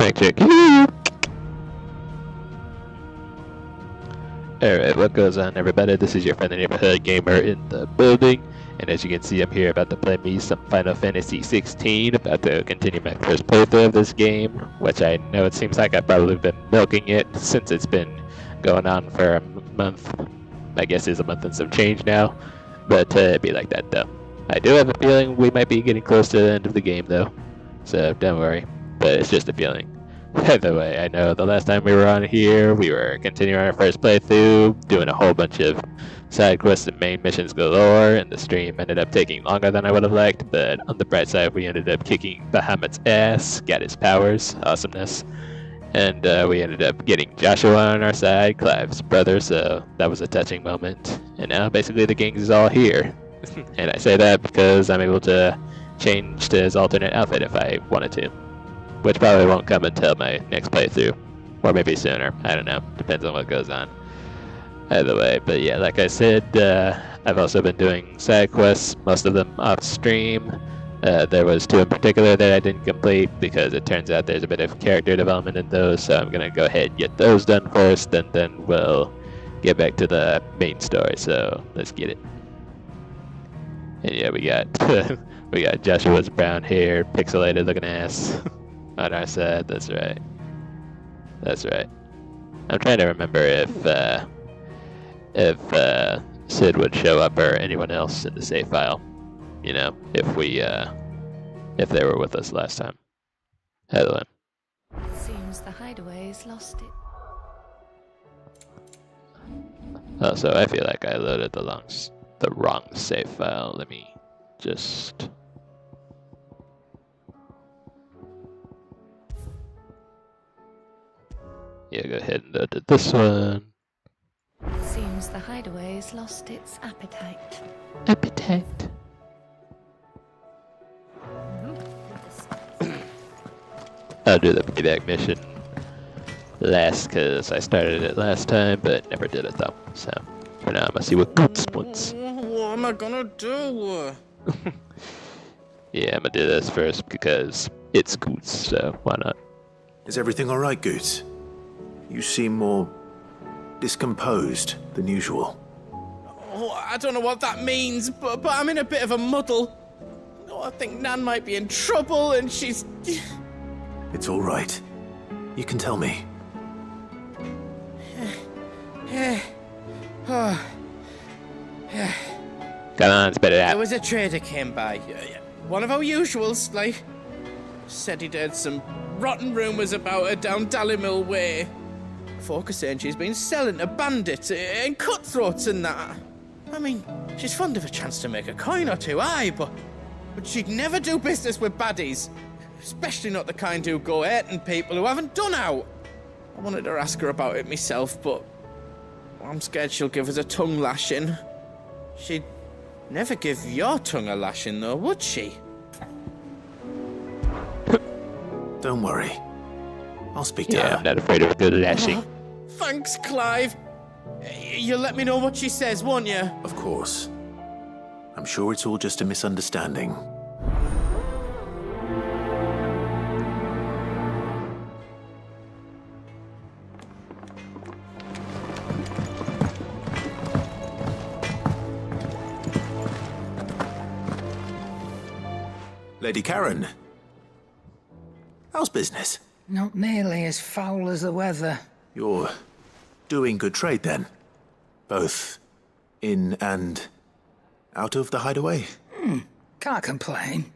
Mic check. Alright, what goes on, everybody? This is your friendly neighborhood gamer in the building. And as you can see, I'm here about to play me some Final Fantasy 16. About to continue my first playthrough of this game, which I know it seems like I've probably been milking it since it's been going on for a month. My guess is a month and some change now. But it'd be like that, though. I do have a feeling we might be getting close to the end of the game, though. So don't worry. But it's just a feeling. By the way, I know the last time we were on here, we were continuing our first playthrough, doing a whole bunch of side quests and main missions galore, and the stream ended up taking longer than I would have liked, but on the bright side, we ended up kicking Bahamut's ass, got his powers, awesomeness, and we ended up getting Joshua on our side, Clive's brother, so that was a touching moment. And now, basically, the gang is all here. And I say that because I'm able to change to his alternate outfit if I wanted to. Which probably won't come until my next playthrough. Or maybe sooner. I don't know. Depends on what goes on. Either way. But yeah, like I said, I've also been doing side quests, most of them off stream. There was 2 in particular that I didn't complete because it turns out there's a bit of character development in those, so I'm gonna go ahead and get those done first, and then we'll get back to the main story. So let's get it. And yeah, we got Joshua's brown hair, pixelated looking ass. On our side, that's right. That's right. I'm trying to remember if Sid would show up or anyone else in the save file. You know, if they were with us last time. Hello. Seems the hideaway's lost it. Also, I feel like I loaded the wrong save file. Let me just. Yeah, go ahead and load this one. Seems the hideaway's lost its appetite. Appetite. I'll do the payback mission last because I started it last time, but never did it though. So for now, I'm gonna see what Goots wants. What am I gonna do? Yeah, I'm gonna do this first because it's Goots, so why not? Is everything all right, Goots? You seem more discomposed than usual. Oh, I don't know what that means, but I'm in a bit of a muddle. Oh, I think Nan might be in trouble, and she's... It's all right. You can tell me. Come on, spit it out. There was a trader came by. One of our usuals, like. Said he'd heard some rotten rumours about her down Dallimil Way. Folk are saying she's been selling to bandits and cutthroats and that. I mean, she's fond of a chance to make a coin or two, aye, but she'd never do business with baddies. Especially not the kind who go hurting people who haven't done out. I wanted to ask her about it myself, but I'm scared she'll give us a tongue lashing. She'd never give your tongue a lashing, though, would she? Don't worry. I'll speak to her. Yeah, I'm not afraid of a good lashing. Thanks, Clive. You'll let me know what she says, won't you? Of course. I'm sure it's all just a misunderstanding. Lady Karen. How's business? Not nearly as foul as the weather. You're doing good trade then? Both in and out of the hideaway? Can't complain.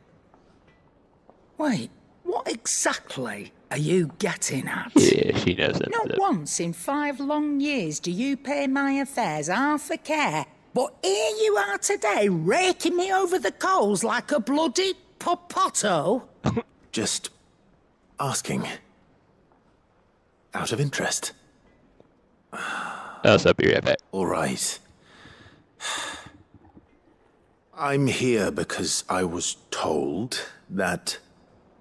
Wait, what exactly are you getting at? Yeah, she knows that. Not once in 5 long years do you pay my affairs half a care, but here you are today raking me over the coals like a bloody popoto? Just asking. Out of interest. I'll be right back. All right. I'm here because I was told that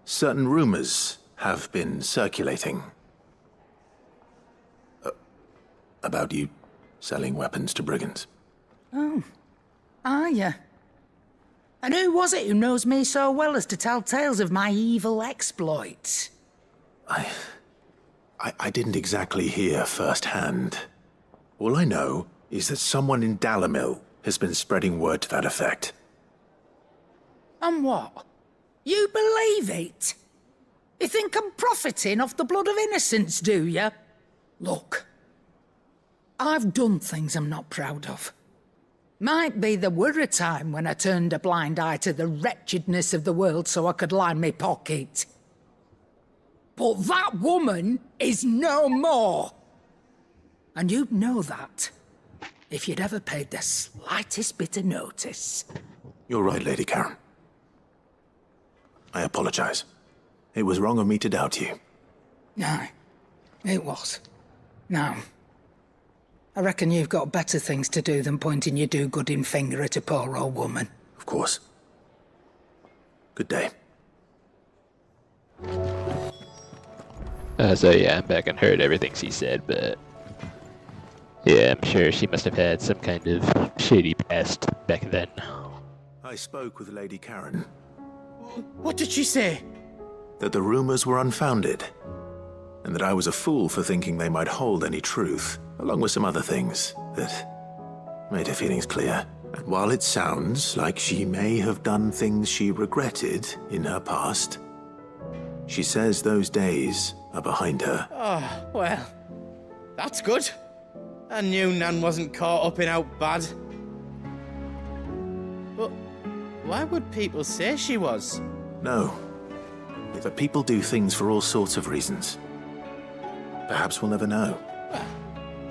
certain rumors have been circulating. About you selling weapons to brigands. Oh, are you? And who was it who knows me so well as to tell tales of my evil exploits? I didn't exactly hear firsthand. All I know is that someone in Dalimil has been spreading word to that effect. And what? You believe it? You think I'm profiting off the blood of innocents, do you? Look, I've done things I'm not proud of. Might be there were a time when I turned a blind eye to the wretchedness of the world so I could line my pocket. But that woman is no more. And you'd know that if you'd ever paid the slightest bit of notice. You're right, Lady Karen. I apologize. It was wrong of me to doubt you. No, it was. Now, I reckon you've got better things to do than pointing your do-gooding finger at a poor old woman. Of course. Good day. So yeah, I'm back and heard everything she said, but yeah, I'm sure she must have had some kind of shady past back then. I spoke with Lady Karen. What did she say? That the rumors were unfounded, and that I was a fool for thinking they might hold any truth, along with some other things that made her feelings clear. And while it sounds like she may have done things she regretted in her past, she says those days are behind her. Oh, well, that's good. I knew Nan wasn't caught up in out bad. But why would people say she was? No. But people do things for all sorts of reasons. Perhaps we'll never know. Well,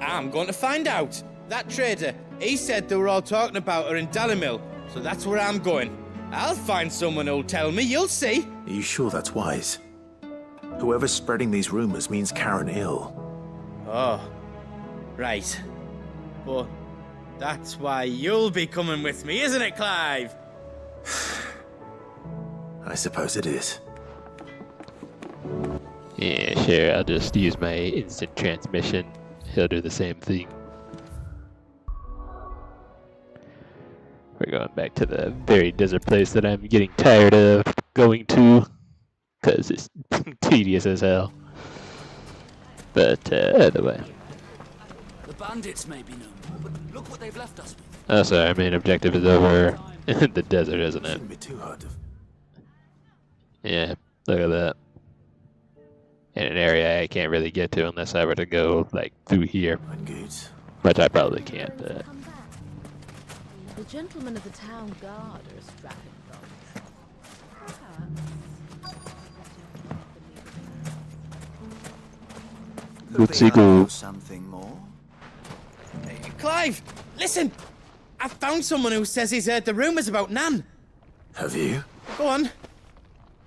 I'm going to find out. That trader, he said they were all talking about her in Dalimil, so that's where I'm going. I'll find someone who'll tell me, you'll see. Are you sure that's wise? Whoever's spreading these rumors means Karen ill. Oh, right. But that's why you'll be coming with me, isn't it, Clive? I suppose it is. Yeah, sure, I'll just use my instant transmission. He'll do the same thing. We're going back to the very desert place that I'm getting tired of going to, because it's tedious as hell. But, either way. The bandits may be no more, but look what they've left us with. Oh, sorry, our main objective is over in the desert, isn't it? Shouldn't be too hard to... Yeah, look at that. In an area I can't really get to unless I were to go, like, through here. Which I probably can't, The gentlemen of the town guard are strapping folks. Oopsie goo. Something more? Hey, Clive, listen! I found someone who says he's heard the rumours about Nan. Have you? Go on.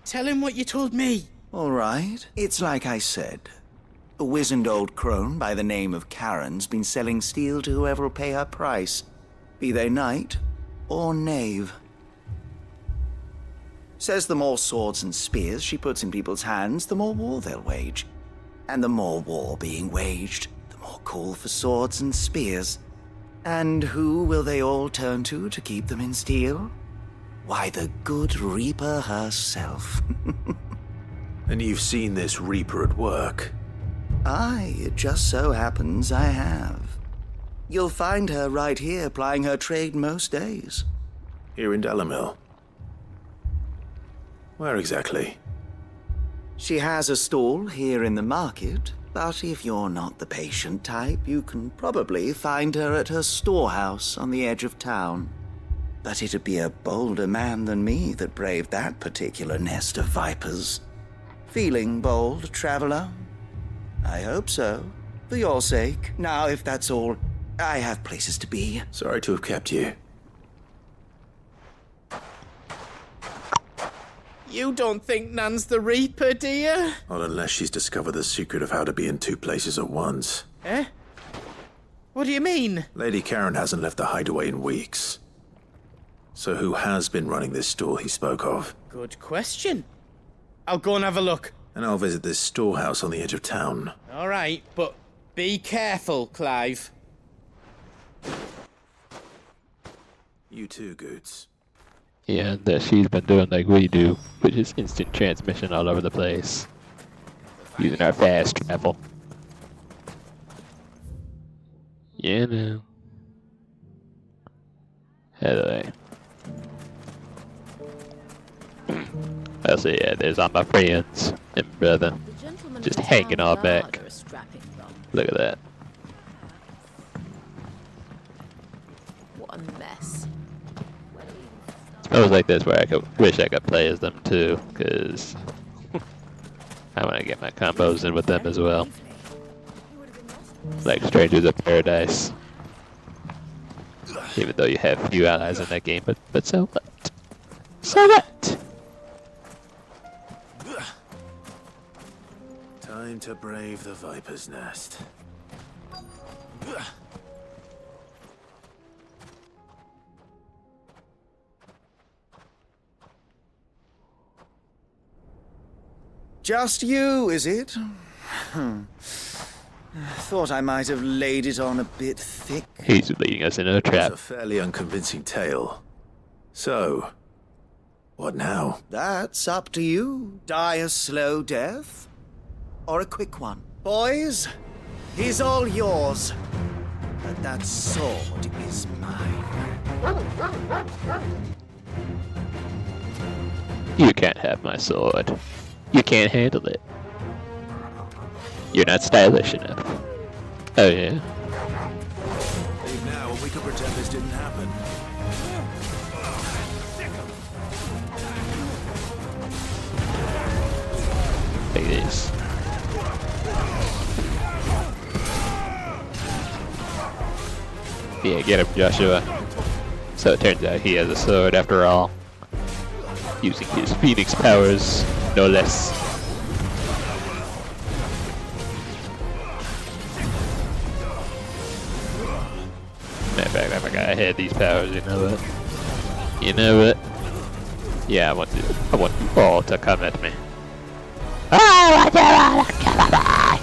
Tell him what you told me. All right. It's like I said. A wizened old crone by the name of Karen's been selling steel to whoever will pay her price, be they knight or knave. Says the more swords and spears she puts in people's hands, the more war they'll wage. And the more war being waged, the more call for swords and spears. And who will they all turn to keep them in steel? Why, the good Reaper herself. And you've seen this Reaper at work? Aye, it just so happens I have. You'll find her right here plying her trade most days. Here in Dalimil? Where exactly? She has a stall here in the market, but if you're not the patient type, you can probably find her at her storehouse on the edge of town. But it'd be a bolder man than me that braved that particular nest of vipers. Feeling bold, traveler? I hope so. For your sake. Now, if that's all, I have places to be. Sorry to have kept you. You don't think Nan's the Reaper, do you? Not unless she's discovered the secret of how to be in two places at once. Eh? What do you mean? Lady Karen hasn't left the hideaway in weeks. So who has been running this store he spoke of? Good question. I'll go and have a look. And I'll visit this storehouse on the edge of town. All right, but be careful, Clive. You too, Goots. Yeah, that she's been doing like we do, which is instant transmission all over the place. Using our fast travel. You know. Anyway. I'll say, yeah, there's all my friends and brother. Just hanging on back. Look at that. What a mess. I was like this where I wish I could play as them too, because I want to get my combos in with them as well. Like Strangers of Paradise. Even though you have few allies in that game, but so what? So what? Time to brave the Viper's Nest. Just you, is it? Thought I might have laid it on a bit thick. He's leading us into a trap. That's a fairly unconvincing tale. So, what now? That's up to you. Die a slow death, or a quick one. Boys, he's all yours. But that sword is mine. You can't have my sword. You can't handle it. You're not stylish enough. Oh yeah? Leave now and we can pretend this didn't happen. Like this. Yeah, get him, Joshua. So it turns out he has a sword after all. Using his Phoenix powers, no less. Matter of fact, I forgot I had these powers, you know what? You know what? Yeah, I want you all to come at me. I want you all to come at me!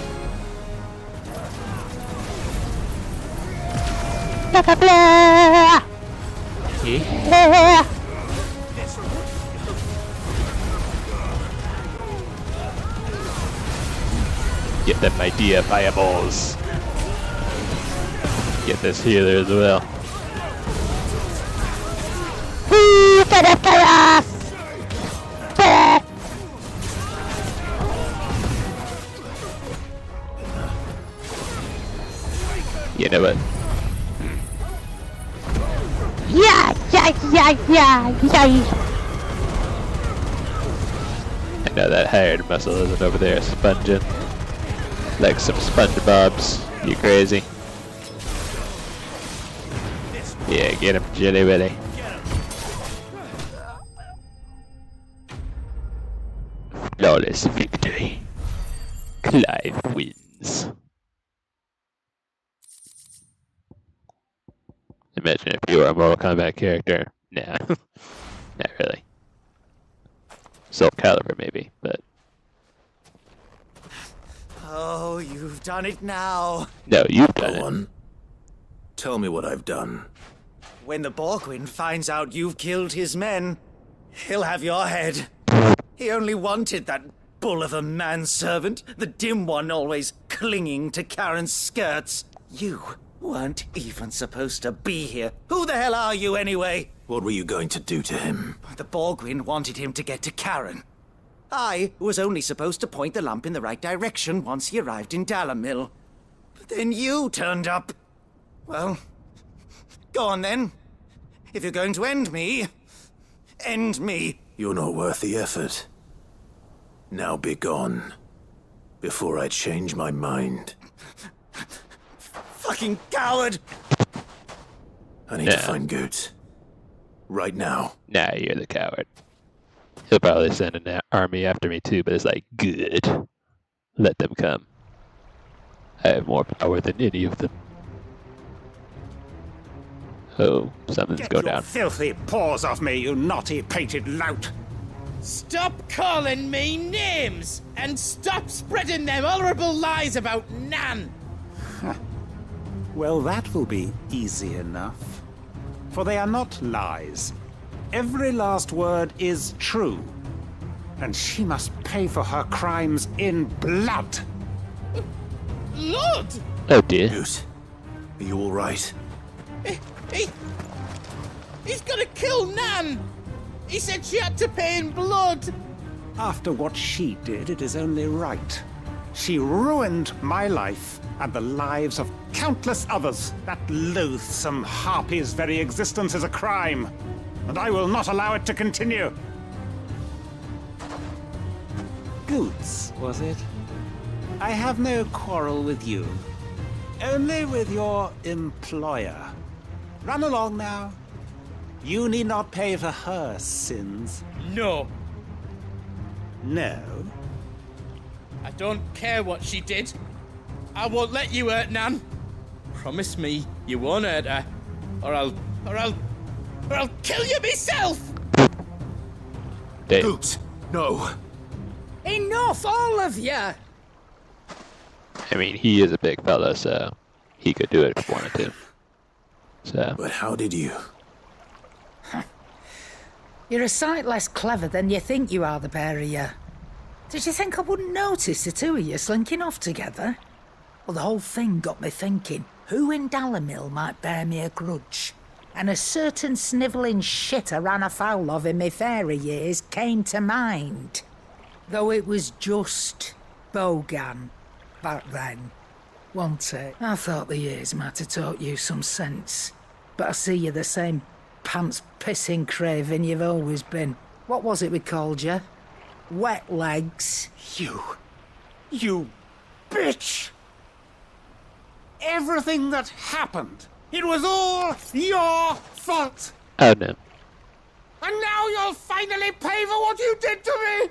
Blah, blah, blah. Yeah! Get them my dear fireballs. Get this healer as well. Get up chaos! You know what? Yeah! I know that hired muscle isn't over there sponging. Like some SpongeBobs. You crazy? Yeah, get him, Jelly Willy. Flawless victory. Clive wins. Imagine if you were a Mortal Kombat character. Nah, not really. Soul Calibur maybe, but... Oh, you've done it now. No, you've done Go it. on. Tell me what I've done. When the Borgwyn finds out you've killed his men, he'll have your head. He only wanted that bull of a manservant, the dim one always clinging to Karen's skirts. You weren't even supposed to be here. Who the hell are you anyway? What were you going to do to him? The Borgwyn wanted him to get to Karen. I was only supposed to point the lump in the right direction once he arrived in Dalamil. But then you turned up. Well, go on then. If you're going to end me, end me. You're not worth the effort. Now be gone. Before I change my mind. Fucking coward! I need to find Goots. Right now. Nah, you're the coward. He'll probably send an army after me too, but it's like, good. Let them come. I have more power than any of them. Oh, something's going down. Get your filthy paws off me, you naughty painted lout! Stop calling me names! And stop spreading them horrible lies about Nan! Well, that will be easy enough. For they are not lies. Every last word is true. and she must pay for her crimes in blood. Lord! Oh dear. Goose, are you all right? He's gonna kill Nan! He said she had to pay in blood! After what she did, it is only right. She ruined my life and the lives of countless others. That loathsome harpy's very existence is a crime, and I will not allow it to continue. Goots, was it? I have no quarrel with you. Only with your employer. Run along now. You need not pay for her sins. No. No? I don't care what she did. I won't let you hurt Nan. Promise me you won't hurt her, or I'll kill you myself! Damn. Goose, no. Enough, all of you! I mean, he is a big fella, so he could do it if he wanted to. So, But how did you? You're a sight less clever than you think you are, the pair of you. Did you think I wouldn't notice the two of you slinking off together? Well, the whole thing got me thinking, who in Dalimil might bear me a grudge? And a certain snivelling shit I ran afoul of in my fairy years came to mind. Though it was just Bogan back then, wasn't it? I thought the years might have taught you some sense. But I see you're the same pants-pissing craven you've always been. What was it we called you? Wet legs. You bitch! Everything that happened, it was all your fault! oh no. And now you'll finally pay for what you did to me!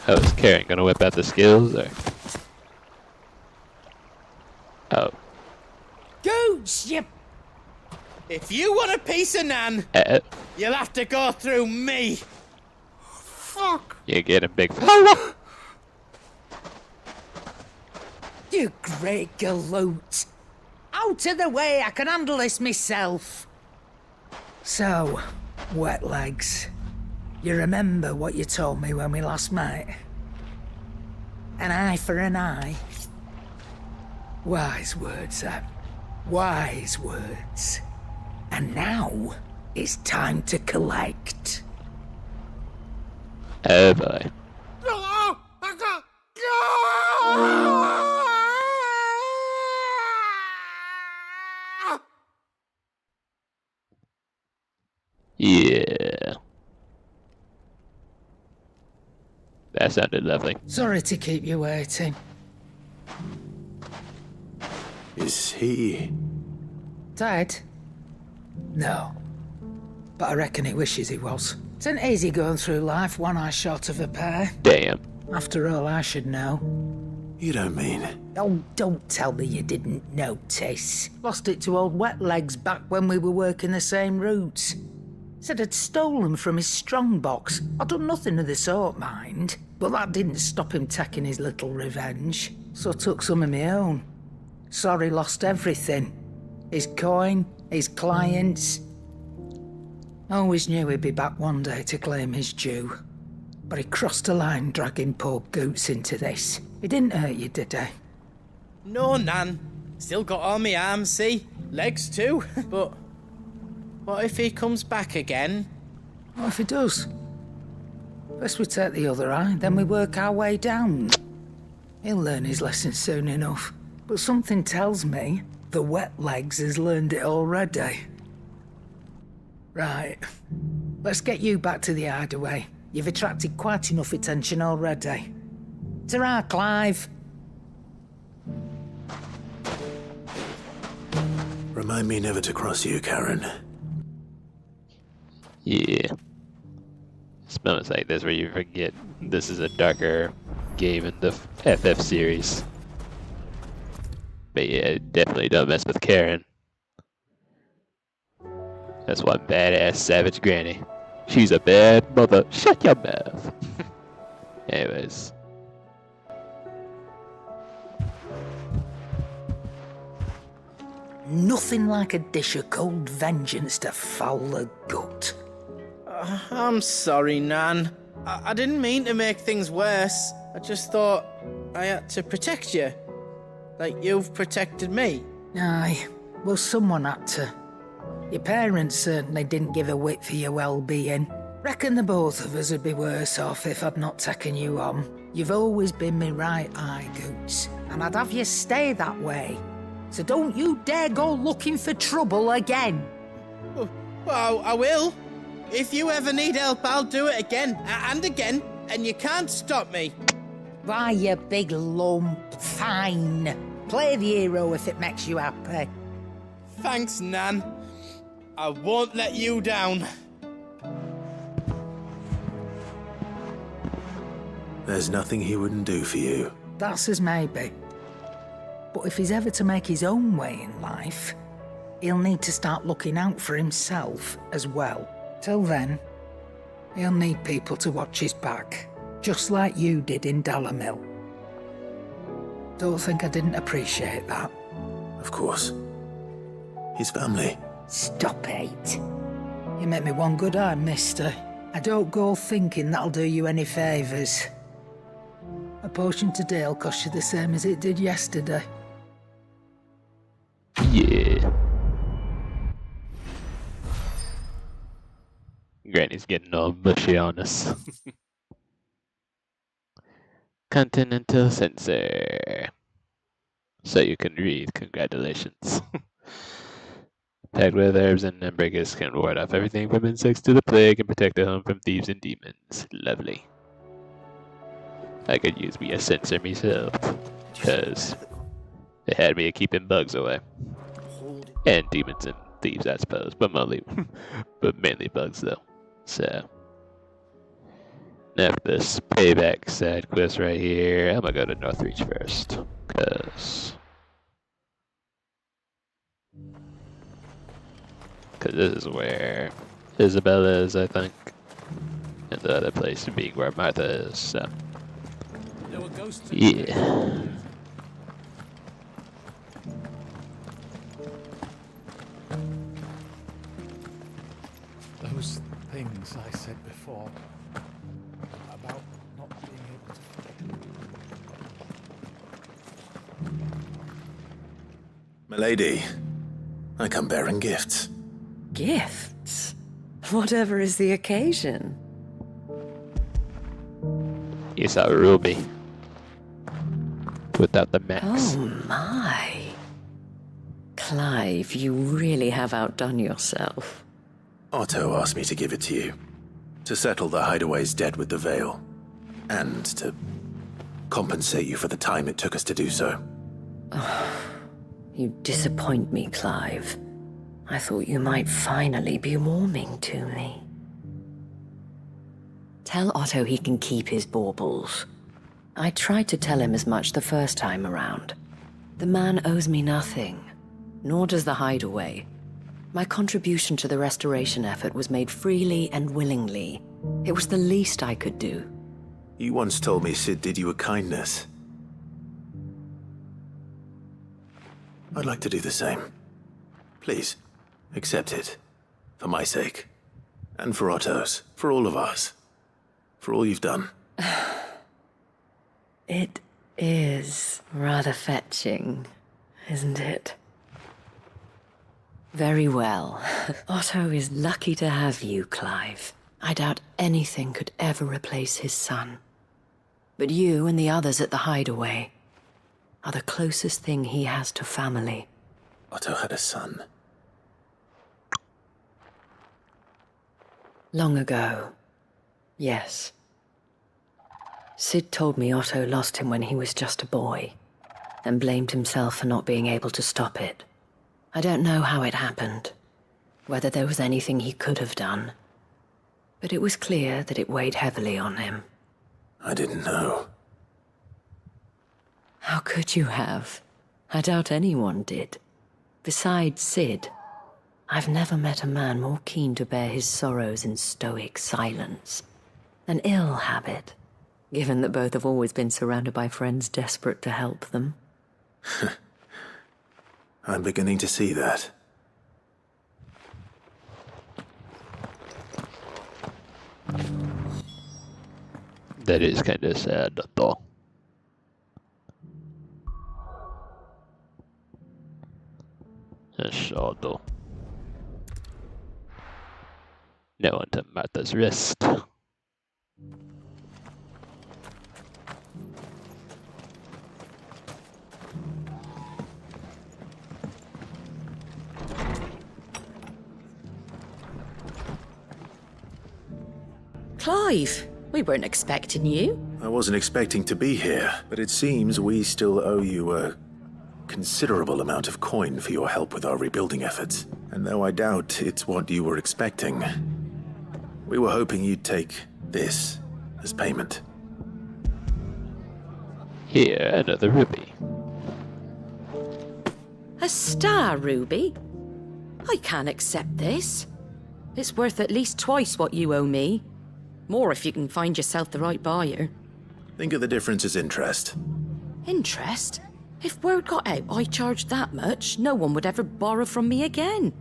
Oh, is Karen gonna whip out the skills, or? Oh. Gooch, you... If you want a piece of Nan, you'll have to go through me. Fuck! You get a big fella. You great galoot. Out of the way, I can handle this myself. So, wet legs. You remember what you told me when we last met? An eye for an eye. Wise words, that. Wise words. And now, it's time to collect. Oh boy. Yeah. That sounded lovely. Sorry to keep you waiting. Is he? Dead? No. But I reckon he wishes he was. It's an easy going through life, one eye short of a pair. Damn. After all, I should know. You don't mean? Oh, don't tell me you didn't notice. Lost it to old Wet Legs back when we were working the same routes. Said I'd stolen from his strongbox. I'd done nothing of the sort, mind. But that didn't stop him taking his little revenge. So I took some of my own. Sorry, lost everything. His coin, his clients. Always knew he'd be back one day to claim his due. But he crossed a line dragging poor Goots into this. He didn't hurt you, did he? No, Nan. Still got all my arms, see? Legs too. But what if he comes back again? What if he does? First we take the other eye, then we work our way down. He'll learn his lesson soon enough. But something tells me the Wet Legs has learned it already. Right. Let's get you back to the hideaway. You've attracted quite enough attention already. Ta-ra, Clive. Remind me never to cross you, Karen. Yeah. It's moments like this where you forget this is a darker game in the FF series. But yeah, definitely don't mess with Karen. That's one badass savage granny. She's a bad mother. Shut your mouth. Anyways. Nothing like a dish of cold vengeance to foul the gut. I'm sorry, Nan. I didn't mean to make things worse. I just thought I had to protect you. Like you've protected me. Aye, well, someone had to. Your parents certainly didn't give a whit for your well-being. Reckon the both of us would be worse off if I'd not taken you on. You've always been me right eye, Goots, and I'd have you stay that way. So don't you dare go looking for trouble again. Well, I will. If you ever need help, I'll do it again and again, and you can't stop me. Why, you big lump. Fine. Play the hero if it makes you happy. Thanks, Nan. I won't let you down. There's nothing he wouldn't do for you. That's as maybe. But if he's ever to make his own way in life, he'll need to start looking out for himself as well. Till then, he'll need people to watch his back, just like you did in Dalimil. Don't think I didn't appreciate that. Of course. His family. Stop it. You make me one good eye, mister. I don't go thinking that'll do you any favours. A potion today'll cost you the same as it did yesterday. Yeah. Granny's getting all mushy on us. Continental Sensor. So you can read, congratulations. Packed with herbs and umbragus can ward off everything from insects to the plague and protect the home from thieves and demons. Lovely. I could use me a sensor myself, because it had me at keeping bugs away. And demons and thieves, I suppose, but mainly bugs though. So, now for this payback side quest right here, I'm gonna go to Northreach first, because this is where Isabella is, I think, and the other place being where Martha is. So, yeah. Those things I said before about not being able to fight. Milady, I come bearing gifts. Gifts? Whatever is the occasion. You saw Ruby without the max. Oh my. Clive, you really have outdone yourself. Otto asked me to give it to you. To settle the Hideaway's debt with the Veil. And to compensate you for the time it took us to do so. Oh, you disappoint me, Clive. I thought you might finally be warming to me. Tell Otto he can keep his baubles. I tried to tell him as much the first time around. The man owes me nothing, nor does the Hideaway. My contribution to the restoration effort was made freely and willingly. It was the least I could do. You once told me Sid did you a kindness. I'd like to do the same. Please, accept it. For my sake. And for Otto's. For all of us. For all you've done. It is rather fetching, isn't it? Very well. Otto is lucky to have you, Clive. I doubt anything could ever replace his son. But you and the others at the Hideaway are the closest thing he has to family. Otto had a son. Long ago, yes. Sid told me Otto lost him when he was just a boy, and blamed himself for not being able to stop it. I don't know how it happened, whether there was anything he could have done, but it was clear that it weighed heavily on him. I didn't know. How could you have? I doubt anyone did. Besides Sid, I've never met a man more keen to bear his sorrows in stoic silence. An ill habit, given that both have always been surrounded by friends desperate to help them. I'm beginning to see that. That is kind of sad, though. So, though. Now on to Martha's Rest. Clive, we weren't expecting you. I wasn't expecting to be here, but it seems we still owe you a considerable amount of coin for your help with our rebuilding efforts. And though I doubt it's what you were expecting, we were hoping you'd take this as payment. Here, another ruby. A star ruby? I can't accept this. It's worth at least twice what you owe me. More if you can find yourself the right buyer. Think of the difference as interest. Interest? If word got out I charged that much, no one would ever borrow from me again.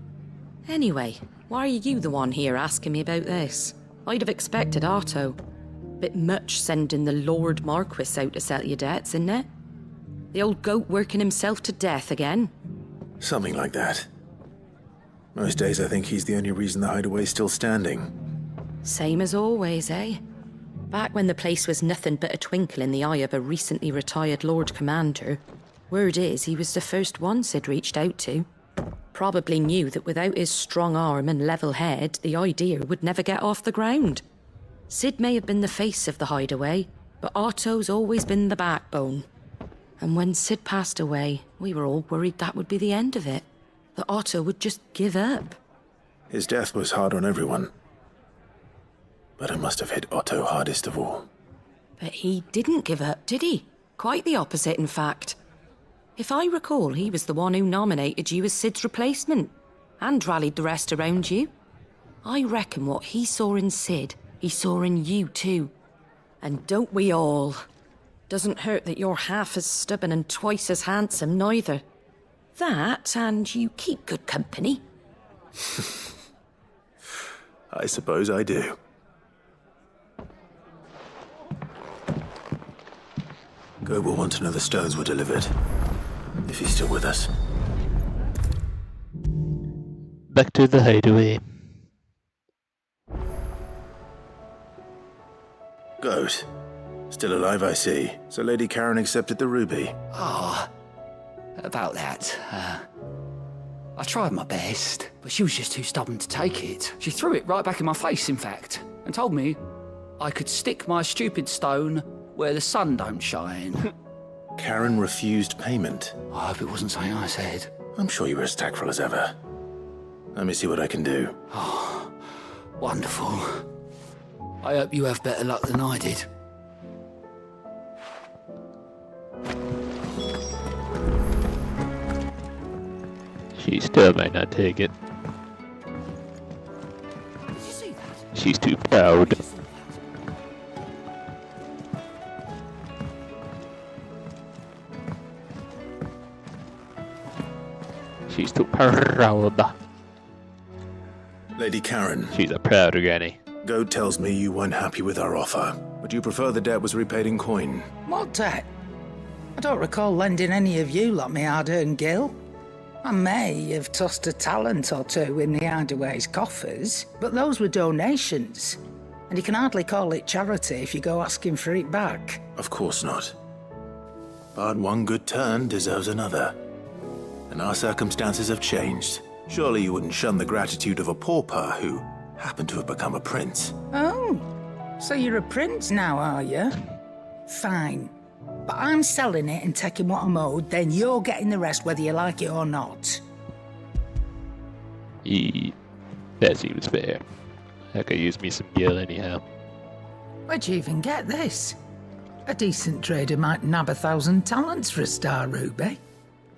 Anyway, why are you the one here asking me about this? I'd have expected Otto. Bit much sending the Lord Marquis out to settle your debts, isn't it? The old goat working himself to death again? Something like that. Most days I think he's the only reason the hideaway's still standing. Same as always, eh? Back when the place was nothing but a twinkle in the eye of a recently retired Lord Commander, word is he was the first one Sid reached out to. Probably knew that without his strong arm and level head, the idea would never get off the ground. Sid may have been the face of the hideaway, but Otto's always been the backbone. And when Sid passed away, we were all worried that would be the end of it. That Otto would just give up. His death was hard on everyone. But it must have hit Otto hardest of all. But he didn't give up, did he? Quite the opposite, in fact. If I recall, he was the one who nominated you as Sid's replacement, and rallied the rest around you. I reckon what he saw in Sid, he saw in you too. And don't we all? Doesn't hurt that you're half as stubborn and twice as handsome, neither. That, and you keep good company. I suppose I do. Goat will want to know the stones were delivered, if he's still with us. Back to the hideaway. Goat. Still alive, I see. So Lady Karen accepted the ruby. Ah, about that. I tried my best, but she was just too stubborn to take it. She threw it right back in my face, in fact, and told me I could stick my stupid stone where the sun don't shine. Karen refused payment. I hope it wasn't something I said. I'm sure you were as tactful as ever. Let me see what I can do. Oh, wonderful. I hope you have better luck than I did. She still might not take it. Did you see that? She's too proud. She's too proud. Lady Karen. She's a proud granny. Goat tells me you weren't happy with our offer. Would you prefer the debt was repaid in coin? What debt? I don't recall lending any of you lot me hard-earned gil. I may have tossed a talent or two in the hideaway's coffers, but those were donations. And you can hardly call it charity if you go asking for it back. Of course not. But one good turn deserves another. And our circumstances have changed. Surely you wouldn't shun the gratitude of a pauper who happened to have become a prince. Oh, so you're a prince now, are you? Fine. But I'm selling it and taking what I'm owed, then you're getting the rest whether you like it or not. That seems fair. I could use me some gil anyhow. Where'd you even get this? A decent trader might nab 1,000 talents for a star ruby.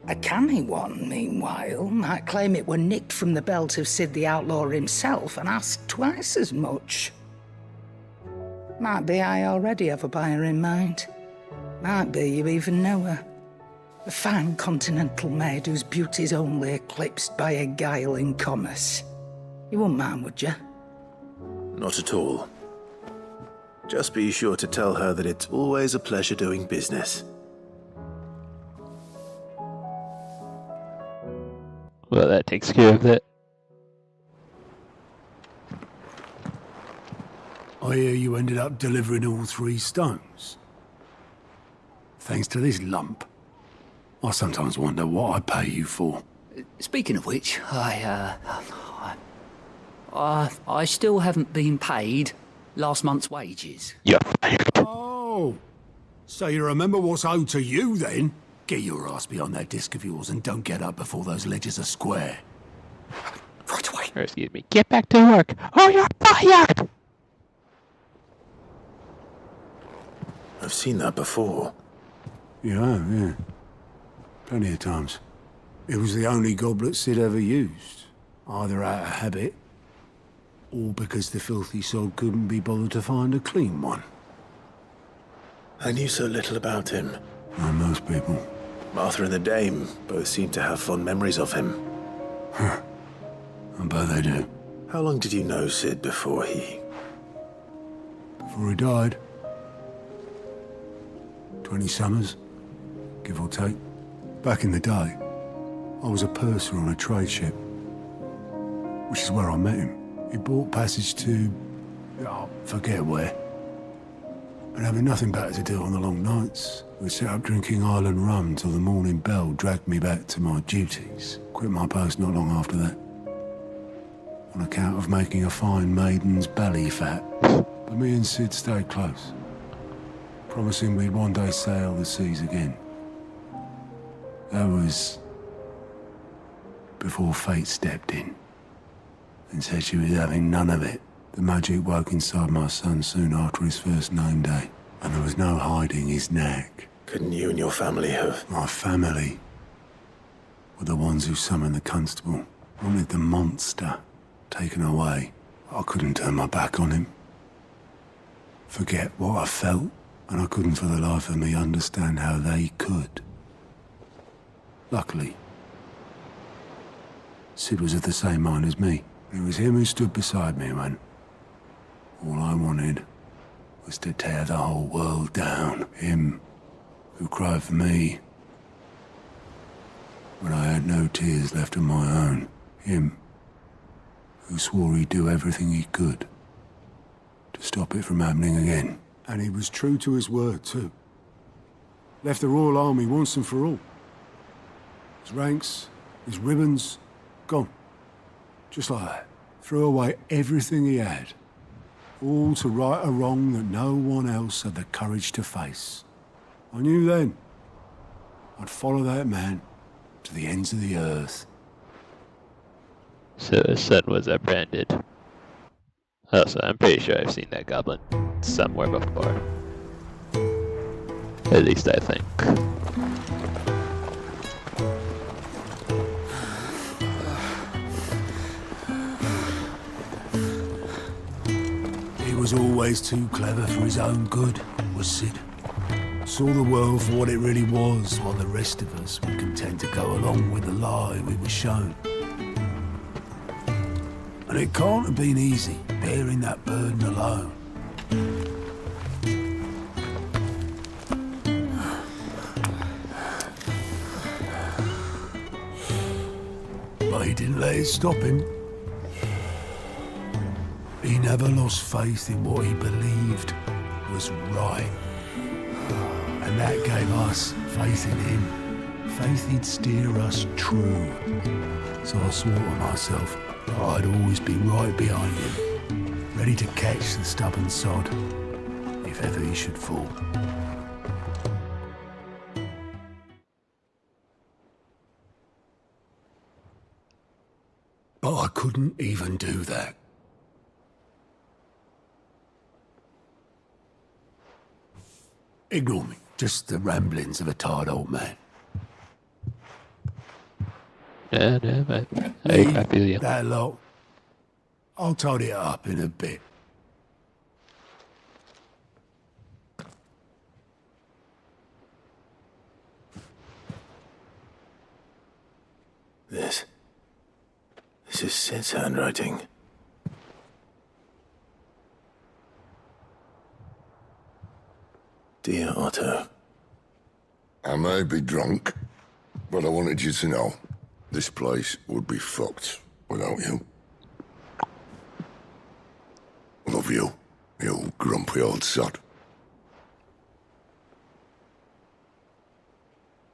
A canny one, meanwhile, might claim it were nicked from the belt of Sid the Outlaw himself and ask twice as much. Might be I already have a buyer in mind. Might be you even know her. A fine continental maid whose beauty's only eclipsed by a guile in commerce. You wouldn't mind, would you? Not at all. Just be sure to tell her that it's always a pleasure doing business. Well, that takes care of that. I hear you ended up delivering all 3 stones. Thanks to this lump. I sometimes wonder what I pay you for. Speaking of which, I still haven't been paid last month's wages. Yeah. Oh, so you remember what's owed to you then? Get your ass behind that disc of yours and don't get up before those ledgers are square. Right away. Or excuse me, get back to work, or you're fired! I've seen that before. Yeah. Plenty of times. It was the only goblet Sid ever used. Either out of habit, or because the filthy sod couldn't be bothered to find a clean one. I knew so little about him. Like most people. Martha and the Dame both seem to have fond memories of him. I bet they do. How long did you know Sid before he died? 20 summers, give or take. Back in the day, I was a purser on a trade ship, which is where I met him. He bought passage to, forget where. And having nothing better to do on the long nights, we'd sit up drinking island rum till the morning bell dragged me back to my duties. Quit my post not long after that, on account of making a fine maiden's belly fat. But me and Sid stayed close, promising we'd one day sail the seas again. That was before fate stepped in and said she was having none of it. The magic woke inside my son soon after his first name day, and there was no hiding his knack. Couldn't you and your family have? My family were the ones who summoned the constable, wanted the monster taken away. I couldn't turn my back on him, forget what I felt, and I couldn't for the life of me understand how they could. Luckily, Sid was of the same mind as me. It was him who stood beside me when all I wanted was to tear the whole world down. Him who cried for me when I had no tears left of my own. Him who swore he'd do everything he could to stop it from happening again. And he was true to his word, too. Left the Royal Army once and for all. His ranks, his ribbons, gone. Just like that. Threw away everything he had. All to right a wrong that no one else had the courage to face. I knew then I'd follow that man to the ends of the earth. So his son was upbranded. Also, I'm pretty sure I've seen that goblin somewhere before. At least I think. He was always too clever for his own good, was Sid. Saw the world for what it really was, while the rest of us were content to go along with the lie we were shown. And it can't have been easy, bearing that burden alone. But he didn't let it stop him. He never lost faith in what he believed was right. And that gave us faith in him. Faith he'd steer us true. So I swore to myself that I'd always be right behind him, ready to catch the stubborn sod, if ever he should fall. But I couldn't even do that. Ignore me. Just the ramblings of a tired old man. Yeah, no, I feel you. That lot. I'll tidy it up in a bit. This is Sid's handwriting. I may be drunk, but I wanted you to know this place would be fucked without you. Love you, you grumpy old sod.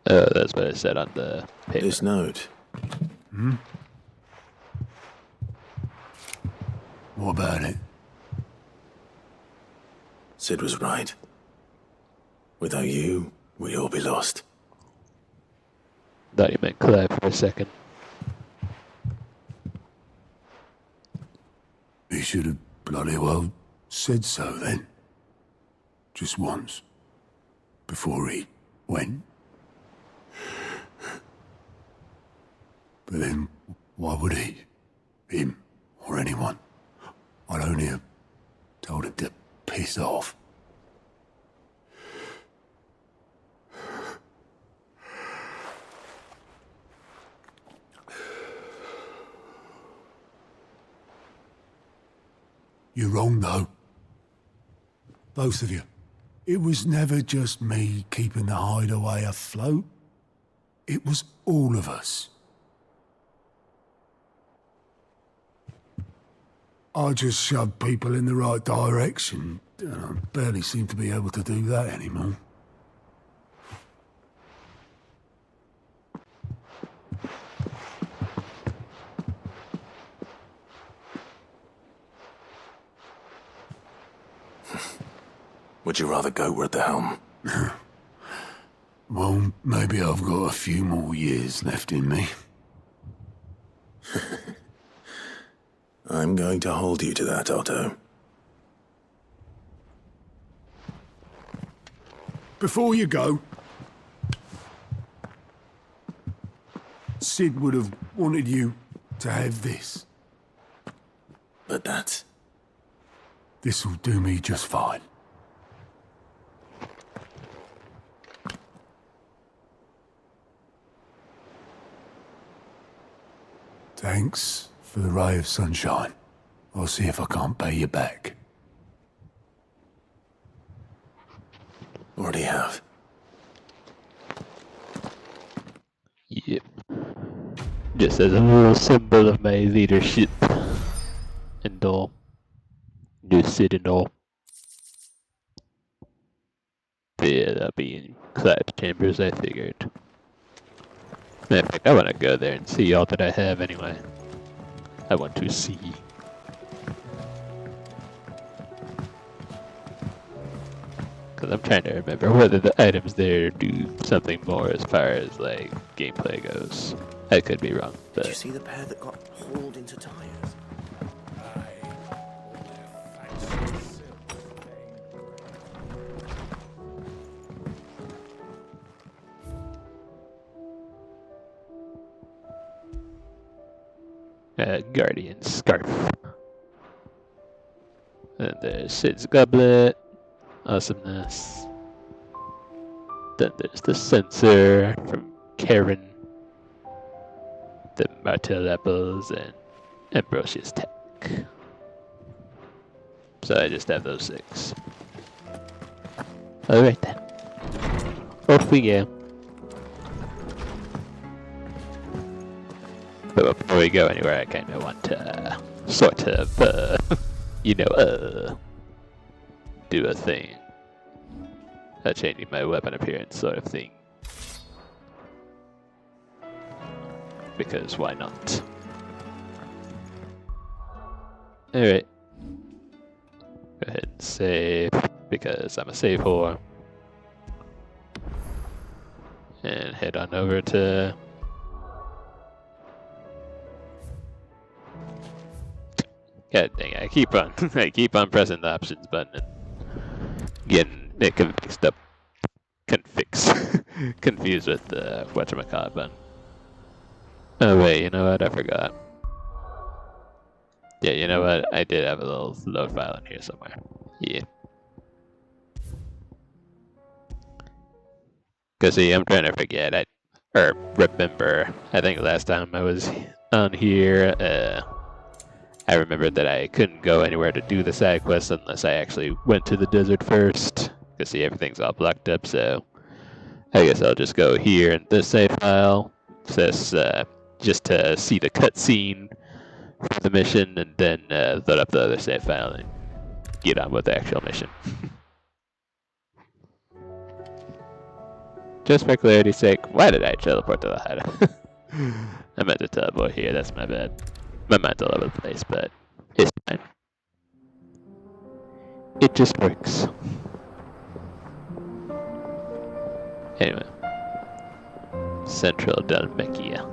Oh, that's what it said on the paper. This note. Hmm? What about it? Sid was right. Without you, we'd all be lost. Thought you meant Clive for a second. He should have bloody well said so then. Just once. Before he went. But then, why would he? Him, or anyone? I'd only have told him to piss off. You're wrong, though. Both of you. It was never just me keeping the hideaway afloat. It was all of us. I just shoved people in the right direction, and I barely seem to be able to do that anymore. Would you rather go at the helm? Well, maybe I've got a few more years left in me. I'm going to hold you to that, Otto. Before you go, Sid would have wanted you to have this. But that... This'll do me just fine. Thanks for the ray of sunshine. I'll see if I can't pay you back. Already have. Yep. Just as a little symbol of my leadership. And all. Just sit and all. Yeah, that'll be in Clive's chambers, I figured. In fact, I want to go there and see all that I have anyway. I want to see. Because I'm trying to remember whether the items there do something more as far as, like, gameplay goes. I could be wrong, but... Did you see the pair that got hauled into tires? Guardian Scarf. And there's Sid's Goblet. Awesomeness. Then there's the Sensor from Karen. The Martel Apples and Ambrosius Tech. So I just have those 6. Alright then. Off we go. But before we go anywhere, I kind of want to sort of, do a thing. Changing my weapon appearance sort of thing. Because why not? Alright. Go ahead and save, because I'm a save whore. And head on over to... God dang it, I keep on pressing the options button and getting it confused with the whatchamacallit button. Oh wait, you know what, I forgot. Yeah, you know what, I did have a little load file in here somewhere. Yeah. Cause see, I'm trying to forget, remember, I think last time I was on here, I remembered that I couldn't go anywhere to do the side quests unless I actually went to the desert first. Because see, everything's all blocked up, so I guess I'll just go here in this save file, just to see the cutscene for the mission, and then load up the other save file and get on with the actual mission. Just for clarity's sake, why did I teleport to the hideout? I meant to teleport here, that's my bad. My mind's all over the place, but it's fine. It just works. Anyway. Central Dalmatia.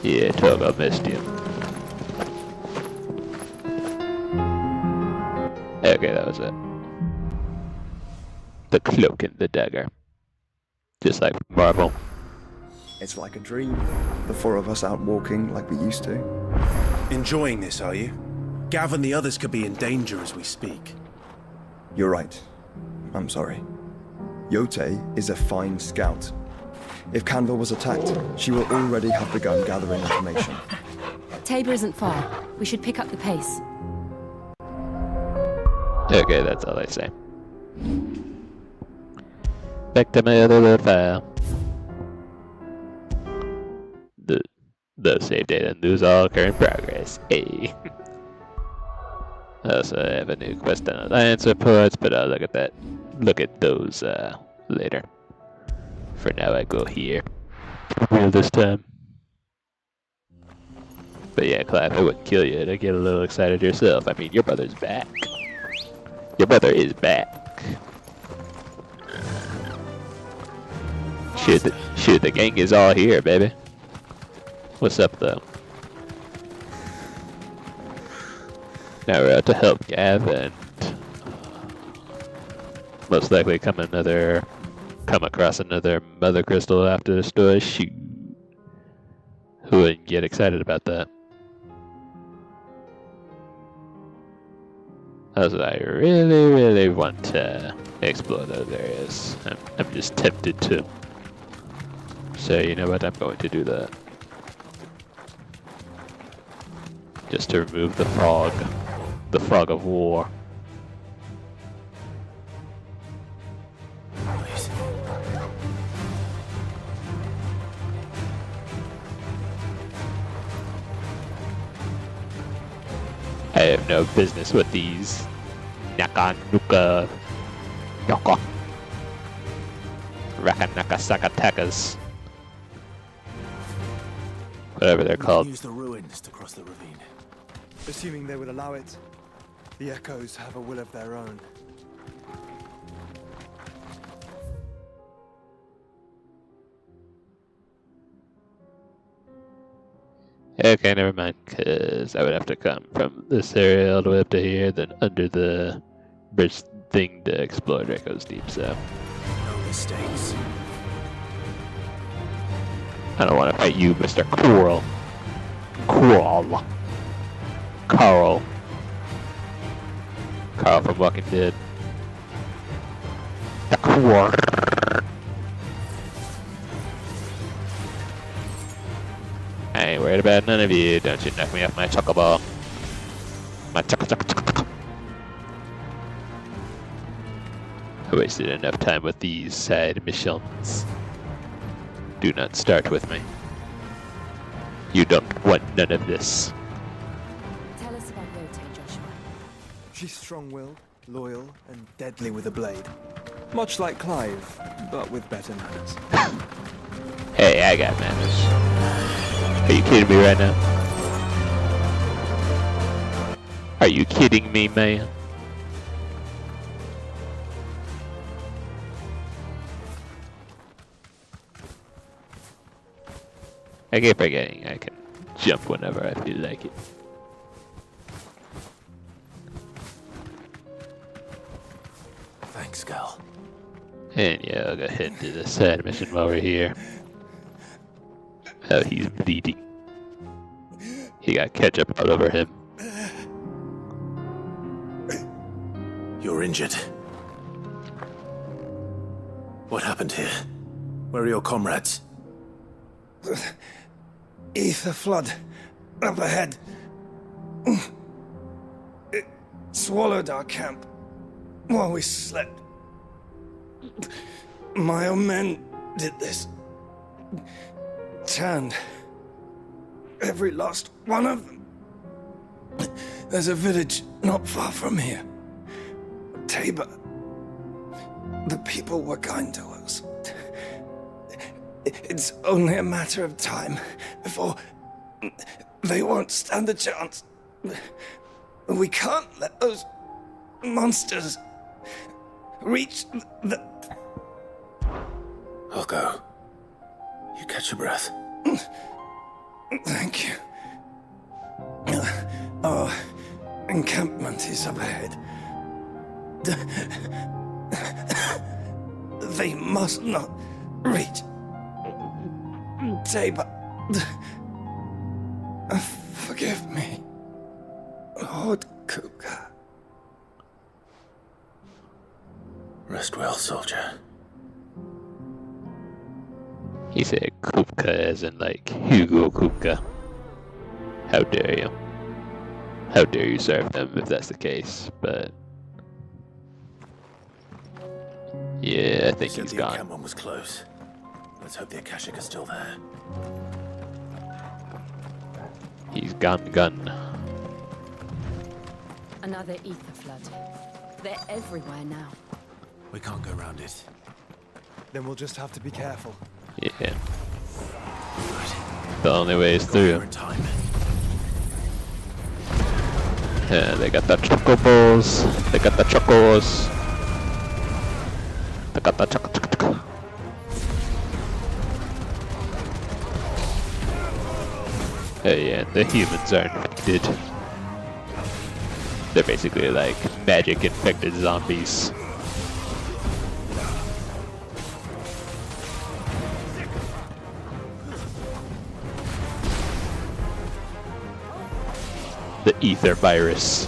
Yeah, talk about missed you. Okay, that was it. The Cloak and the Dagger. Just like Marvel. It's like a dream. The four of us out walking like we used to. Enjoying this, are you? Gav and the others could be in danger as we speak. You're right. I'm sorry. Yote is a fine scout. If Candle was attacked, she will already have begun gathering information. Tabor isn't far. We should pick up the pace. Okay, that's all I say. Back to my other little file. The save data and lose all current progress. Hey. I also have a new quest on Alliance reports, but I'll look at that. Look at those later. For now, I go here. Real this time. But yeah, Clive, I wouldn't kill you to get a little excited yourself. I mean, your brother's back. Your brother is back. Shoot, the gang is all here, baby. What's up, though? Now we're out to help Gav and most likely come across another mother crystal after the store. Shoot. Who wouldn't get excited about that? Also, I really, really want to explore those areas. I'm just tempted to. So, you know what? I'm going to do that. Just to remove the fog. The fog of war. I have no business with these Naka Yoko Rakanaka Sakatakas. Whatever they're called. Use the ruins to cross the ravine. Assuming they would allow it, the echoes have a will of their own. Okay, never mind, because I would have to come from this area all the way up to here, then under the bridge thing to explore Draco's Deep, so. No mistakes. I don't want to fight you, Mr. Coral. Carl from Walking Dead. The Coral. I ain't worried about none of you. Don't you knock me off my chocoball. My choco. I wasted enough time with these side missions. Do not start with me. You don't want none of this. Tell us about Yote, Joshua. She's strong-willed, loyal, and deadly with a blade. Much like Clive, but with better manners. Hey, I got manners. Are you kidding me right now? Are you kidding me, man? I keep forgetting I can jump whenever I feel like it. Thanks, girl. And yeah, I'll go ahead and do the side mission while we're here. Oh, he's bleeding. He got ketchup all over him. You're injured. What happened here? Where are your comrades? Ether flood. Up ahead. It swallowed our camp while we slept. My own men did this. Turned every last one of them. There's a village not far from here. Tabor. The people were kind to us. It's only a matter of time before they won't stand a chance. We can't let those monsters reach the... I'll go. You catch your breath. Thank you. Our encampment is up ahead. They must not reach Tabor. Forgive me, Lord Kupka. Rest well, soldier. He said Kupka as in like Hugo Kupka. How dare you? How dare you serve them if that's the case, but... Yeah, I think he's gone. The encampment was close. Let's hope the Akashic is still there. He's gone. Another ether flood. They're everywhere now. We can't go around it. Then we'll just have to be careful. Yeah. The only way is through. Yeah, they got the chocobos. They got the chocos. They got the choco. Hey, yeah, the humans are infected. They're basically like magic infected zombies. The ether virus.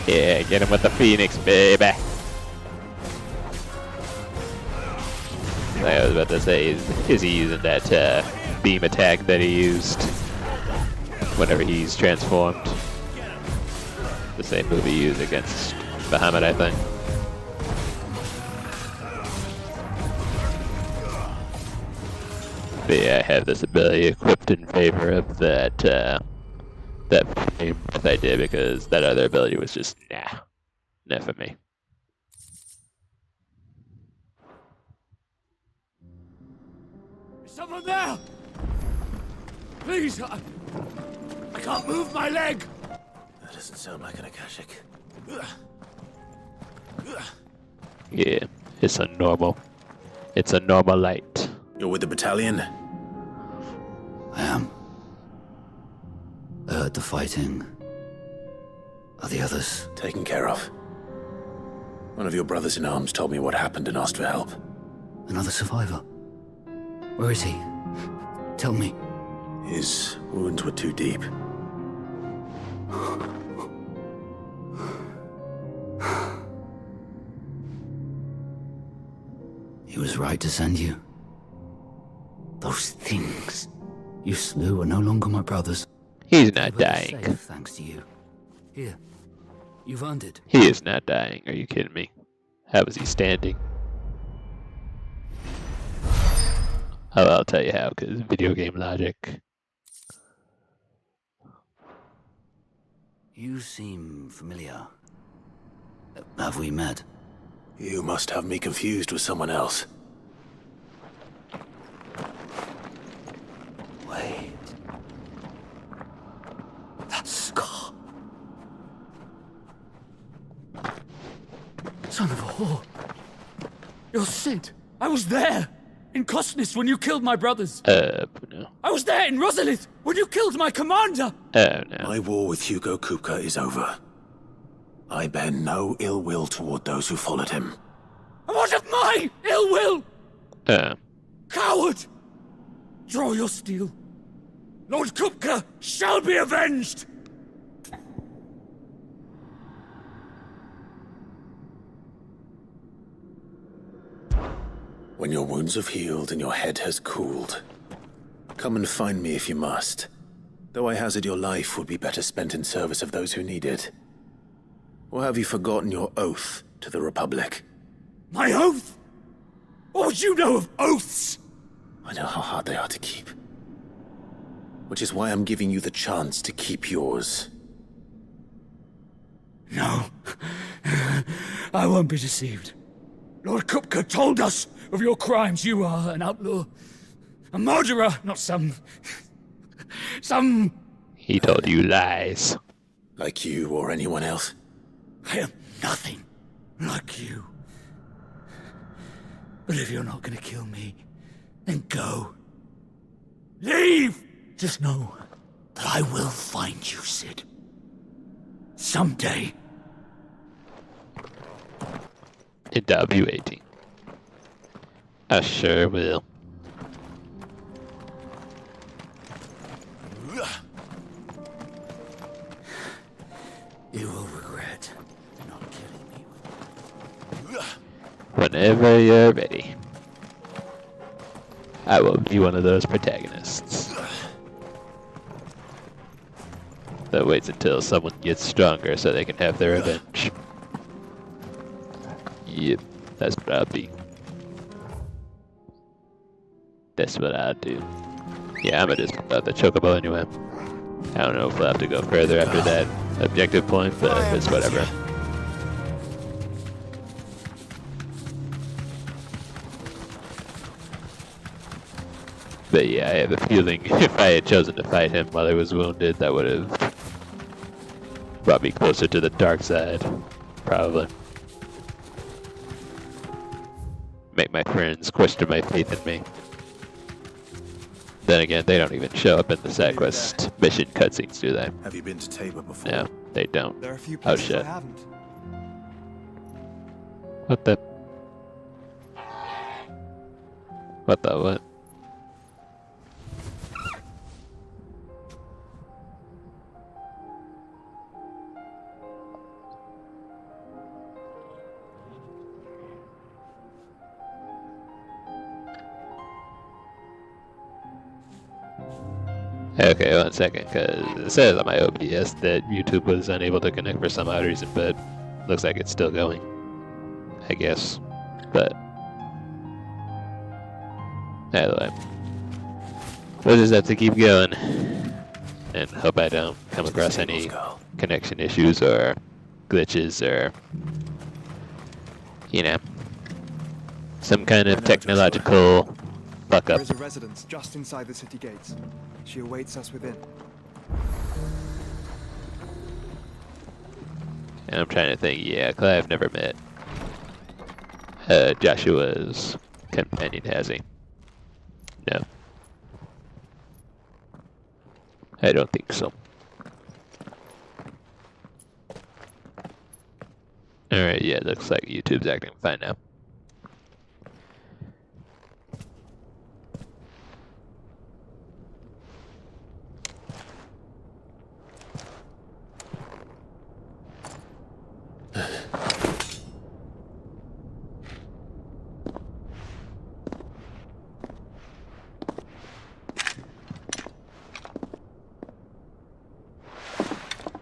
Yeah, get him with the Phoenix, baby. Like I was about to say, is he using that beam attack that he used whenever he's transformed? The same move he used against Bahamut, I think. But yeah, I have this ability equipped in favor of that flame that I did, because that other ability was just nah for me. Is someone there? Please, I can't move my leg. That doesn't sound like an Akashic. Yeah, it's a normal light. You're with the battalion? I am. I heard the fighting. Are the others? Taken care of. One of your brothers in arms told me what happened and asked for help. Another survivor? Where is he? Tell me. His wounds were too deep. He was right to send you. Those things you slew are no longer my brothers. He's not dying. Safe, thanks to you. Here, you've earned it. He is not dying. Are you kidding me? How is he standing? I'll tell you how, because video game logic. You seem familiar. Have we met? You must have me confused with someone else. Wait. That scar. Son of a whore. You're Sid. I was there. In Cosnis when you killed my brothers. No. I was there in Rosalith when you killed my commander. No. My war with Hugo Kupka is over. I bear no ill will toward those who followed him. And what of my ill will? Coward! Draw your steel. Lord Kupka shall be avenged! When your wounds have healed and your head has cooled, come and find me if you must. Though I hazard your life would be better spent in service of those who need it. Or have you forgotten your oath to the Republic? My oath? What would you know of oaths? I know how hard they are to keep. Which is why I'm giving you the chance to keep yours. No. I won't be deceived. Lord Kupka told us of your crimes. You are an outlaw. A murderer, not some... He told you lies. Like you or anyone else? I am nothing like you. But if you're not gonna kill me, then go. Leave! Just know that I will find you, Sid. Someday. In W18. I sure will. You will regret not killing me. Whenever you're ready. I will be one of those protagonists that waits until someone gets stronger so they can have their revenge. Yep, that's what I'll be. That's what I'll do. Yeah, I'm gonna just put out the chocobo anyway. I don't know if we'll have to go further after that objective point, but it's whatever. But yeah, I have a feeling if I had chosen to fight him while he was wounded, that would have brought me closer to the dark side. Probably. Make my friends question my faith in me. Then again, they don't even show up in the side quest mission cutscenes, do they? Have you been to Tabor before? No, they don't. There are a few Oh places shit. I haven't. What the? What the what? Okay, 1 second, because it says on my OBS that YouTube was unable to connect for some odd reason, but looks like it's still going, I guess. But anyway, we'll just have to keep going and hope I don't come across any connection issues or glitches or, you know, some kind of technological fuck up. There is a residence just inside the city gates. She awaits us within. And I'm trying to think, yeah, because I've never met Joshua's companion, has he? No. I don't think so. Alright, yeah, looks like YouTube's acting fine now.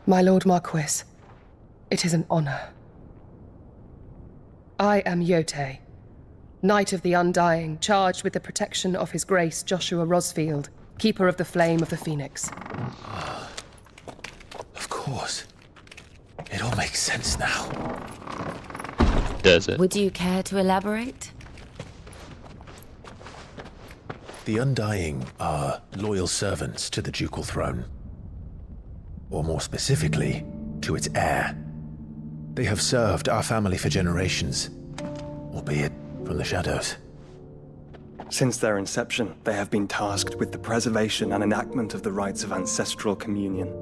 My Lord Marquis, it is an honor. I am Yote, Knight of the Undying, charged with the protection of His Grace Joshua Rosfield, Keeper of the Flame of the Phoenix. Of course. It all makes sense now. Does it? Would you care to elaborate? The Undying are loyal servants to the ducal throne. Or more specifically, to its heir. They have served our family for generations, albeit from the shadows. Since their inception, they have been tasked with the preservation and enactment of the rites of ancestral communion.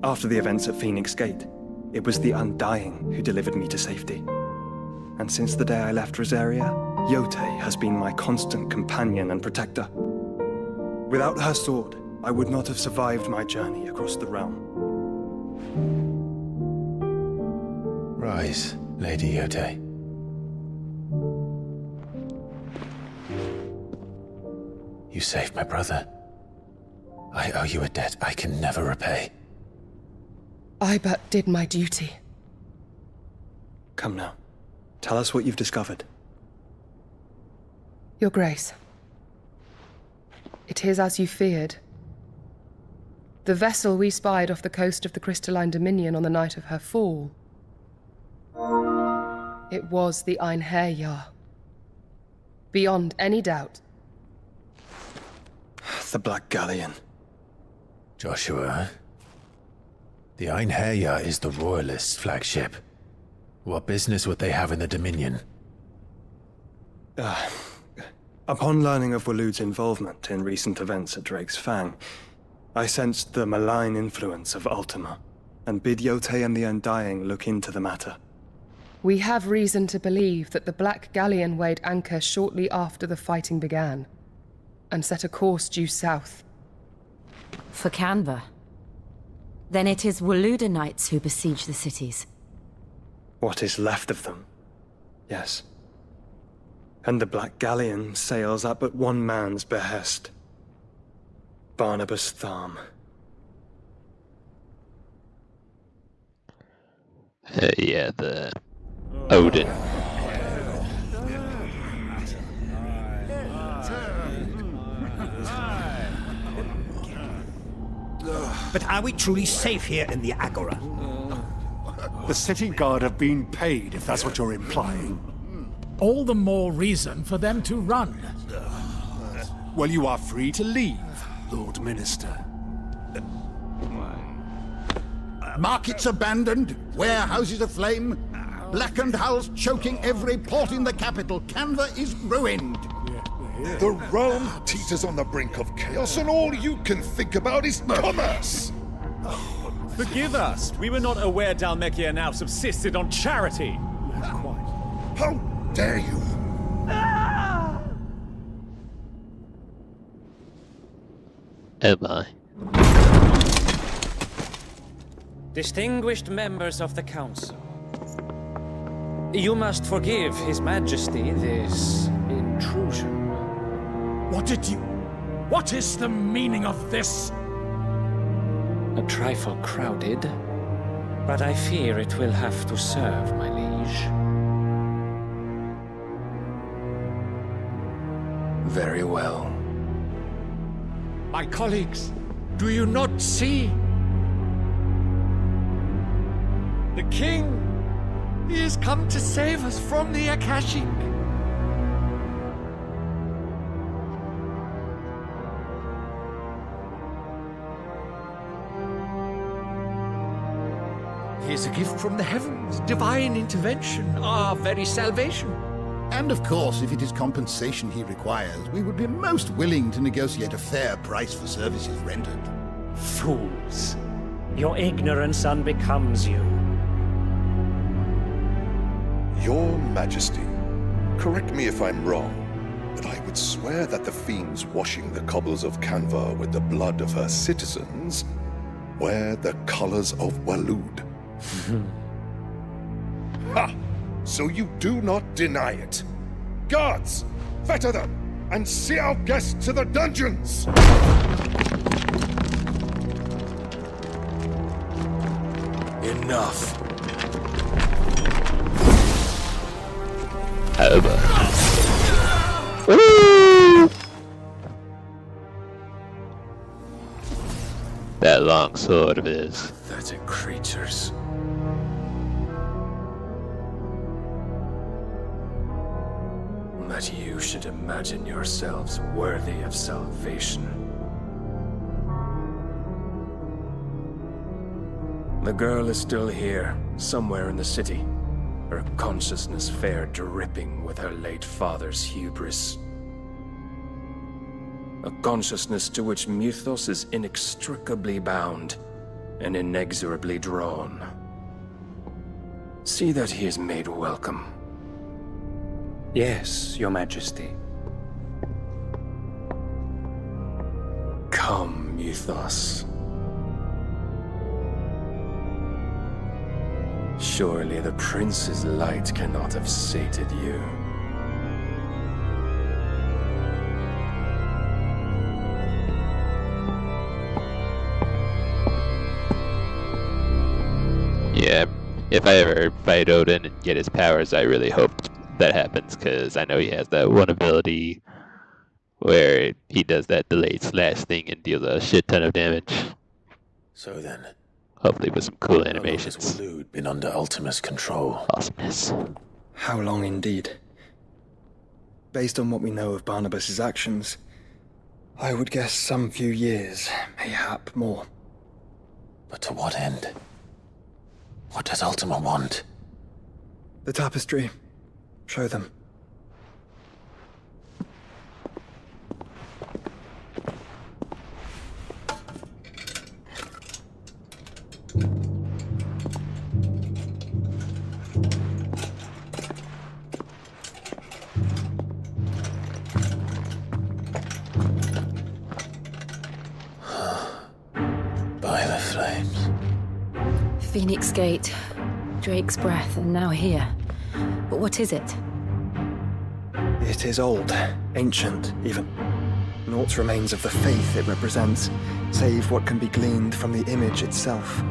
After the events at Phoenix Gate, it was the Undying who delivered me to safety. And since the day I left Rosaria, Yote has been my constant companion and protector. Without her sword, I would not have survived my journey across the realm. Rise, Lady Yote. You saved my brother. I owe you a debt I can never repay. I but did my duty. Come now. Tell us what you've discovered. Your Grace. It is as you feared. The vessel we spied off the coast of the Crystalline Dominion on the night of her fall. It was the Einherjar. Beyond any doubt. The Black Galleon. Joshua, the Einherjar is the Royalists' flagship. What business would they have in the Dominion? Upon learning of Waloed's involvement in recent events at Drake's Fang, I sensed the malign influence of Ultima, and bid Yote and the Undying look into the matter. We have reason to believe that the Black Galleon weighed anchor shortly after the fighting began, and set a course due south. For Canva. Then it is Waloed knights who besiege the cities. What is left of them? Yes. And the Black Galleon sails at but one man's behest. Barnabas Tharm. Yeah, the Odin. But are we truly safe here in the Agora? The city guard have been paid, if that's what you're implying. All the more reason for them to run. Well, you are free to leave, Lord Minister. Markets abandoned, warehouses aflame, blackened hulls choking every port in the capital. Canva is ruined. The realm teeters on the brink of chaos, and all you can think about is commerce! Forgive us! We were not aware Dhalmekia now subsisted on charity! How dare you! Oh my. Distinguished members of the Council, you must forgive His Majesty this intrusion. What is the meaning of this? A trifle crowded, but I fear it will have to serve, my liege. Very well. My colleagues, do you not see? The king! He has come to save us from the Akashic! He is a gift from the heavens, divine intervention, our very salvation. And of course, if it is compensation he requires, we would be most willing to negotiate a fair price for services rendered. Fools! Your ignorance unbecomes you. Your Majesty, correct me if I'm wrong, but I would swear that the fiends washing the cobbles of Canva with the blood of her citizens wear the colors of Waloed. Ha! So you do not deny it. Guards, fetter them, and see our guests to the dungeons! Enough. Over. Woo! That long sword of his. Pathetic creatures. That you should imagine yourselves worthy of salvation. The girl is still here, somewhere in the city. Her consciousness fair dripping with her late father's hubris. A consciousness to which Mythos is inextricably bound and inexorably drawn. See that he is made welcome. Yes, Your Majesty. Come, Mythos. Surely the prince's light cannot have sated you. Yeah, if I ever fight Odin and get his powers, I really hope that happens, because I know he has that one ability where he does that delayed slash thing and deals a shit ton of damage. So then, hopefully with some cool how long animations. has Waloed been under Ultima's control? Awesomeness. How long indeed? Based on what we know of Barnabas's actions, I would guess some few years, mayhap more. But to what end? What does Ultima want? The tapestry. Show them. By the flames. Phoenix Gate, Drake's Breath, and now here. But what is it? It is old, ancient, even. Naught remains of the faith it represents, save what can be gleaned from the image itself.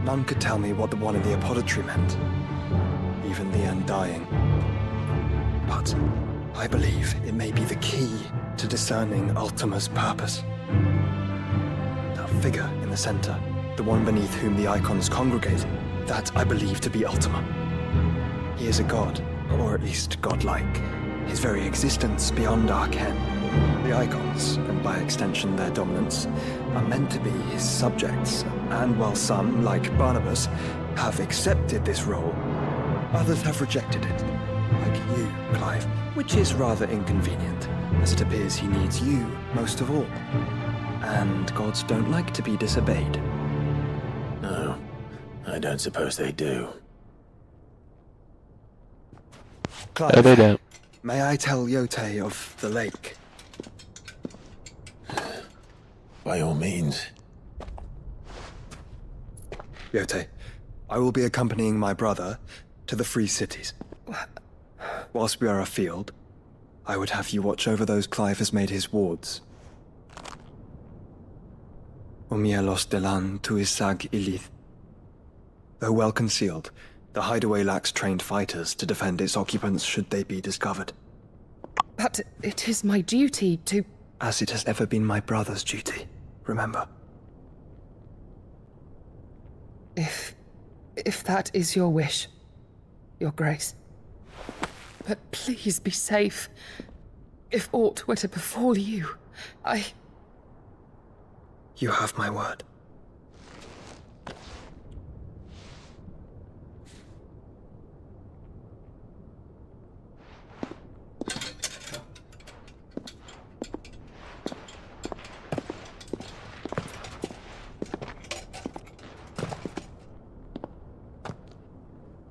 None could tell me what the one in the apothecary meant, even the Undying. But I believe it may be the key to discerning Ultima's purpose. That figure in the center, the one beneath whom the icons congregate, that I believe to be Ultima. He is a god, or at least godlike. His very existence beyond our ken. The icons, and by extension their dominance, are meant to be his subjects, and while some, like Barnabas, have accepted this role, others have rejected it, like you, Clive, which is rather inconvenient, as it appears he needs you most of all. And gods don't like to be disobeyed. No, I don't suppose they do. Clive, no, they don't. May I tell Yote of the lake? By all means. Yote, I will be accompanying my brother to the Free Cities. Whilst we are afield, I would have you watch over those Clive has made his wards. Umielos delan tu isag ilith. Though well concealed, the hideaway lacks trained fighters to defend its occupants should they be discovered. But it is my duty to... As it has ever been my brother's duty, remember. If that is your wish, Your Grace. But please be safe. If aught were to befall you, You have my word.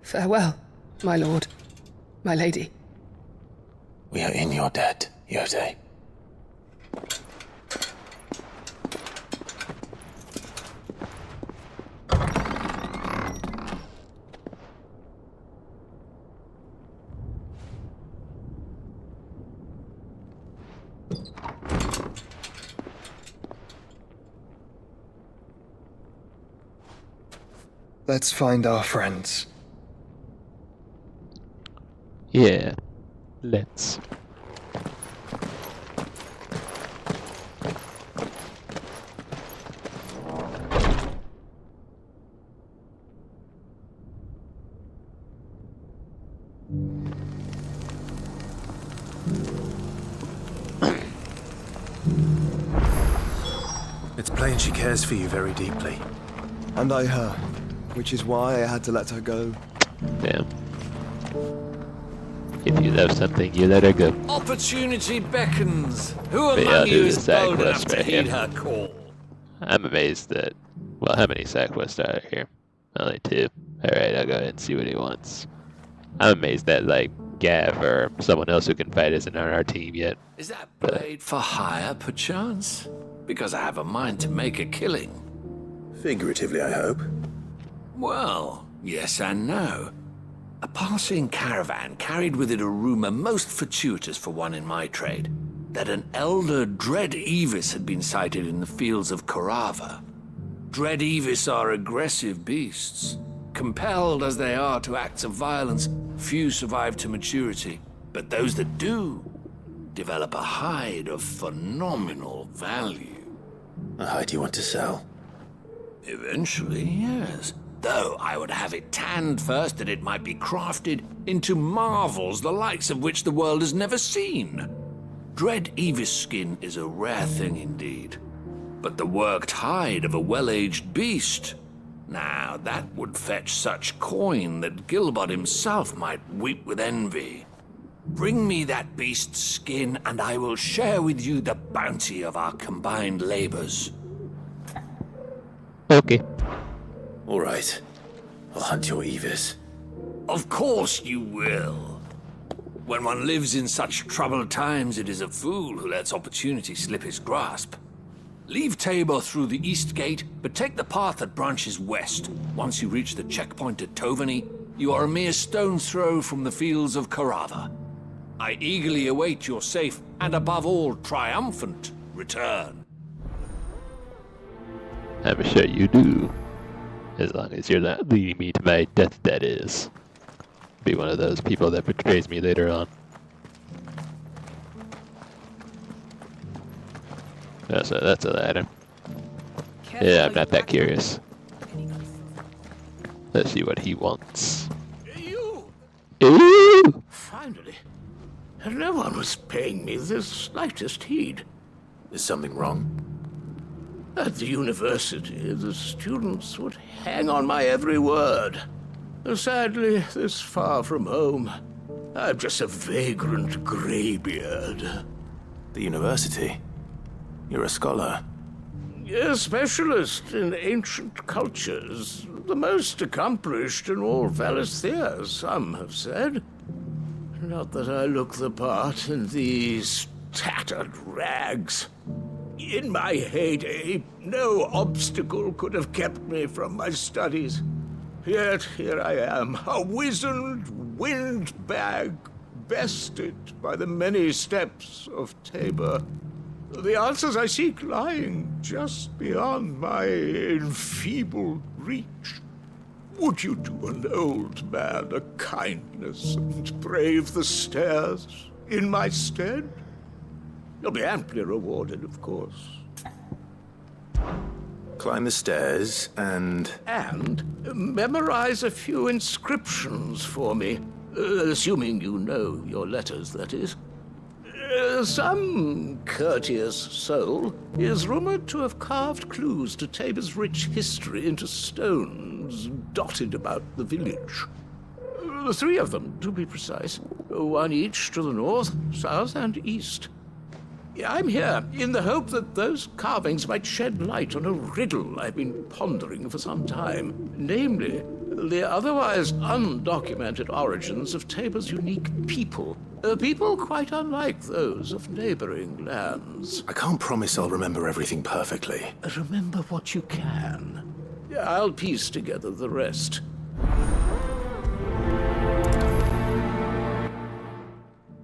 Farewell, my lord, my lady. We are in your debt, Yote. Let's find our friends. Yeah, let's. It's plain she cares for you very deeply. And I her, which is why I had to let her go. Damn. If you love something, you let her go. Opportunity beckons. Who But among yeah, you this is is a bold enough quest to right heed here. her call? I'm amazed that, well, how many side quests are here? Only 2. Alright, I'll go ahead and see what he wants. I'm amazed that, like, Gav or someone else who can fight isn't on our team yet. Is that blade for hire, perchance? Because I have a mind to make a killing. Figuratively, I hope. Well, yes and no. A passing caravan carried with it a rumor most fortuitous for one in my trade, that an elder dread Evis had been sighted in the fields of Korava. Dread Evis are aggressive beasts. Compelled as they are to acts of violence, few survive to maturity. But those that do develop a hide of phenomenal value. A hide you want to sell? Eventually, yes. Though I would have it tanned first that it might be crafted into marvels the likes of which the world has never seen. Dread Evis skin is a rare thing indeed. But the worked hide of a well-aged beast, now that would fetch such coin that Gilbert himself might weep with envy. Bring me that beast's skin, and I will share with you the bounty of our combined labors. Okay. All right. I'll hunt your Evis. Of course you will. When one lives in such troubled times, it is a fool who lets opportunity slip his grasp. Leave Tabor through the east gate, but take the path that branches west. Once you reach the checkpoint at Tovany, you are a mere stone's throw from the fields of Carava. I eagerly await your safe, and above all, triumphant return. I'm sure you do. As long as you're not leading me to my death, that is. Be one of those people that betrays me later on. So that's a ladder. Yeah, I'm not that curious. Let's see what he wants. Ooh! Finally. No one was paying me the slightest heed. Is something wrong? At the university, the students would hang on my every word. Sadly, this far from home, I'm just a vagrant greybeard. The university? You're a scholar. A specialist in ancient cultures. The most accomplished in all Valisthea, some have said. Not that I look the part in these tattered rags. In my heyday, no obstacle could have kept me from my studies. Yet here I am, a wizened windbag, bested by the many steps of Tabor. The answers I seek lying just beyond my enfeebled reach. Would you do an old man a kindness and brave the stairs in my stead? You'll be amply rewarded, of course. Climb the stairs and memorize a few inscriptions for me. Assuming you know your letters, that is. Some courteous soul is rumored to have carved clues to Tabor's rich history into stones dotted about the village. 3 of them, to be precise. 1 each to the north, south, and east. I'm here in the hope that those carvings might shed light on a riddle I've been pondering for some time. Namely, the otherwise undocumented origins of Tabor's unique people. People quite unlike those of neighboring lands. I can't promise I'll remember everything perfectly. Remember what you can. I'll piece together the rest.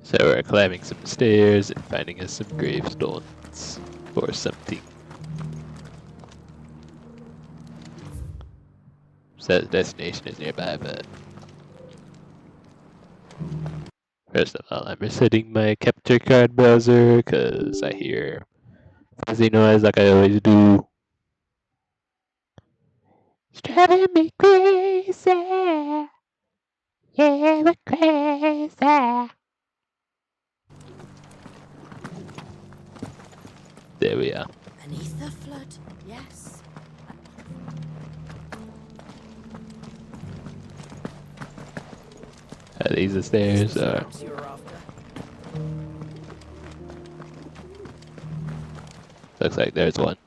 So we're climbing some stairs and finding us some gravestones or something. So the destination is nearby, but first of all, I'm resetting my capture card browser because I hear fuzzy noise like I always do. It's driving me crazy. Yeah, we're crazy. There we are. Beneath the flood, yes. Are these the stairs? Looks like there's one.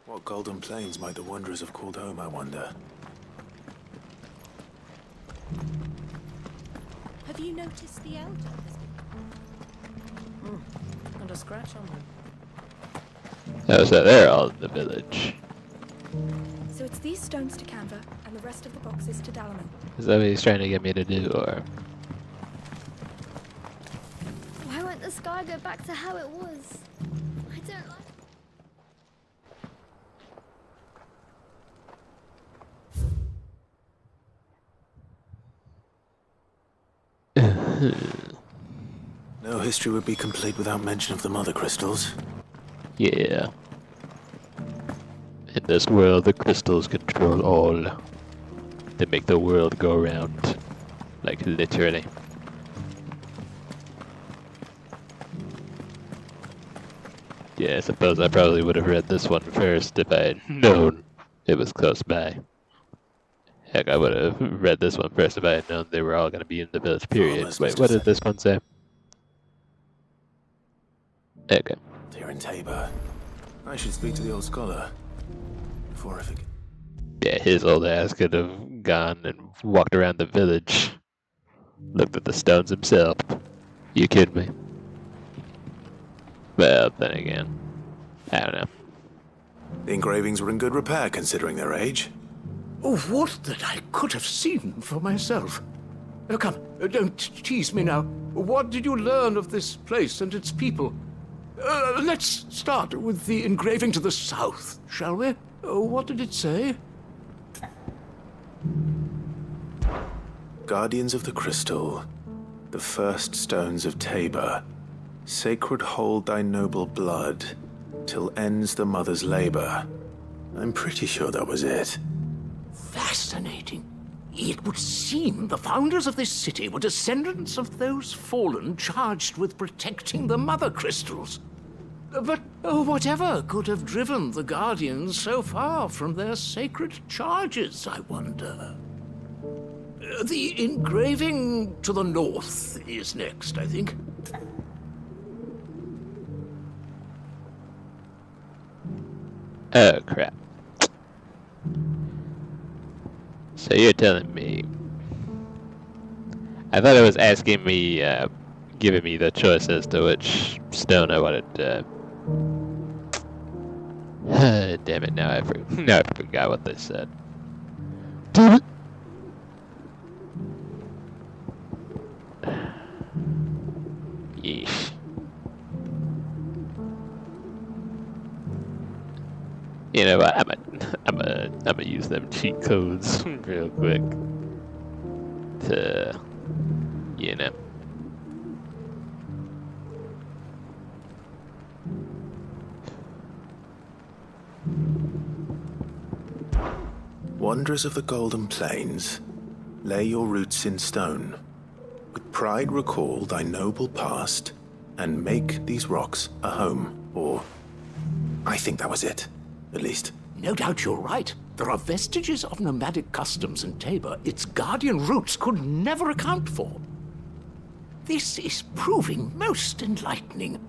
What golden plains might the wanderers have called home, I wonder? Have you noticed the elder has been... Not a scratch on them. Oh, so they're all in the village. So it's these stones to Canva, and the rest of the boxes to Dalaman. Is that what he's trying to get me to do, or...? let the sky go back to how it was. I don't like... No history would be complete without mention of the mother crystals. Yeah. In this world, the crystals control all. They make the world go round. Like, literally. Yeah, I suppose I probably would have read this one first if I had known it was close by. Heck, I would have read this one first if I had known they were all going to be in the village period. Wait, what did this one say? Okay. Here in Tabor. I should speak to the old scholar. Before I forget. Yeah, his old ass could have gone and walked around the village. Looked at the stones himself. You kidding me? Well, then again, I don't know. The engravings were in good repair considering their age. Oh, what that I could have seen for myself. Come, don't tease me now. What did you learn of this place and its people? Let's start with the engraving to the south, shall we? What did it say? Guardians of the Crystal, the first stones of Tabor. Sacred hold thy noble blood, till ends the mother's labor. I'm pretty sure that was it. Fascinating. It would seem the founders of this city were descendants of those fallen charged with protecting the mother crystals. But whatever could have driven the Guardians so far from their sacred charges, I wonder? The engraving to the north is next, I think. Oh, crap. So you're telling me... I thought it was asking me, giving me the choice as to which stone I wanted to... Damn it, now I forgot what they said. Damn it! Yeesh. You know what? I'm gonna use them cheat codes real quick to, you know. Wanderers of the Golden Plains, lay your roots in stone. With pride recall thy noble past, and make these rocks a home. Or, I think that was it, at least. No doubt you're right. There are vestiges of nomadic customs in Tabor its guardian roots could never account for. This is proving most enlightening.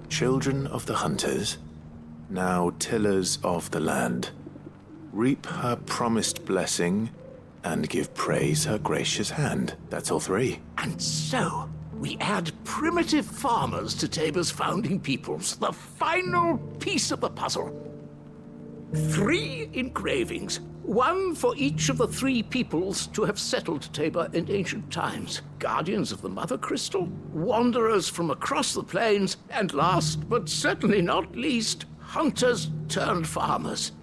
Children of the hunters, now tillers of the land, reap her promised blessing and give praise her gracious hand. That's all three. And so, we add primitive farmers to Tabor's founding peoples, the final piece of the puzzle. 3 engravings, one for each of the 3 peoples to have settled Tabor in ancient times. Guardians of the Mother Crystal, wanderers from across the plains, and last but certainly not least, hunters turned farmers.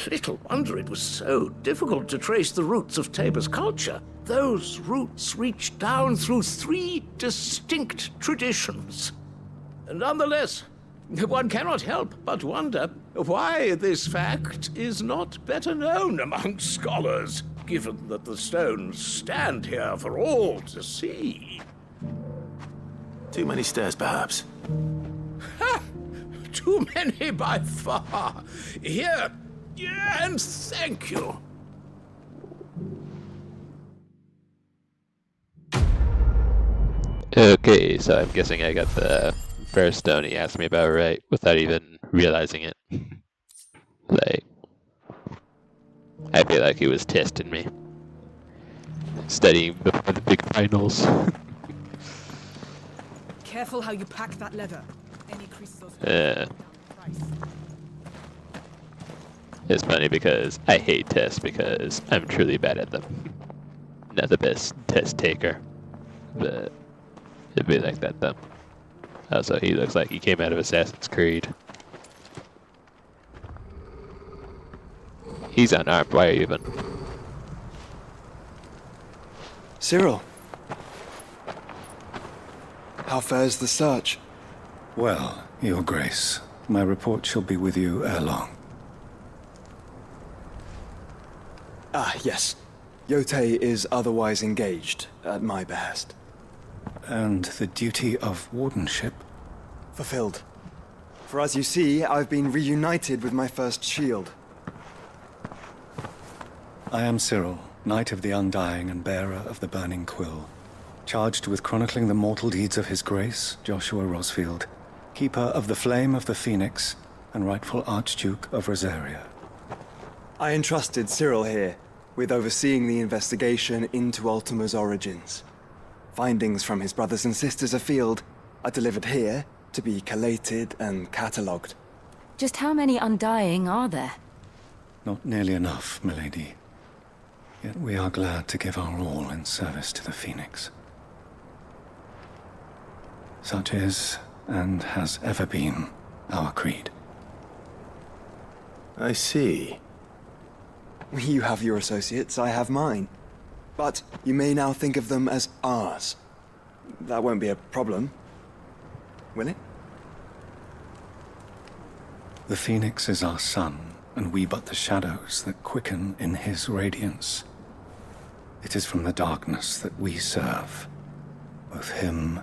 Little wonder it was so difficult to trace the roots of Tabor's culture. Those roots reach down through 3 distinct traditions. Nonetheless, one cannot help but wonder why this fact is not better known among scholars, given that the stones stand here for all to see. Too many stairs, perhaps. Ha! Too many by far. Here, and thank you. Okay, so I'm guessing I got the first stone he asked me about right without even realizing it. Like, I feel like he was testing me. Studying before the big finals. Careful how you pack that leather. Any crystals. It's funny because I hate tests because I'm truly bad at them. Not the best test taker, but it'd be like that though. Also, he looks like he came out of Assassin's Creed. He's unarmed, why even? Cyril. How fares the search? Well, Your Grace, my report shall be with you ere long. Ah, yes. Yotei is otherwise engaged, at my behest. And the duty of wardenship? Fulfilled. For as you see, I've been reunited with my first shield. I am Cyril, Knight of the Undying and bearer of the Burning Quill, charged with chronicling the mortal deeds of His Grace, Joshua Rosfield, Keeper of the Flame of the Phoenix, and rightful Archduke of Rosaria. I entrusted Cyril here with overseeing the investigation into Ultima's origins. Findings from his brothers and sisters afield are delivered here to be collated and catalogued. Just how many Undying are there? Not nearly enough, milady. Yet we are glad to give our all in service to the Phoenix. Such is, and has ever been, our creed. I see. You have your associates, I have mine. But you may now think of them as ours. That won't be a problem, will it? The Phoenix is our sun, and we but the shadows that quicken in his radiance. It is from the darkness that we serve, both him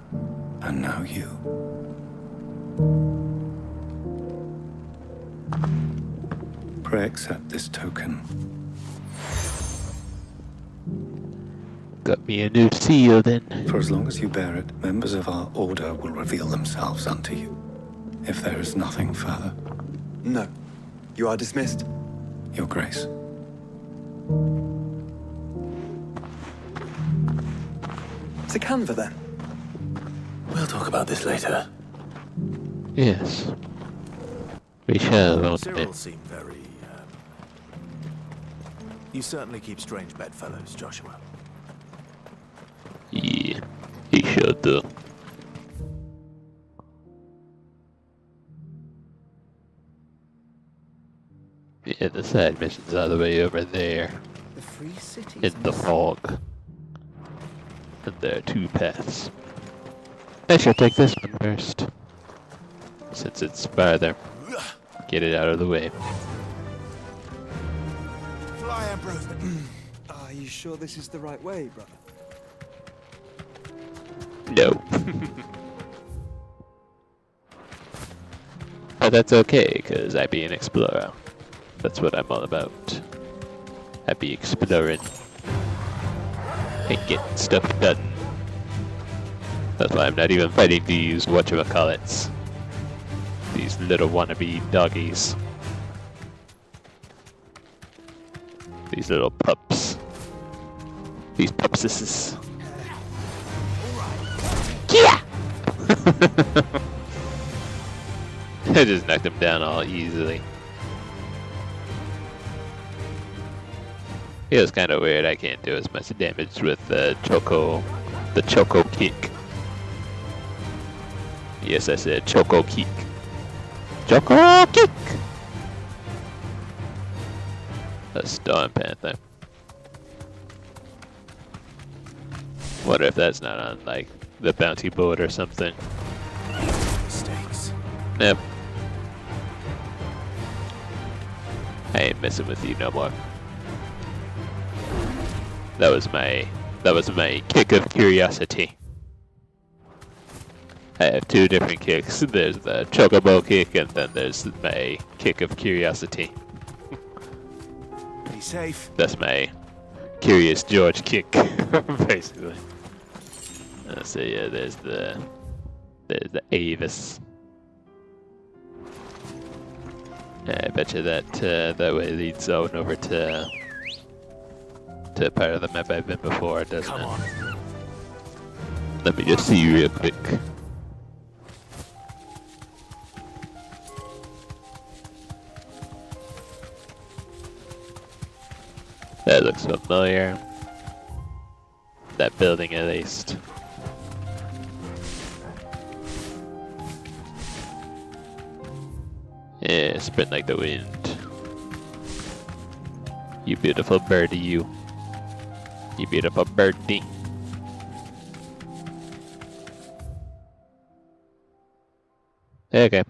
and now you. Pray accept this token. Got me a new seal then. For as long as you bear it, members of our order will reveal themselves unto you. If there is nothing further. No. You are dismissed. Your Grace. To Canva then. We'll talk about this later. Yes. We shall, won't Cyril we? seemed very, You certainly keep strange bedfellows, Joshua. Yeah, he sure do. Yeah, the side mission's all the way over there. The free city In the fog. And there are two paths. I shall take this one first. Since it's farther. Get it out of the way. Fly, Ambrose. Are you sure this is the right way, brother? No. But that's okay, because I be an explorer. That's what I'm all about. I be exploring. And getting stuff done. That's why I'm not even fighting these whatchamacallits. These little wannabe doggies. These little pups. These pupsises. Yeah! I just knocked him down all easily. Feels kind of weird. I can't do as much damage with the choco kick. Yes, I said choco kick. Choco kick. A Storm Panther. Wonder if that's not on like the bounty board or something. Mistakes. Nope. I ain't messing with you no more. That was my kick of curiosity. I have two different kicks. There's the chocobo kick, and then there's my kick of curiosity. Be safe. That's my Curious George kick, basically. So yeah, there's the Avis. I bet you that that way leads on over to a part of the map I've been before, doesn't Come it? on. Let me just see real quick. That looks familiar. That building at least. Yeah, sprint like the wind. You beautiful birdie, you. You beautiful birdie. Okay.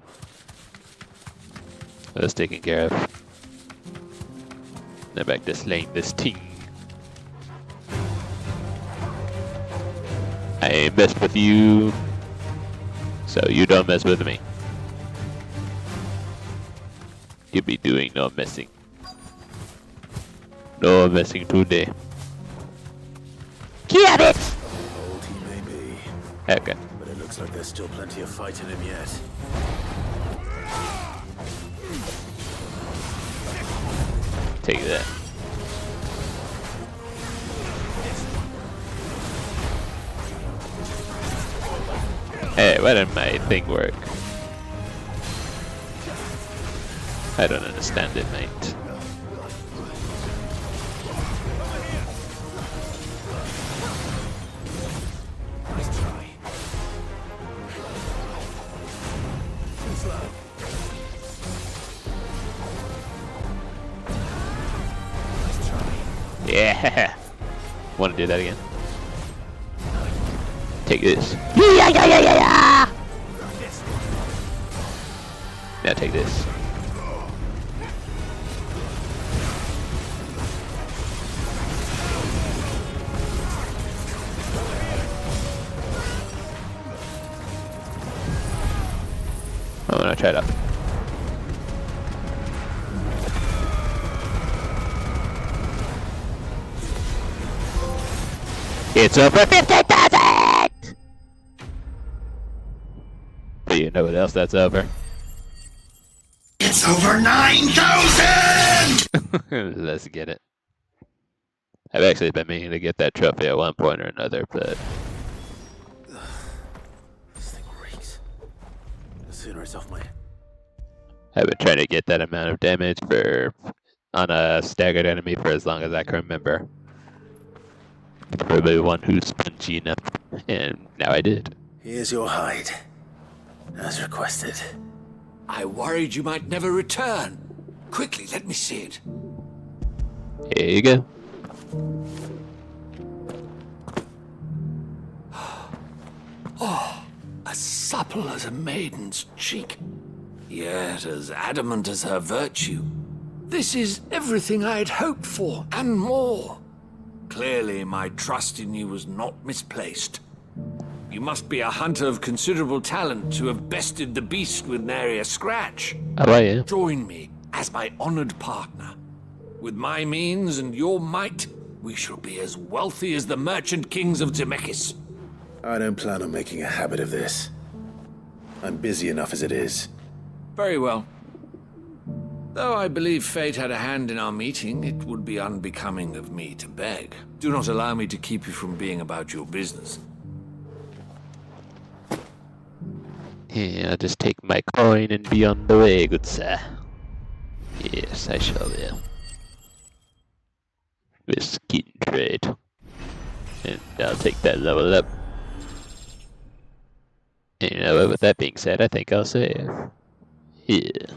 That's taken care of. Now back to slaying this team. I ain't messed with you, so you don't mess with me. You be doing no messing. No messing today. Get it! Old he may be. Okay. But it looks like there's still plenty of fight in him yet. Take that. Hey, why didn't my thing work? I don't understand it, mate. Nice try. Nice try. Yeah! Want to do that again? Take this. Yeah! Now take this. I'm gonna try it out. It's over 50,000! Do you know what else that's over? It's over 9,000! Let's get it. I've actually been meaning to get that trophy at one point or another, but... This thing reeks. The sooner it's off my... I've been trying to get that amount of damage on a staggered enemy for as long as I can remember. Probably one who's spongy enough, and now I did. Here's your hide, as requested. I worried you might never return. Quickly, let me see it. Here you go. Oh, as supple as a maiden's cheek, yet as adamant as her virtue. This is everything I had hoped for, and more. Clearly, my trust in you was not misplaced. You must be a hunter of considerable talent to have bested the beast with nary a scratch. Oh, I am. Join me as my honored partner. With my means and your might, we shall be as wealthy as the merchant kings of Zemeckis. I don't plan on making a habit of this. I'm busy enough as it is. Very well. Though I believe fate had a hand in our meeting, it would be unbecoming of me to beg. Do not allow me to keep you from being about your business. Yeah, I'll just take my coin and be on the way, good sir. Yes, I shall will. With skin trade. And I'll take that level up. And you know what, with that being said, I think I'll save. Yeah,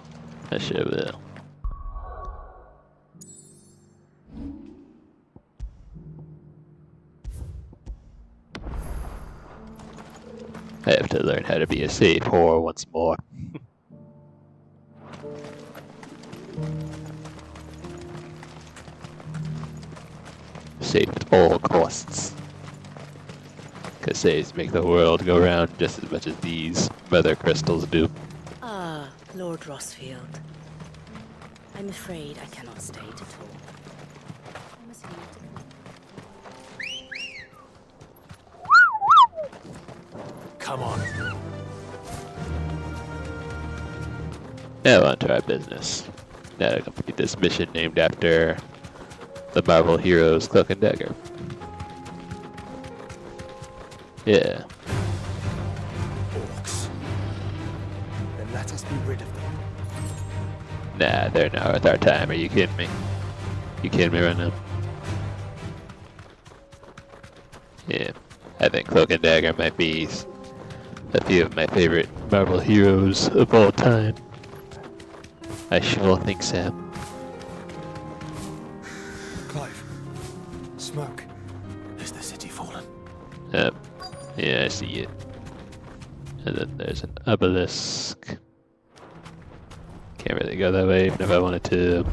I sure will. I have to learn how to be a safe whore once more. Safe at all costs. Cause saves make the world go round just as much as these mother crystals do. Ah, Lord Rosfield. I'm afraid I cannot stay to talk. I must leave to Come on. Now on to our business. Now to complete this mission named after the Marvel heroes Cloak and Dagger. Yeah. Orcs. Then let us be rid of them. Nah, they're not worth our time. Are you kidding me? You kidding me right now? Yeah, I think Cloak and Dagger might be a few of my favorite Marvel heroes of all time. I sure think so. Clive. Smoke. Is the city fallen? Yeah, I see it. And then there's an obelisk. Can't really go that way even if I wanted to.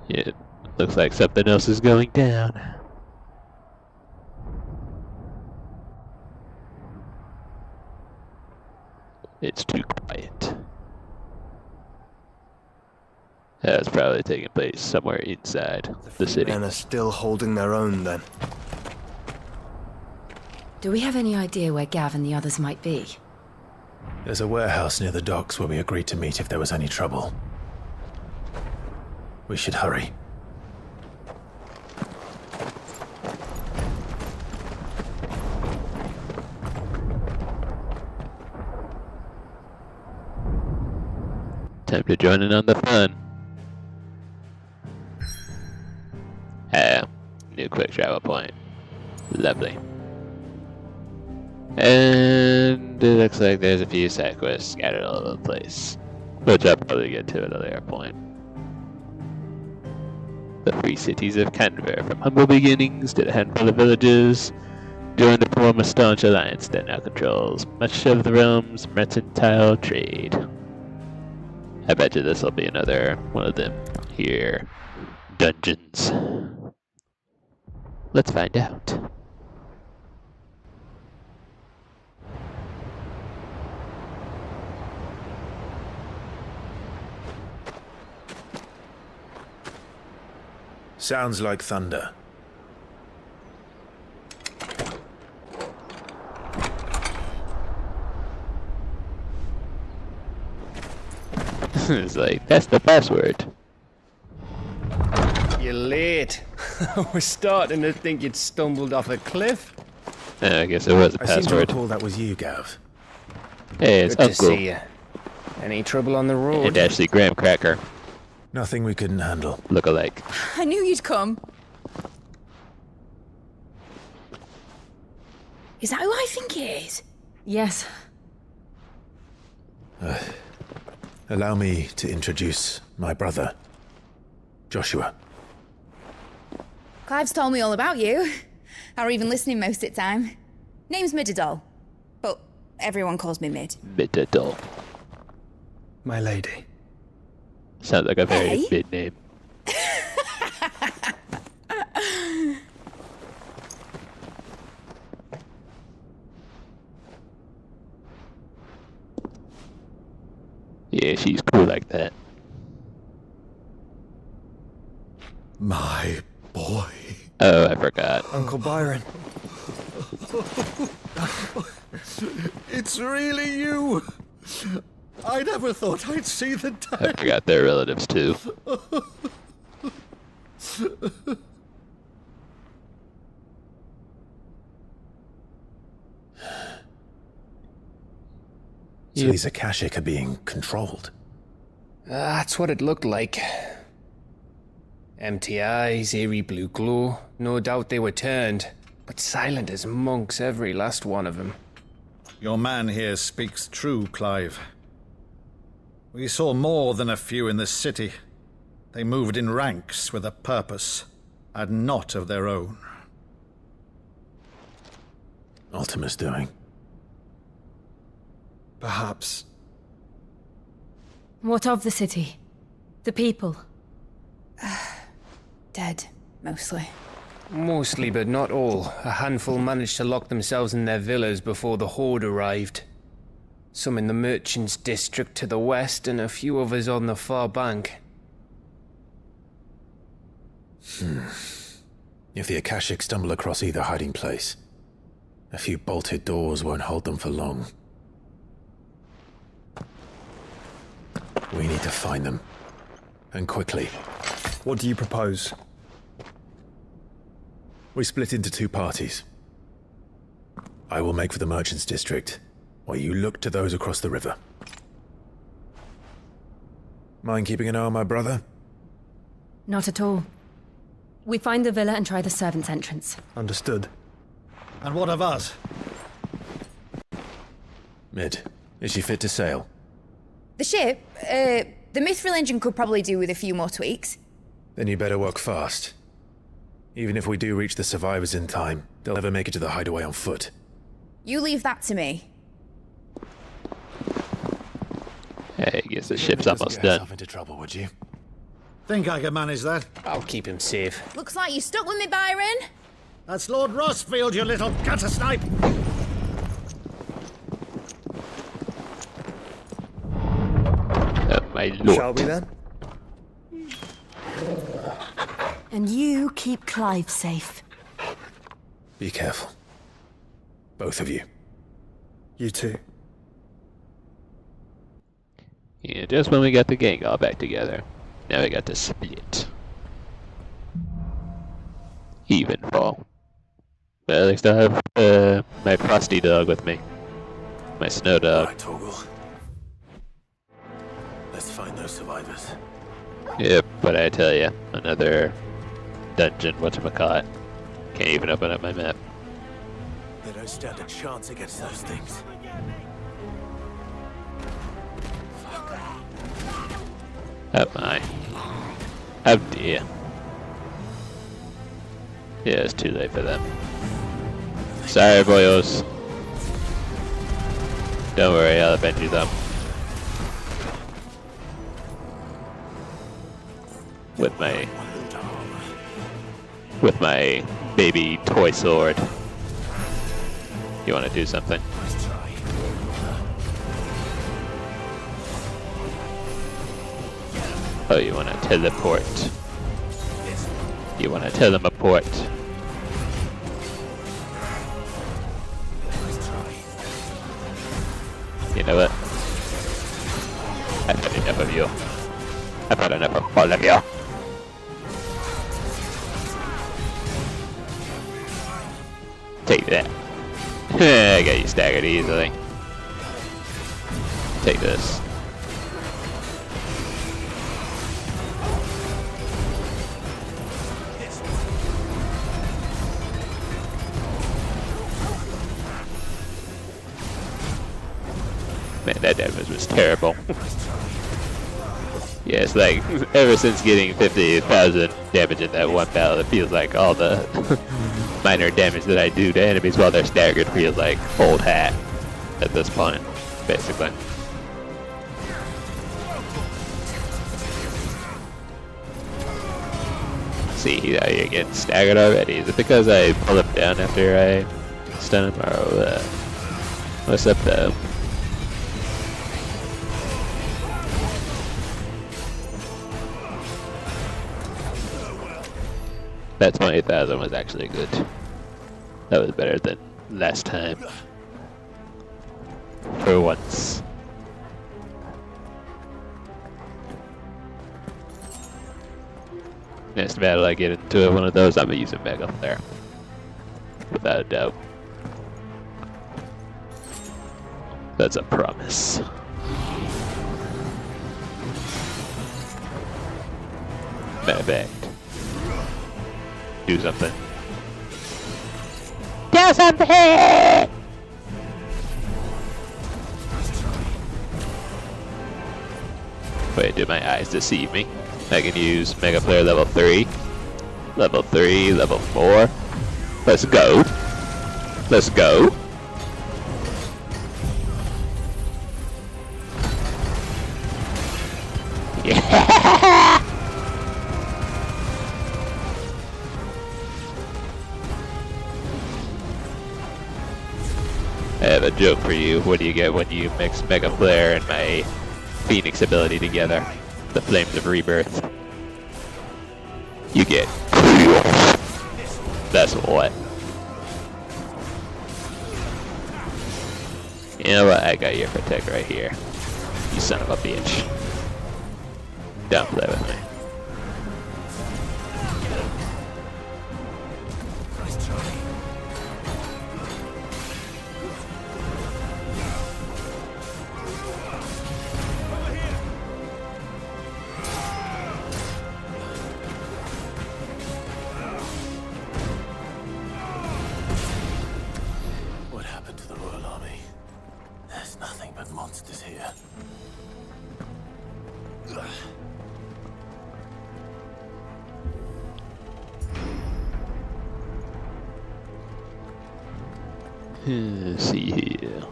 Yeah, it looks like something else is going down. It's too quiet. That's probably taking place somewhere inside the city. Men are still holding their own then. Do we have any idea where Gav and the others might be? There's a warehouse near the docks where we agreed to meet if there was any trouble. We should hurry. Time to join in on the fun. New quick travel point. Lovely. And it looks like there's a few side quests scattered all over the place, which I'll probably get to at a later point. The free cities of Canver, from humble beginnings to the handful of villages, joined to form a staunch alliance that now controls much of the realm's mercantile trade. I bet you this will be another one of them here dungeons. Let's find out. Sounds like thunder. It's like, that's the password. You're late. I was starting to think you'd stumbled off a cliff. I guess it was a I seem to password. recall that was you, Gav. Hey, it's Good Uncle. to see you. Any trouble on the road? And Ashley Graham Cracker. Nothing we couldn't handle. Look-alike. I knew you'd come. Is that who I think it is? Yes. Allow me to introduce my brother, Joshua. Clive's told me all about you. Or even listening most of the time. Name's Midadol. But everyone calls me Mid. Midadol. My lady. Sounds like a very Hey? mid name. Yeah, she's cool like that. My boy. Oh, I forgot. Uncle Byron. It's really you. I never thought I'd see the day. I forgot their relatives too. So these Akashic are being controlled. That's what it looked like. Empty eyes, eerie blue glow. No doubt they were turned, but silent as monks, every last one of them. Your man here speaks true, Clive. We saw more than a few in this city. They moved in ranks with a purpose, and not of their own. Ultima's doing. Perhaps. What of the city? The people? Dead, mostly. Mostly, but not all. A handful managed to lock themselves in their villas before the Horde arrived. Some in the merchants' district to the west, and a few others on the far bank. If the Akashic stumble across either hiding place, a few bolted doors won't hold them for long. We need to find them. And quickly. What do you propose? We split into two parties. I will make for the merchants' district, while you look to those across the river. Mind keeping an eye on my brother? Not at all. We find the villa and try the servants' entrance. Understood. And what of us? Mid, is she fit to sail? The ship, the Mithril engine could probably do with a few more tweaks. Then you better work fast. Even if we do reach the survivors in time, they'll never make it to the hideaway on foot. You leave that to me. Hey, I guess the ship's almost done. Into trouble, would you? Think I can manage that? I'll keep him safe. Looks like you stuck with me, Byron. That's Lord Rossfield, you little gutter snipe! Oh, my lord. Shall we then? And you keep Clive safe. Be careful. Both of you. You too. Yeah, just when we got the gang all back together. Now we got to split. Evenfall. But at least I have my frosty dog with me. My snow dog. Right, Torgal. Let's find those survivors. Yep, but I tell ya, another dungeon, whatchamacallit. Can't even open up my map. They don't stand a chance against those things. Oh my. Oh dear. Yeah, it's too late for them. Sorry, boyos. Don't worry, I'll avenge you though. With my baby toy sword. You want to do something? Oh, you want to teleport? You want to teleport? You know what? I've had enough of you. I've had enough of all of you. Take that. I got you staggered easily. Take this. Man, that damage was terrible. Yeah, it's like, ever since getting 50,000 damage in that one battle, it feels like all the minor damage that I do to enemies while they're staggered feels like old hat at this point, basically. See, you're getting staggered already. Is it because I pull him down after I stun him, or what's up though? That 20,000 was actually good. That was better than last time. For once. Next battle I get into one of those, I'm gonna use a Mega Flare. Without a doubt. That's a promise. Matter of fact. Do something. Do something! Wait, did my eyes deceive me? I can use Mega Flare level 3. Level 3, level 4. Let's go. Let's go. Yeah! I have a joke for you. What do you get when you mix Mega Flare and my Phoenix ability together? The Flames of Rebirth. You get that's what. You know what? I got your protect right here. You son of a bitch. Don't play with me. Let's see here.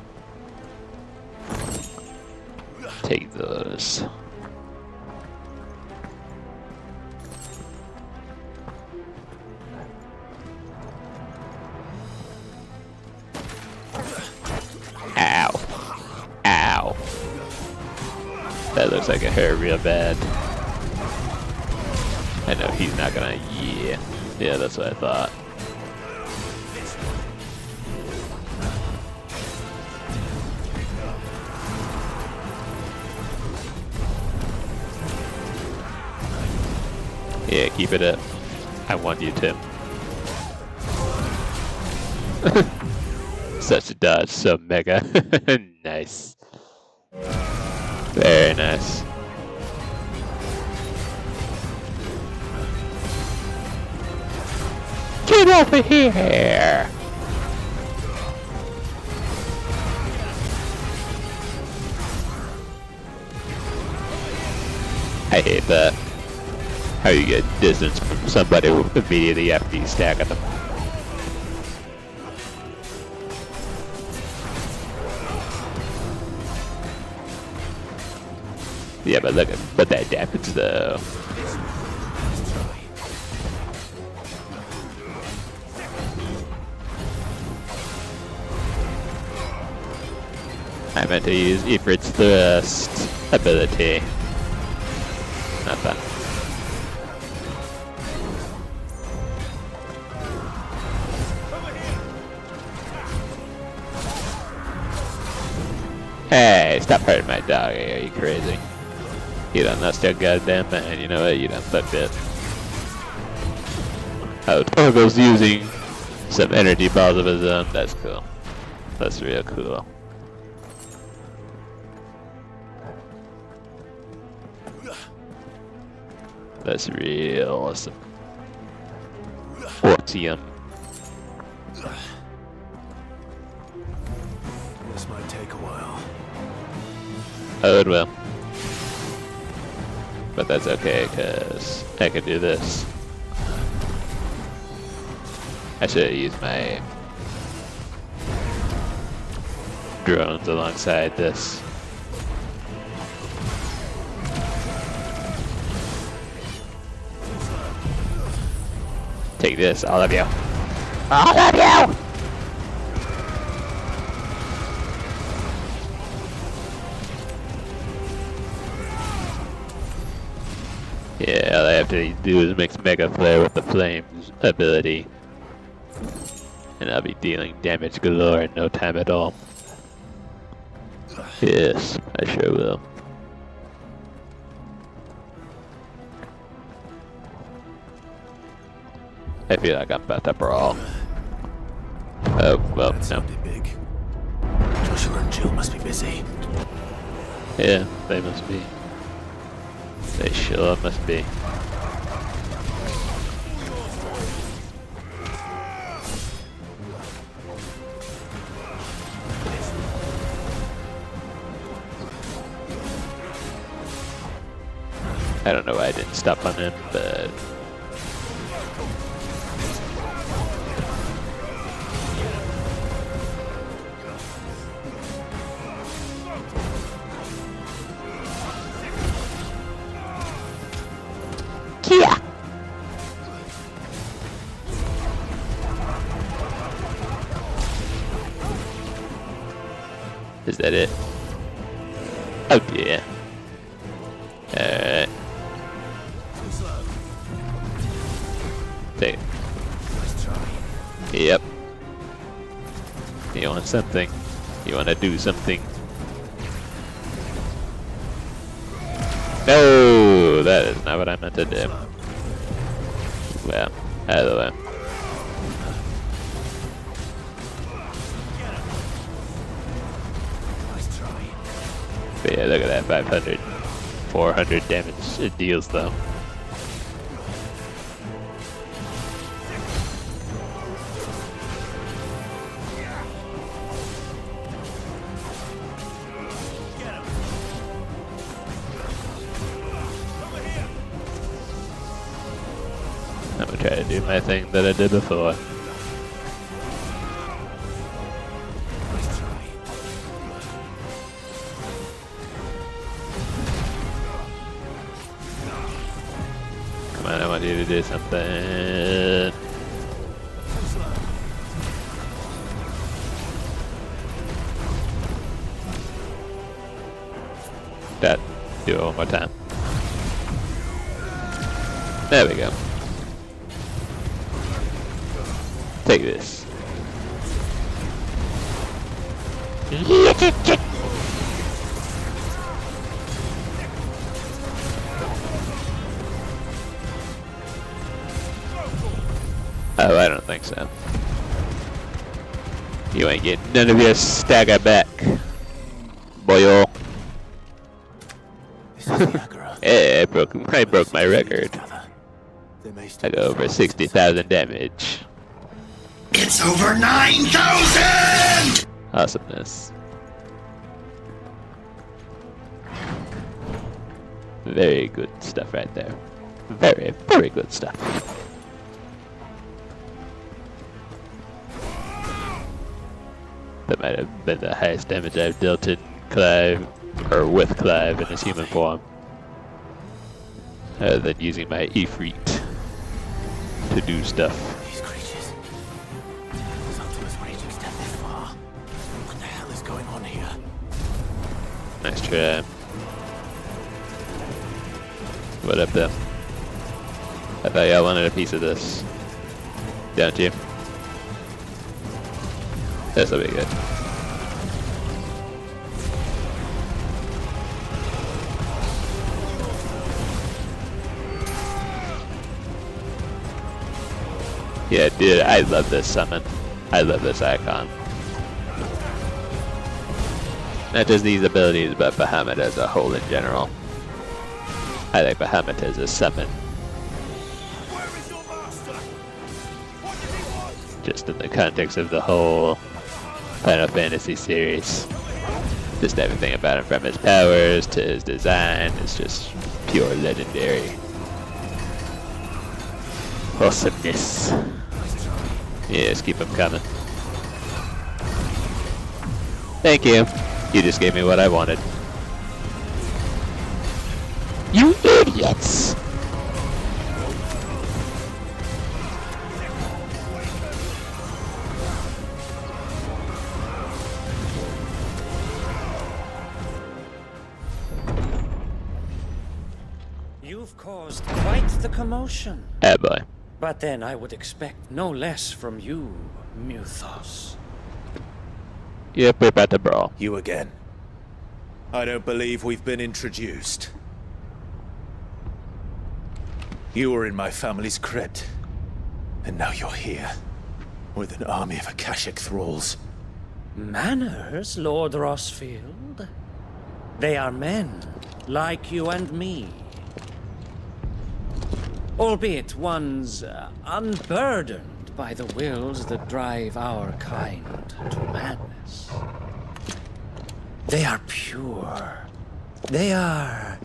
Take those. Ow. Ow. That looks like it hurt real bad. I know he's not gonna. Yeah. Yeah, that's what I thought. Yeah, keep it up. I want you to. Such a dodge, so mega. Nice. Very nice. Get over here! I hate that. How you get distance from somebody immediately after you stack at them. Yeah, but look at that damage though. I meant to use Ifrit's Thrust ability. Not that. Hey, stop hurting my dog. Are you crazy? You done that still goddamn man. You know what? You done fucked it. Oh, Torgo's using some energy balls of his own. That's cool. That's real cool. That's real awesome. Ortium. This might take a while. Oh, it will. But that's okay, because I can do this. I should have used my drones alongside this. Take this, all of you. All of you! Yeah, all I have to do is mix Mega Flare with the Flames ability. And I'll be dealing damage galore in no time at all. Yes, I sure will. I feel like I'm about to brawl. Oh, well, no. Big. Joshua and Jill must be busy. Yeah, they must be. They sure must be. I don't know why I didn't stop on him, but... Kia! Is that it? Oh yeah. Alright. Take it. Yep. You want something? You want to do something? No, that is not what I meant to do. Well, either way. But yeah, look at that, 500, 400 damage it deals though. gonna try to do my thing that I did before. Come on, I want you to do something. That. Do it one more time. There we go. Take this. Oh, I don't think so. You ain't getting none of your stagger back, boyo. Hey, I broke my record. I got over 60,000 damage. It's over 9,000! Awesomeness. Very good stuff right there. Very, very good stuff. That might have been the highest damage I've dealt in Clive, or with Clive in his human form. Other than using my Ifrit to do stuff. These creatures. Those Ultima's rage extend this far. What the hell is going on here? Nice try. What up, though? I thought y'all wanted a piece of this. Don't you? This'll be good. Yeah, dude, I love this summon. I love this icon. Not just these abilities, but Bahamut as a whole in general. I like Bahamut as a summon. Just in the context of the whole Final Fantasy series. Just everything about him, from his powers to his design, is just pure legendary. Awesomeness. Yes, keep them coming. Thank you. You just gave me what I wanted. You idiots! You've caused quite the commotion. Oh boy. But then I would expect no less from you, Muthos. Yep, we're about to brawl. You again. I don't believe we've been introduced. You were in my family's crypt, and now you're here, with an army of Akashic thralls. Manners, Lord Rosfield? They are men, like you and me. Albeit ones unburdened by the wills that drive our kind to madness. They are pure. They are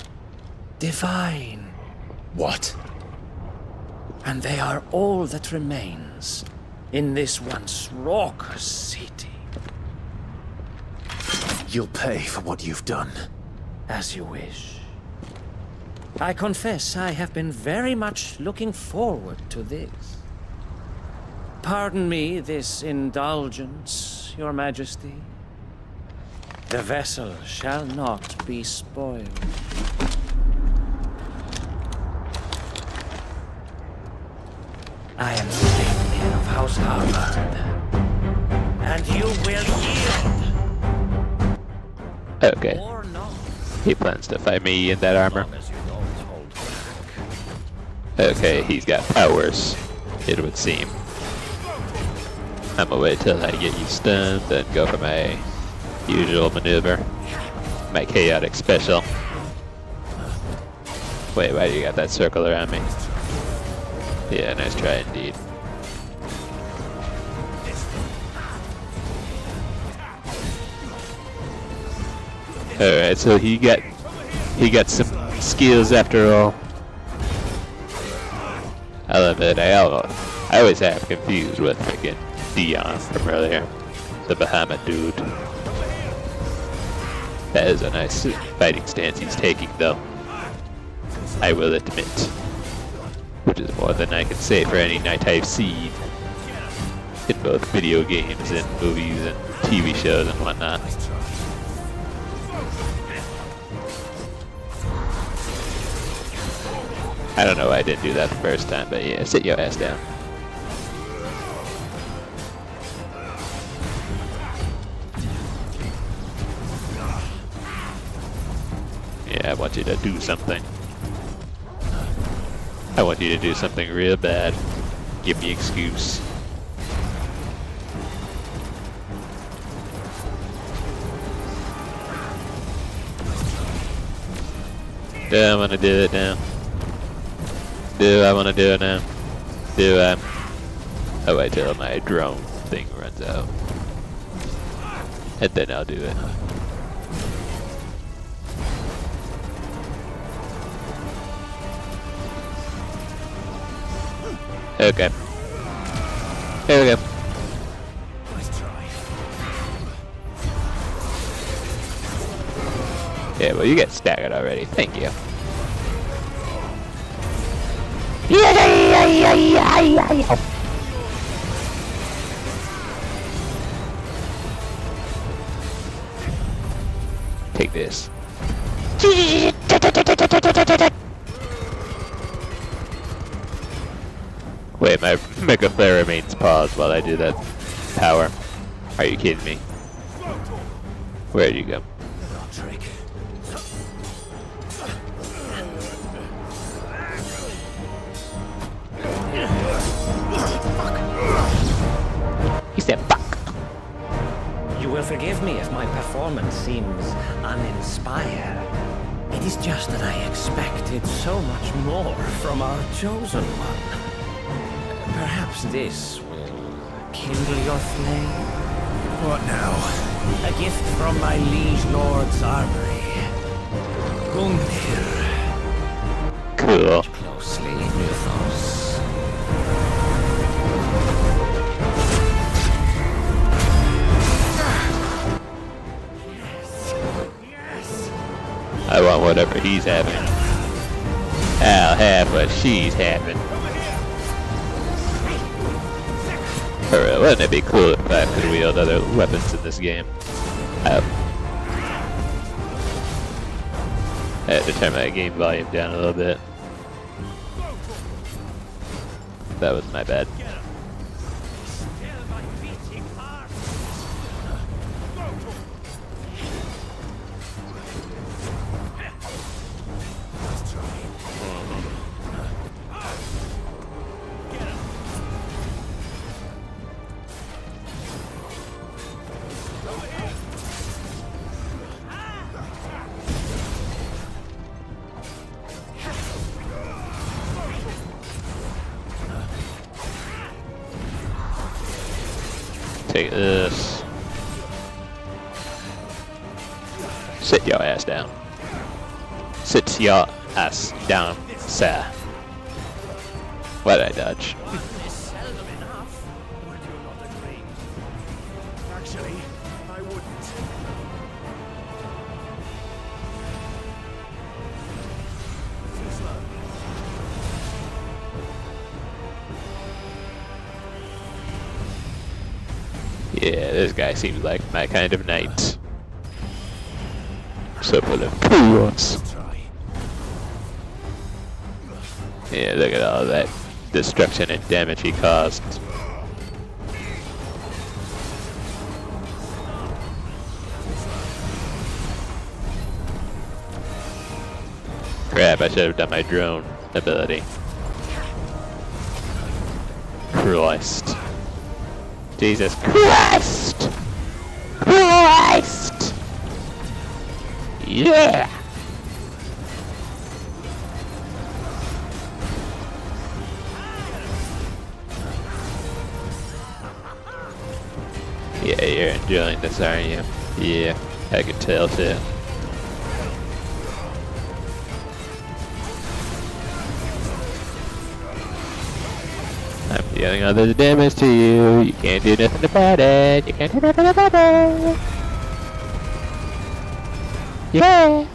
divine. What? And they are all that remains in this once raucous city. You'll pay for what you've done. As you wish. I confess I have been very much looking forward to this. Pardon me this indulgence, Your Majesty. The vessel shall not be spoiled. I am Sleipner of House Harbard, and you will yield. Okay. He plans to fight me in that armor. Okay, he's got powers, it would seem. I'm gonna wait till I get you stunned, then go for my usual maneuver. My chaotic special. Wait, why do you got that circle around me? Yeah, nice try indeed. Alright, so he got some skills after all. I love it. I always have confused with freaking Dion from earlier. The Bahamut dude. That is a nice fighting stance he's taking, though. I will admit. Which is more than I can say for any knight I've seen. In both video games and movies and TV shows and whatnot. I don't know why I didn't do that the first time, but yeah, sit your ass down. Yeah, I want you to do something. I want you to do something real bad. Give me excuse. Do I want to do it now? Do I want to do it now? Do I? Oh, wait till my drone thing runs out. And then I'll do it. Okay. Here we go. Yeah, well, you get staggered already. Thank you. Take this. Wait, my Mega Flare remains paused while I do that power. Are you kidding me? Where'd you go? He said, fuck. You will forgive me if my performance seems uninspired. It is just that I expected so much more from our chosen one. Perhaps this will kindle your flame? What now? A gift from my liege lord's armory. Gungnir. Cool. Closely, mythos. I want whatever he's having. I'll have what she's having. For real, wouldn't it be cool if I could wield other weapons in this game? I had to turn my game volume down a little bit. That was my bad. Take this. Sit your ass down. Sit your ass down, sir. Why'd I dodge? Actually, I wouldn't. Yeah, this guy seems like my kind of knight. So full of chaos. Yeah, look at all that destruction and damage he caused. Crap, I should have done my drone ability. Christ. Jesus Christ! Christ! Yeah! Yeah, you're enjoying this, aren't you? Yeah, I can tell too. Dealing all this damage to you. You can't do nothing about it. You can't do nothing about it. Yeah.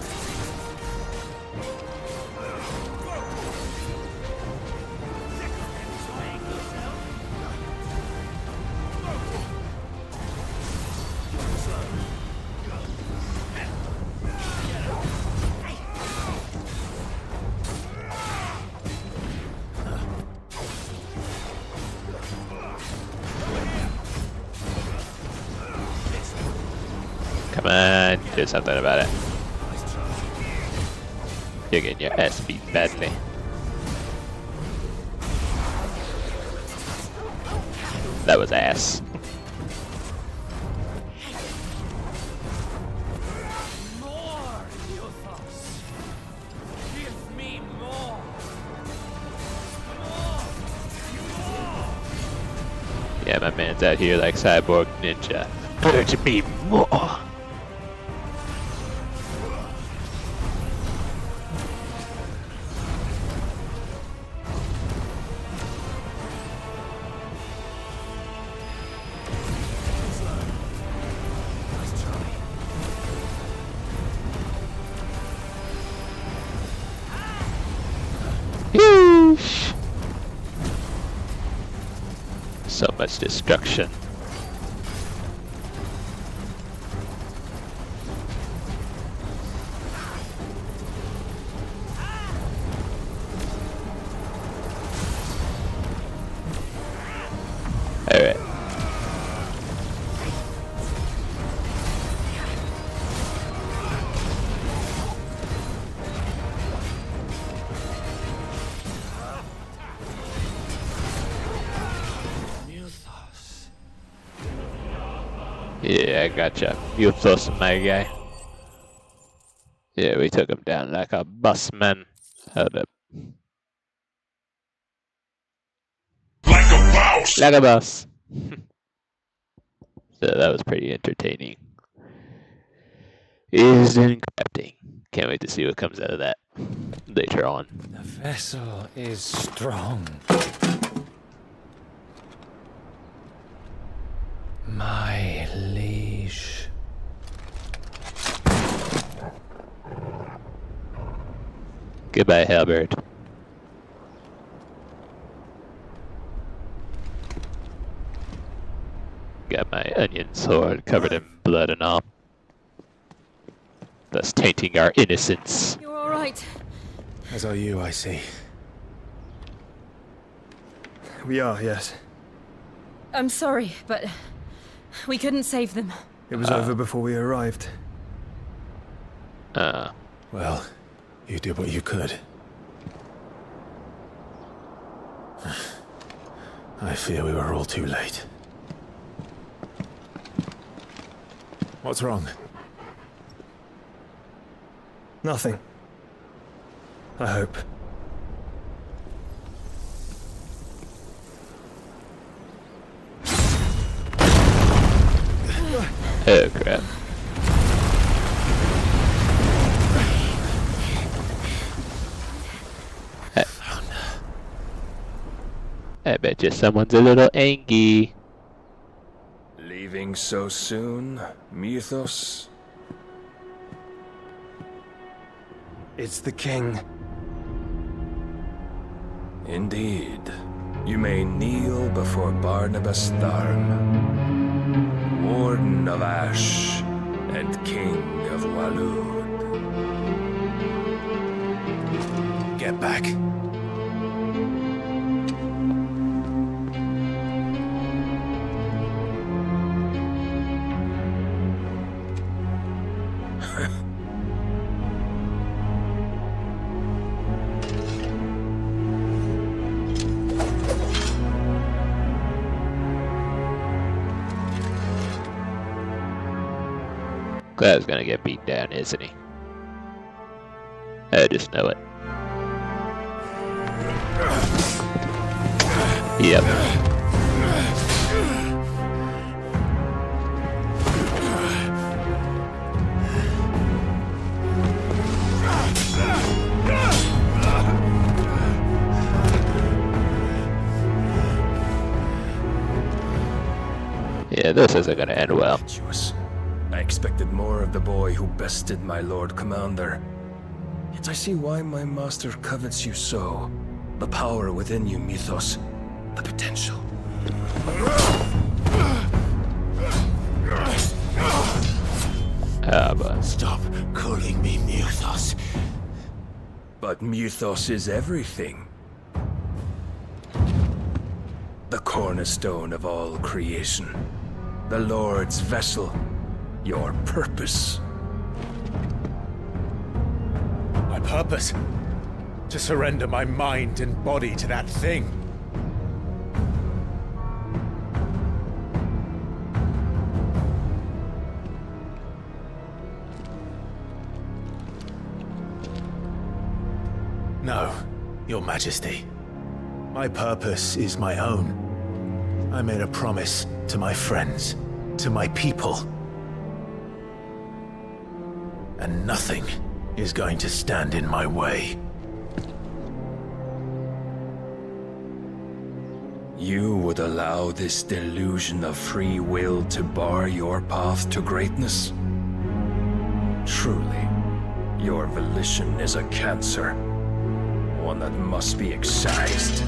Come on, do something about it. You're getting your ass beat badly. That was ass. Yeah, my man's out here like Cyborg Ninja. Urge me more. Yeesh. So much destruction. Alright. Yeah, I gotcha. You plus my guy. Yeah, we took him down like a bus man. Hold up. Like a boss! Like a boss. So that was pretty entertaining. Is crafting. Can't wait to see what comes out of that later on. The vessel is strong. My liege. Goodbye, Harbard. Got my onion sword covered in blood and all, thus tainting our innocence. You're all right. As are you, I see. We are, yes. I'm sorry, but we couldn't save them. It was over before we arrived. Well, you did what you could. I fear we were all too late. What's wrong? Nothing. I hope. Oh crap. I bet you someone's a little angry. Leaving so soon, Mythos? It's the king. Indeed. You may kneel before Barnabas Tharm, Warden of Ash and King of Waloed. Get back. Cloud's gonna get beat down, isn't he? I just know it. Yep. Yeah, this isn't gonna end well. Virtuous. I expected more of the boy who bested my Lord Commander. Yet I see why my master covets you so. The power within you, Mythos. The potential. But stop calling me Mythos. But Mythos is everything. The cornerstone of all creation. The Lord's vessel. Your purpose. My purpose? To surrender my mind and body to that thing. No, Your Majesty. My purpose is my own. I made a promise to my friends, to my people. And nothing is going to stand in my way. You would allow this delusion of free will to bar your path to greatness? Truly, your volition is a cancer. One that must be excised.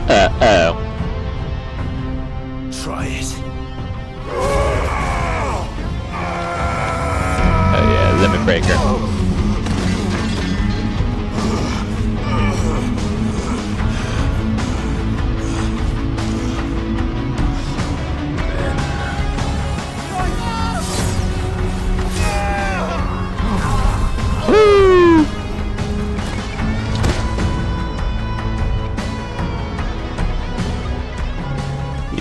Uh-oh. Try it. Oh yeah, limit breaker.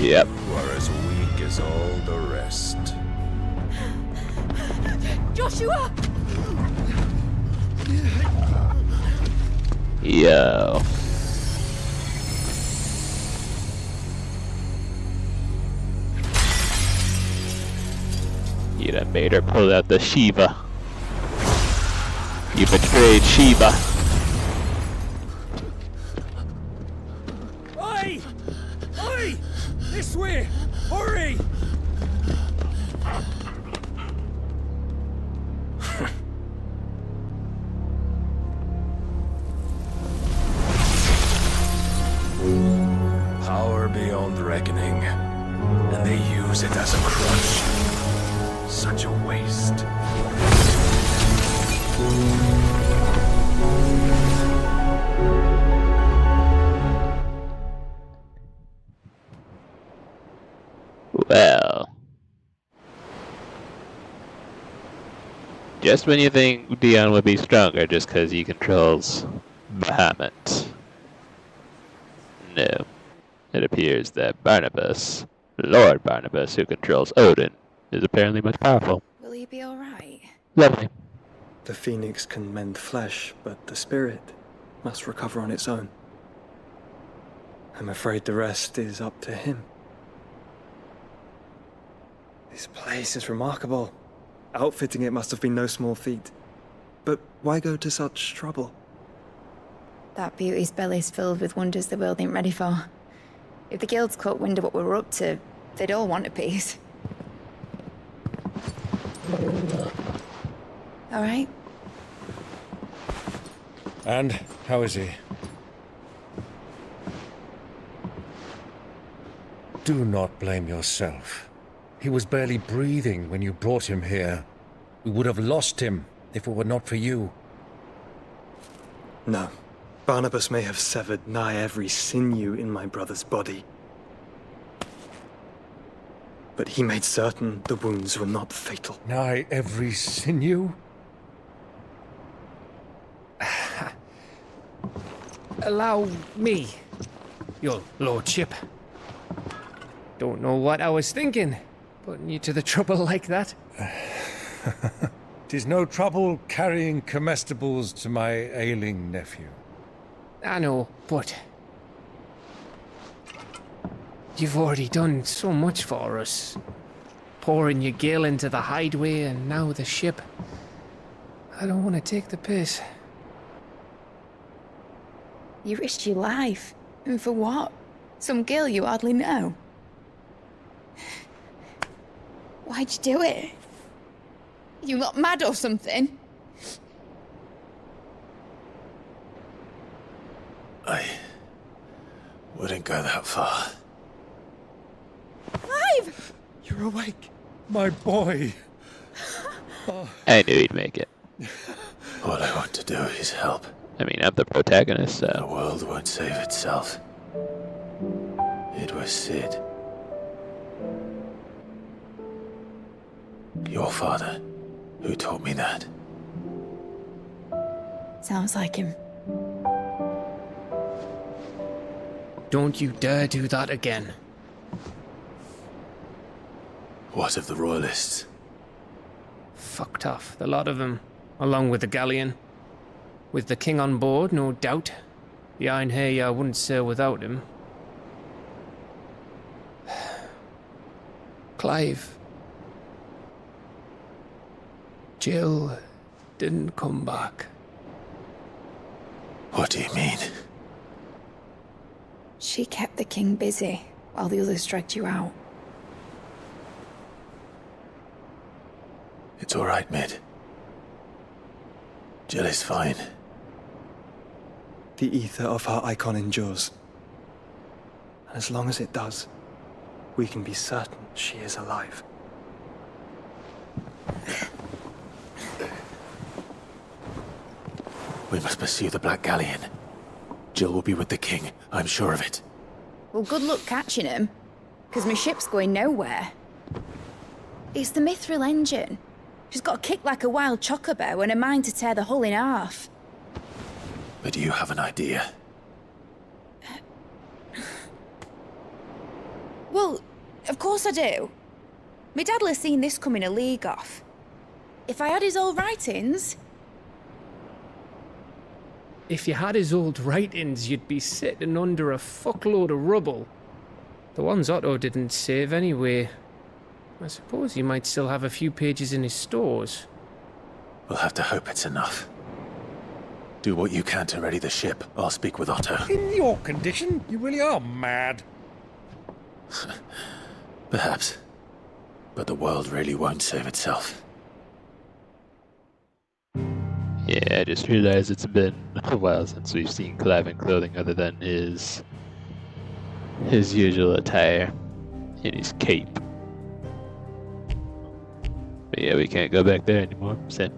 Yep. You are as weak as all the rest. Joshua! Yo. You done made her pull out the Shiva. You betrayed Shiva. Oi! Oi! This way! Hurry! Power beyond reckoning, and they use it as a crutch. Such a waste. Well, just when you think Dion would be stronger just because he controls Bahamut. No, it appears that Barnabas, Lord Barnabas, who controls Odin, is apparently much powerful. Will he be alright? Lovely. The phoenix can mend flesh, but the spirit must recover on its own. I'm afraid the rest is up to him. This place is remarkable. Outfitting it must have been no small feat. But why go to such trouble? That beauty's belly's filled with wonders the world ain't ready for. If the guilds caught wind of what we were up to, they'd all want a piece. All right? And how is he? Do not blame yourself. He was barely breathing when you brought him here. We would have lost him if it were not for you. No. Barnabas may have severed nigh every sinew in my brother's body. But he made certain the wounds were not fatal. Nigh every sinew? Allow me, your lordship. Don't know what I was thinking, putting you to the trouble like that. 'Tis no trouble carrying comestibles to my ailing nephew. I know, but you've already done so much for us. pouring your gale into the hideaway and now the ship. I don't want to take the piss. You risked your life. And for what? Some girl you hardly know. Why'd you do it? You got mad or something? I wouldn't go that far. Clive! You're awake, my boy. I knew he'd make it. All I want to do is help. I mean, I'm the protagonist, so... The world won't save itself. It was Sid. Your father, who taught me that. Sounds like him. Don't you dare do that again. What of the Royalists? Fucked off, the lot of them, along with the galleon. With the king on board, no doubt. The Iron Hair wouldn't sail without him. Clive. Jill didn't come back. What do you mean? She kept the king busy while the others dragged you out. It's all right, Mid. Jill is fine. The ether of her icon endures. And as long as it does, we can be certain she is alive. We must pursue the Black Galleon. Jill will be with the king, I'm sure of it. Well, good luck catching him, because my ship's going nowhere. It's the Mithril engine. She's got a kick like a wild chocobo and a mind to tear the hull in half. But do you have an idea? Well, of course I do. My dad'll have seen this coming a league off. If I had his old writings... If you had his old writings, you'd be sitting under a fuckload of rubble. The ones Otto didn't save anyway. I suppose he might still have a few pages in his stores. We'll have to hope it's enough. Do what you can to ready the ship. I'll speak with Otto. In your condition, you really are mad. Perhaps. But the world really won't save itself. Yeah, I just realized it's been a while since we've seen Clive in clothing other than his usual attire and his cape. But yeah, we can't go back there anymore, so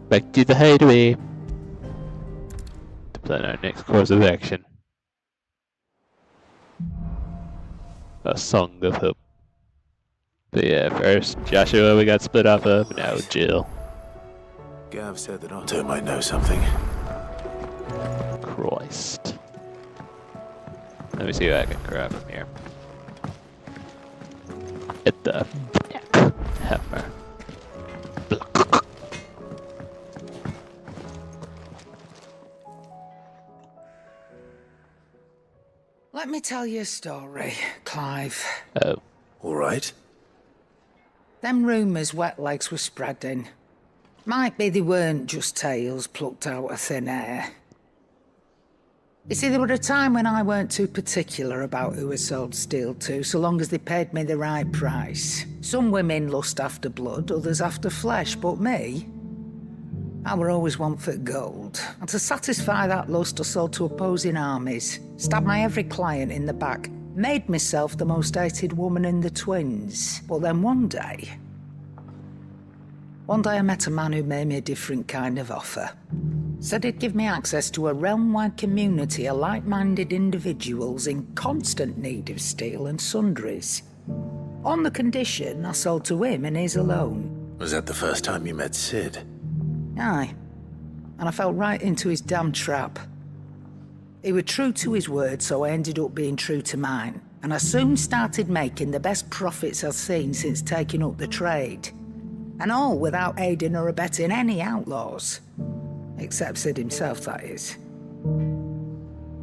back to the hideaway to plan our next course of action. A Song of Hope. But yeah, first Joshua we got split off of, now Jill. Gav said that Otto might know something. Christ. Let me see what I can grab from here. At the hammer. Let me tell you a story, Clive. Oh. All right. Them rumours Wetlegs were spreading. Might be they weren't just tales plucked out of thin air. You see, there were a time when I weren't too particular about who I sold steel to, so long as they paid me the right price. Some women lust after blood, others after flesh, but me, I were always one for gold. And to satisfy that lust, I sold to opposing armies, stabbed my every client in the back, made myself the most hated woman in the twins. But then one day I met a man who made me a different kind of offer. Said he'd give me access to a realm-wide community of like-minded individuals in constant need of steel and sundries. On the condition I sold to him and his alone. Was that the first time you met Sid? Aye. And I fell right into his damn trap. He was true to his word, so I ended up being true to mine. And I soon started making the best profits I've seen since taking up the trade. And all without aiding or abetting any outlaws. Except Sid himself, that is.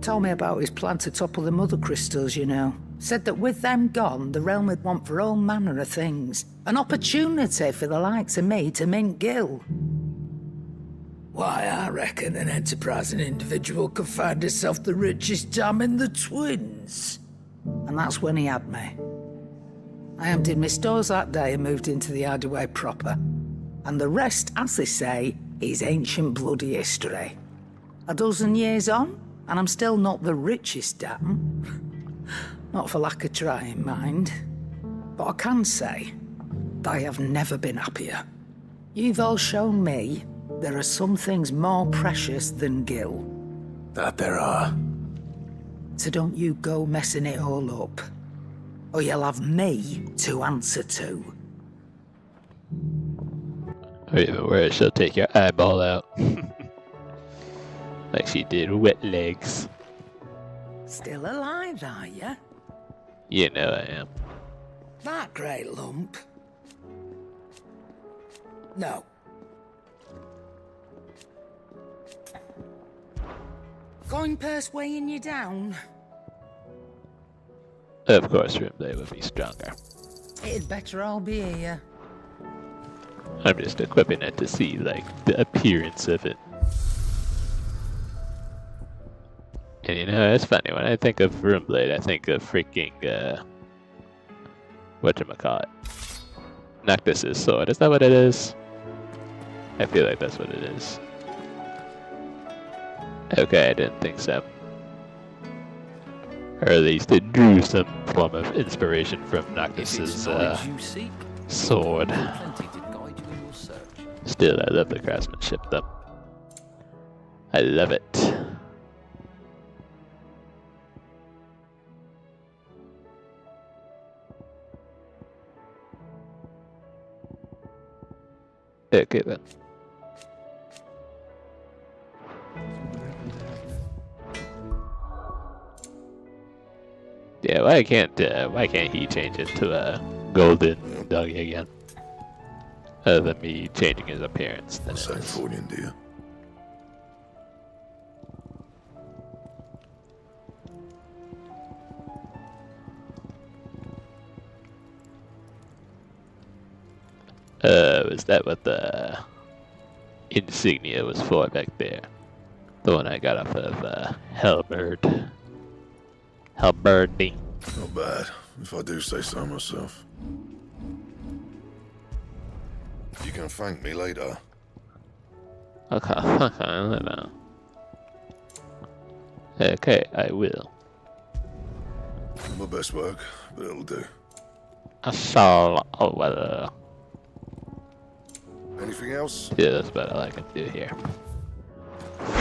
Told me about his plan to topple the mother crystals, you know. Said that with them gone, the realm would want for all manner of things. An opportunity for the likes of me to mint gil. Why, I reckon an enterprising individual could find himself the richest dam in the Twins. And that's when he had me. I emptied my stores that day and moved into the hideaway proper. And the rest, as they say, is ancient bloody history. A dozen years on, and I'm still not the richest dam. Not for lack of trying, mind. But I can say, I have never been happier. You've all shown me there are some things more precious than gil. That there are. So don't you go messing it all up. Or you'll have me to answer to. Or even worse, she'll take your eyeball out. Like she did Wet Legs. Still alive, are ya? You know I am. That great lump. No. Coin purse weighing you down? Of course, Rimblade would be stronger. It'd better all be here. I'm just equipping it to see, like, the appearance of it. And you know, it's funny, when I think of Runeblade, I think of freaking, whatchamacallit? Noctis's sword, is that what it is? I feel like that's what it is. Okay, I didn't think so. Or at least it drew some form of inspiration from Noctis's, sword. Still, I love the craftsmanship, though. I love it. Okay then. Yeah, why can't he change it to a golden doggy again? Other than me changing his appearance. Same fortune, do you? Was that what the insignia was for back there? The one I got off of Harbard. Harbard. Not bad, if I do say so myself. You can thank me later. Okay, I don't know. Okay, I will. My best work, but it'll do. I shall. Oh, well. Anything else? Yeah, that's about all I can do here.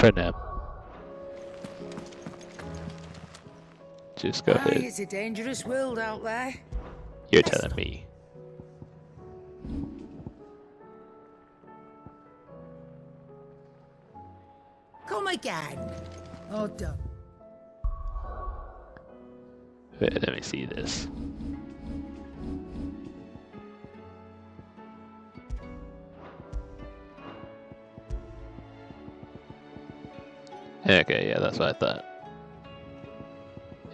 For now. Just go ahead. It's a dangerous world out there. You're telling me. Come again. Oh, done. Wait, let me see this. Okay, yeah, that's what I thought.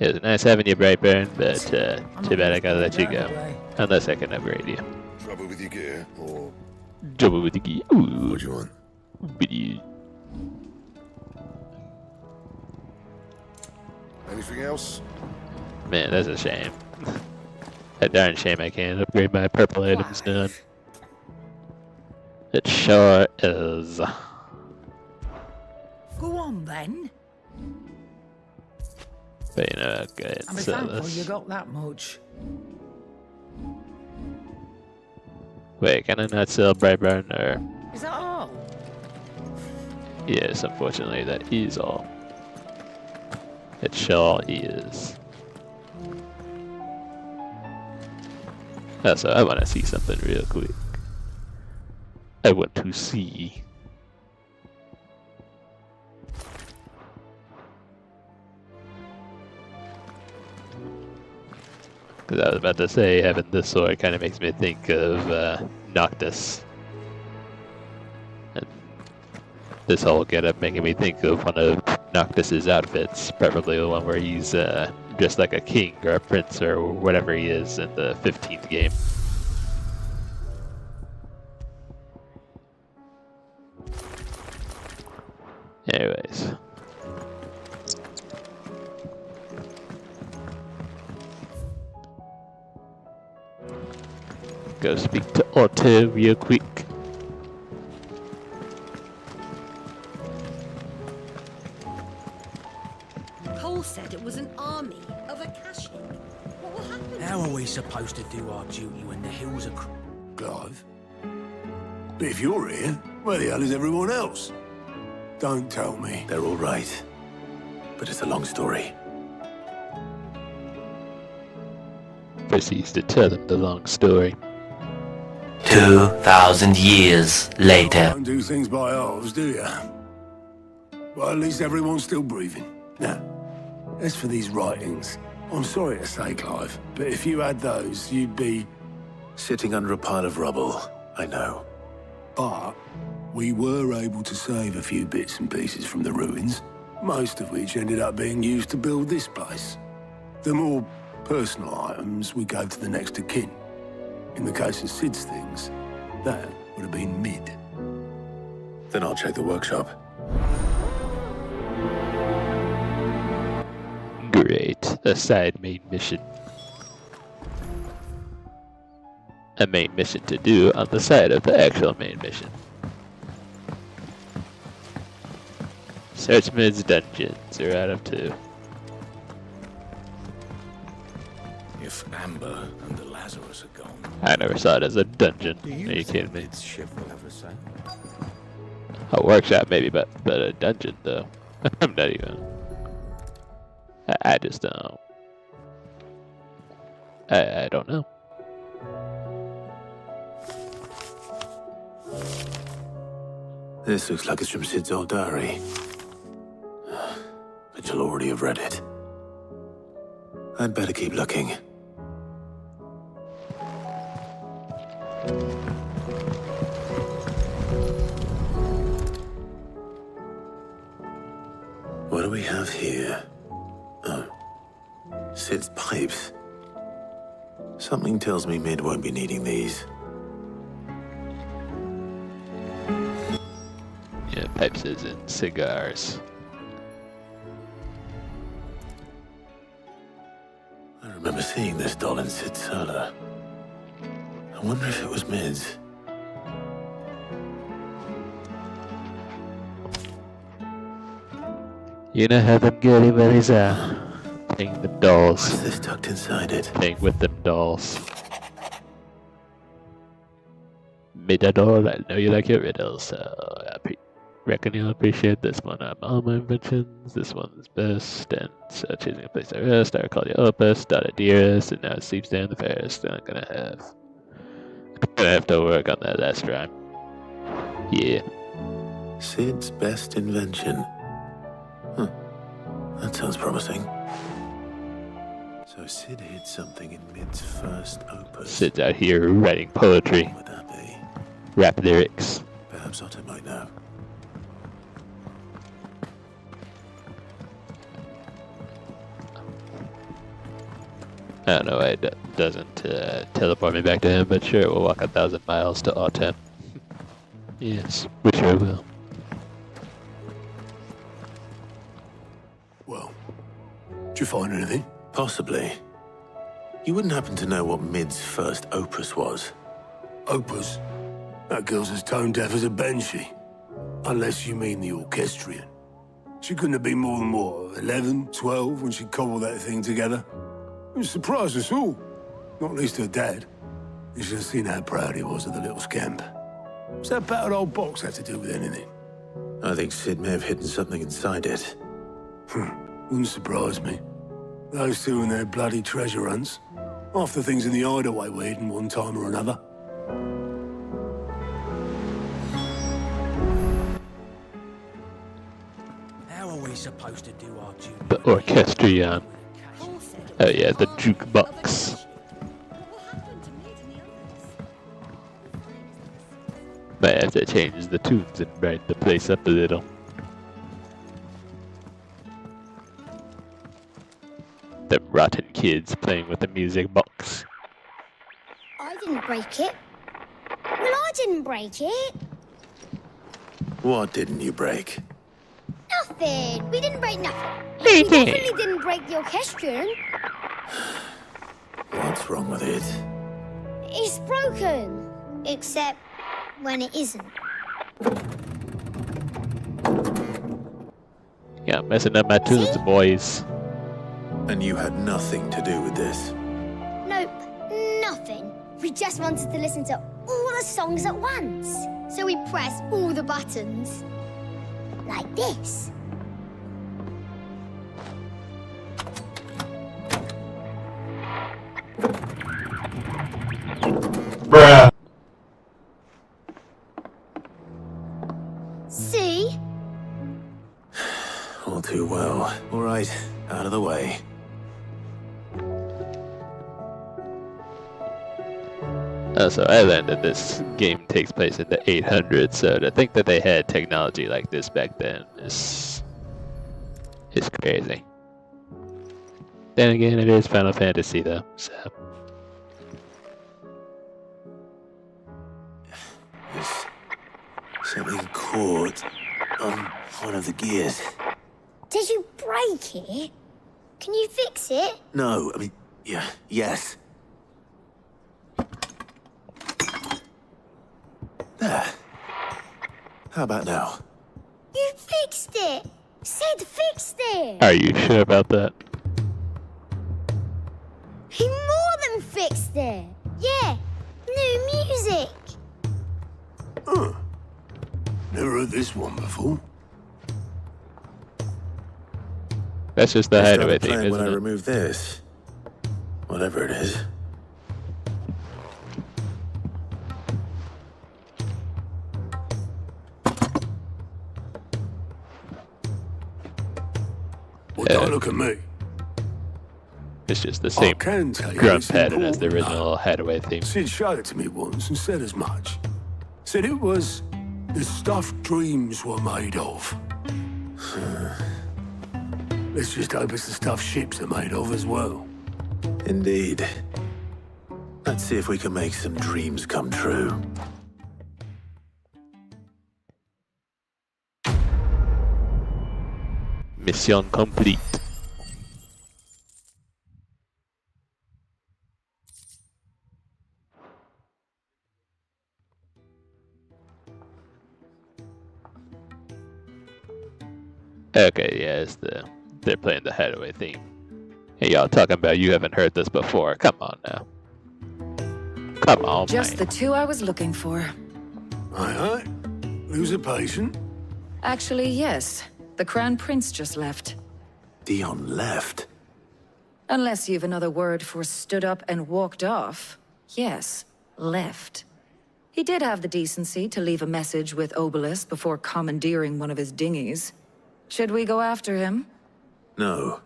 It was nice having you, Brightburn, but too bad I gotta let you go. Unless I can upgrade you. Trouble with your gear, or... Trouble with the gear? Ooh. What do you want? Anything else? Man, that's a shame. A darn shame I can't upgrade my purple items none. It sure is. Go on then. But you know, good. I'm thankful you got that much. Wait, can I not sell Brightburn or? Is that all? Yes, unfortunately, that is all. It sure is. Also, I want to see something real quick. I want to see. Because I was about to say, having this sword kind of makes me think of Noctis. And this whole getup making me think of one of Noctis's outfits, preferably the one where he's just like a king or a prince or whatever he is in the 15th game. Anyways. Go speak to Otto real quick. Cole said it was an army of Akashic. What will happen? How are we supposed to do our duty when the hills are... Clive? But if you're here, where the hell is everyone else? Don't tell me. They're all right. But it's a long story. Proceeds to tell them the long story. 2,000 years later. Don't do things by halves, do you? Well, at least everyone's still breathing. Now, as for these writings, I'm sorry to say, Clive, but if you had those, you'd be... Sitting under a pile of rubble, I know. But we were able to save a few bits and pieces from the ruins, most of which ended up being used to build this place. The more personal items we gave to the next of kin. In the case of Sid's things, that would have been mid. Then I'll check the workshop. Great. A side main mission. A main mission to do on the side of the actual main mission. Search Mid's dungeons are out of 2. If Amber and the Lazarus are gone, I never saw it as a dungeon. Are you kidding me? its ship will ever sail. A workshop maybe, but a dungeon though. I'm not even. I just don't. I don't know. This looks like it's from Sid's old diary. But you'll already have read it. I'd better keep looking. What do we have here? Oh. Sid's pipes. Something tells me Mid won't be needing these. Yeah, pipes is in cigars. I remember seeing this doll in Sid's cellar. I wonder if it was Mid's. You know how them girly wellies are. Playing them dolls. What's this tucked inside it? Playing with them dolls. Mid a doll, I know you like your riddles, so I reckon you'll appreciate this one. All my inventions, this one's best, and so choosing a place to rest, I recall your opus, started dearest, and now it sleeps there in the fairest, and I'm gonna have to work on that last rhyme. Yeah. Sid's best invention. Huh. That sounds promising. So Sid hid something in Mid's first opus. Sid's out here writing poetry. What would that be? Rap lyrics. Perhaps Otto might know. I don't know why it doesn't teleport me back to him, but sure, we'll walk 1,000 miles to Autumn. Yes, we sure will. Well, did you find anything? Possibly. You wouldn't happen to know what Mid's first opus was? Opus? That girl's as tone deaf as a banshee. Unless you mean the orchestrion. She couldn't have been more than, what, 11, 12 when she cobbled that thing together? It surprised us all. Not least her dad. You should have seen how proud he was of the little scamp. What's that battered old box have to do with anything? I think Sid may have hidden something inside it. Wouldn't surprise me. Those two and their bloody treasure hunts. Half the things in the hideaway were hidden one time or another. How are we supposed to do our duty? The orchestrion. Oh yeah, the jukebox. Might have to change the tunes and brighten the place up a little. The rotten kids playing with the music box. I didn't break it. Well, I didn't break it. What didn't you break? Nothing. We didn't break nothing. We We definitely didn't break the orchestrion. What's wrong with it? It's broken. Except when it isn't. Yeah, messing up my tunes, boys. And you had nothing to do with this? Nope, nothing. We just wanted to listen to all the songs at once. So we pressed all the buttons. Like this. Bruh. See? All too well. All right, out of the way. So I learned that this game takes place in the 800s, so to think that they had technology like this back then is crazy. Then again, it is Final Fantasy though, so. There's something caught on one of the gears. Did you break it? Can you fix it? No, I mean, yeah, yes. There. How about now? You fixed it! Sid fixed it! Are you sure about that? He more than fixed it! Yeah, new music! Huh. Never heard this one before. That's just the hideaway theme, when isn't I it? remove this. Whatever it is. Well, don't look at me. It's just the same can tell you drum it's pattern as the important, original hideaway theme. Sid showed it to me once and said as much. Said it was the stuff dreams were made of. Let's just hope it's the stuff ships are made of as well. Indeed. Let's see if we can make some dreams come true. Mission complete. Okay, yeah, they're playing the hideaway theme. Hey, y'all talking about you haven't heard this before. Come on now. Come on, Just man. the two I was looking for. Aye. Lose a patient? Actually, yes. The Crown Prince just left. Dion left? Unless you've another word for stood up and walked off. Yes, left. He did have the decency to leave a message with Obelisk before commandeering one of his dinghies. Should we go after him? No.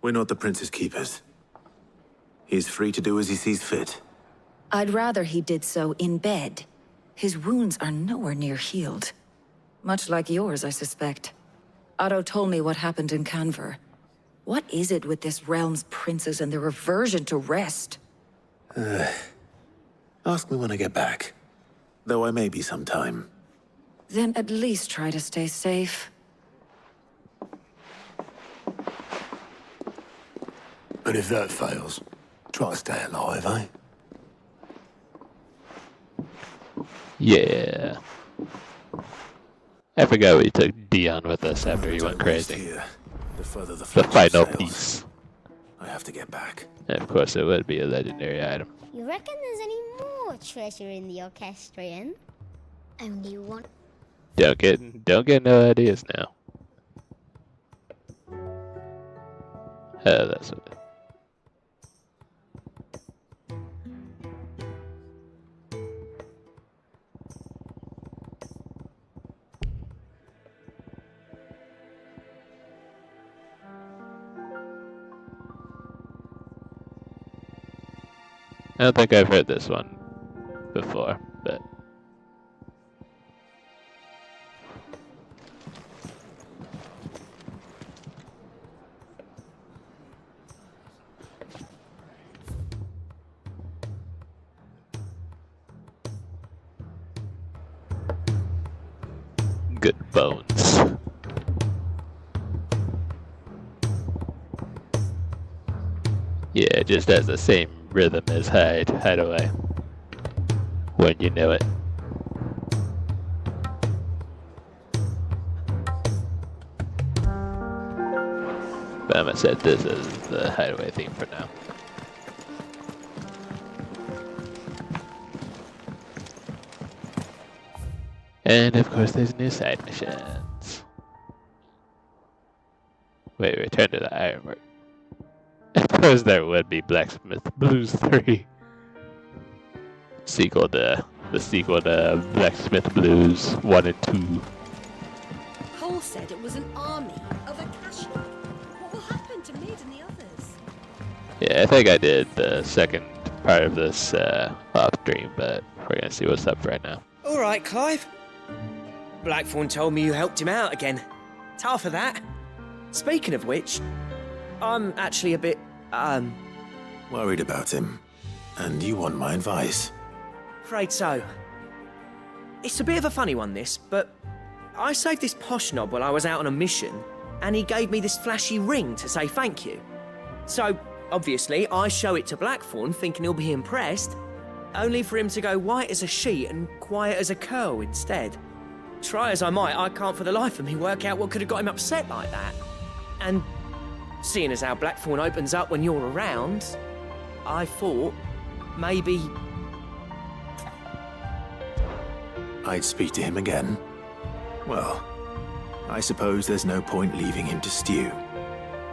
We're not the Prince's keepers. He's free to do as he sees fit. I'd rather he did so in bed. His wounds are nowhere near healed. Much like yours, I suspect. Otto told me what happened in Canver. What is it with this realm's princes and their aversion to rest? Ask me when I get back. Though I may be sometime. Then at least try to stay safe. And if that fails, try to stay alive, eh? Yeah. I forgot we took Dion with us after he went crazy. The further the final sails. piece. I have to get back. And of course, it would be a legendary item. You reckon there's any more treasure in the orchestrion? Only one. Don't get no ideas now. That's what. I don't think I've heard this one before, but Good bones. Yeah, it just has the same rhythm as Hideaway. When you know it. But I'm gonna set this as the Hideaway theme for now. And of course there's new side missions. Wait, return to the Ironwork. I suppose there would be Blacksmith Blues 3. The sequel to Blacksmith Blues 1 and 2. Cole said it was an army of Akashi. What will happen to Mid and the others? Yeah, I think I did the second part of this off stream, but we're gonna see what's up right now. Alright, Clive. Blackthorn told me you helped him out again. Tough of that. Speaking of which, I'm actually a bit, worried about him. And you want my advice? Afraid so. It's a bit of a funny one, this, but I saved this posh knob while I was out on a mission, and he gave me this flashy ring to say thank you. So, obviously, I show it to Blackthorn, thinking he'll be impressed, only for him to go white as a sheet and quiet as a curl instead. Try as I might, I can't for the life of me work out what could have got him upset like that. And seeing as how Blackthorn opens up when you're around, I thought maybe I'd speak to him again. Well, I suppose there's no point leaving him to stew.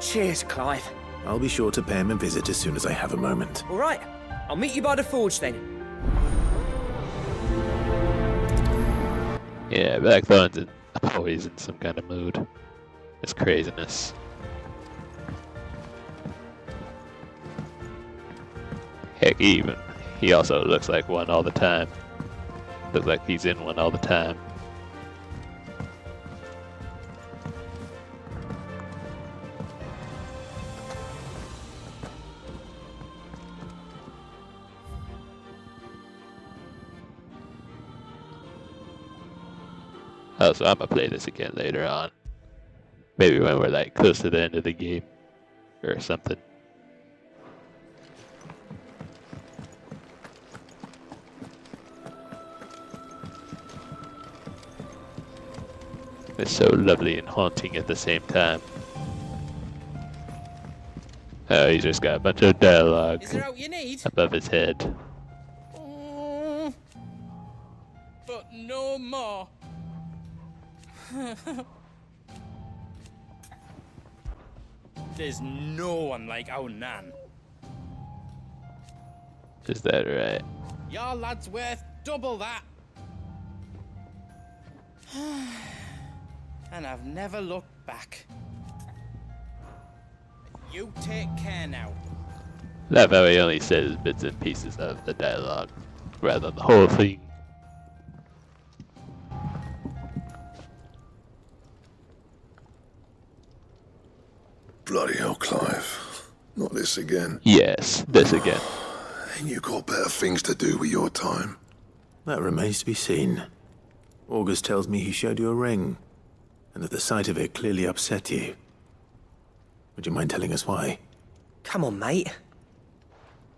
Cheers, Clive. I'll be sure to pay him a visit as soon as I have a moment. All right, I'll meet you by the forge then. Yeah, Blackthorn's always in some kind of mood. It's craziness. Heck, he also looks like one all the time. Looks like he's in one all the time. Oh, so I'm gonna play this again later on. Maybe when we're like close to the end of the game or something. It's so lovely and haunting at the same time. Oh, he's just got a bunch of dialogue above his head. But no more. There's no one like our Nan. Is that right? Your lad's worth double that. And I've never looked back. You take care now. Love how he only says bits and pieces of the dialogue, rather than the whole thing. Bloody hell, Clive. Not this again. Yes, this again. Ain't you got better things to do with your time? That remains to be seen. August tells me he showed you a ring, and that the sight of it clearly upset you. Would you mind telling us why? Come on, mate.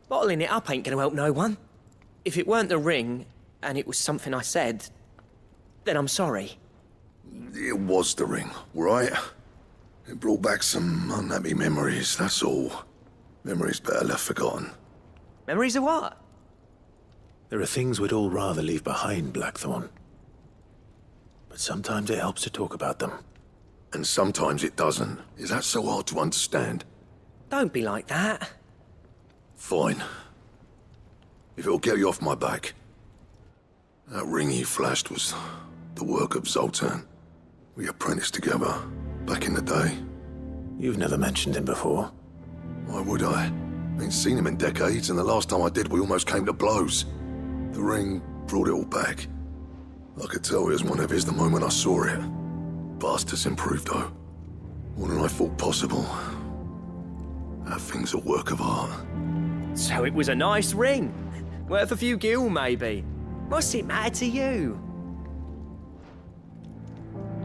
Bottling it up ain't gonna help no one. If it weren't the ring, and it was something I said, then I'm sorry. It was the ring, right? It brought back some unhappy memories, that's all. Memories better left forgotten. Memories of what? There are things we'd all rather leave behind, Blackthorn. But sometimes it helps to talk about them. And sometimes it doesn't. Is that so hard to understand? Don't be like that. Fine. If it'll get you off my back. That ring you flashed was the work of Zoltan. We apprenticed together, back in the day. You've never mentioned him before. Why would I? Ain't seen him in decades, and the last time I did, we almost came to blows. The ring brought it all back. I could tell it was one of his the moment I saw it. Bastard's improved, though. More than I thought possible. That thing's a work of art. So it was a nice ring. Worth a few gil, maybe. What's it matter to you?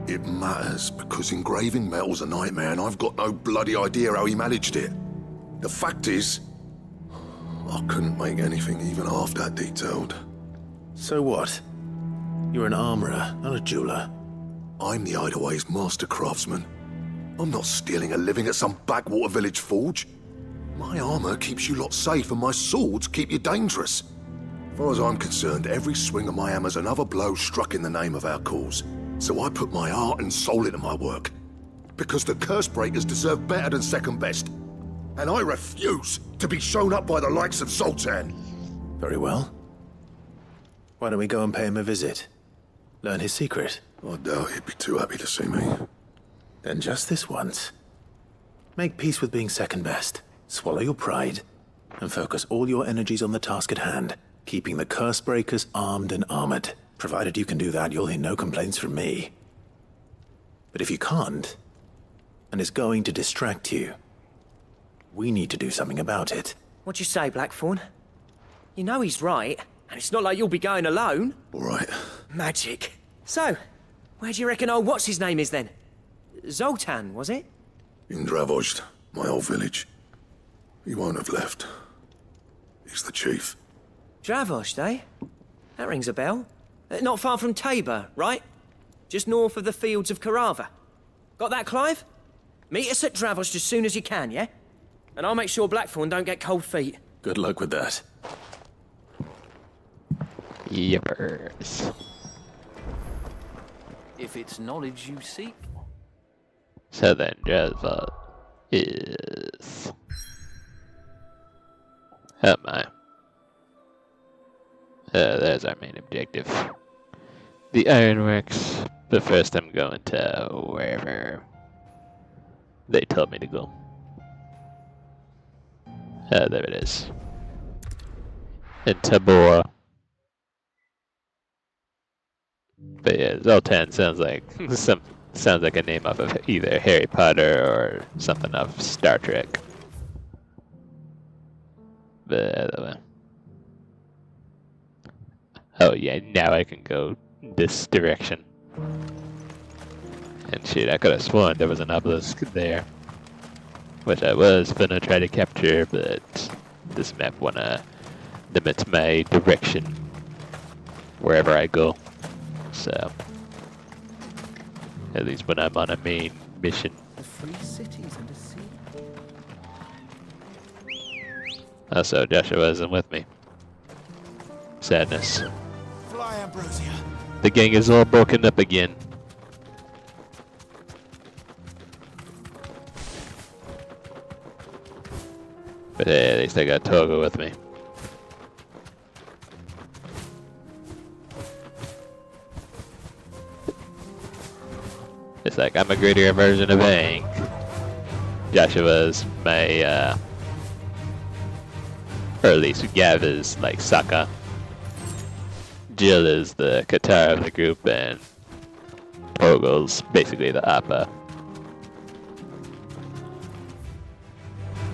It matters, because engraving metal's a nightmare and I've got no bloody idea how he managed it. The fact is, I couldn't make anything even half that detailed. So what? You're an armorer, not a jeweler. I'm the Hideaway's master craftsman. I'm not stealing a living at some backwater village forge. My armor keeps you lot safe and my swords keep you dangerous. As far as I'm concerned, every swing of my hammer's another blow struck in the name of our cause. So I put my heart and soul into my work. Because the curse breakers deserve better than second best. And I refuse to be shown up by the likes of Zoltan. Very well. Why don't we go and pay him a visit? Learn his secret. I doubt he'd be too happy to see me. Then just this once. Make peace with being second best. Swallow your pride. And focus all your energies on the task at hand. Keeping the curse breakers armed and armored. Provided you can do that, you'll hear no complaints from me. But if you can't, and it's going to distract you, we need to do something about it. What'd you say, Blackthorn? You know he's right, and it's not like you'll be going alone. All right. Magic. So, where do you reckon old what's-his-name is then? Zoltan, was it? In Dravozd, my old village. He won't have left. He's the chief. Dravozd, eh? That rings a bell. Not far from Tabor, right? Just north of the fields of Carava. Got that, Clive? Meet us at Dravozd as soon as you can, yeah? And I'll make sure Blackthorn don't get cold feet. Good luck with that. Yippers. If it's knowledge you seek. So then Dravozd is... Oh my. There's our main objective. The ironworks, but first I'm going to wherever they told me to go. There it is. In Tabor. But yeah, Zoltan sounds like sounds like a name off of either Harry Potter or something off Star Trek. But oh yeah, now I can go this direction. And shit, I could have sworn there was an obelisk there, which I was gonna try to capture, but this map wanna limit my direction wherever I go. So, at least when I'm on a main mission. The free cities and a sea. Also, Joshua isn't with me. Sadness. Fly, Ambrosia. The gang is all broken up again. But hey, at least I got Toga with me. It's like I'm a greater version of Aang. Joshua's my, or at least Gav is like Sokka. Jill is the Katara of the group, and Togo's basically the Appa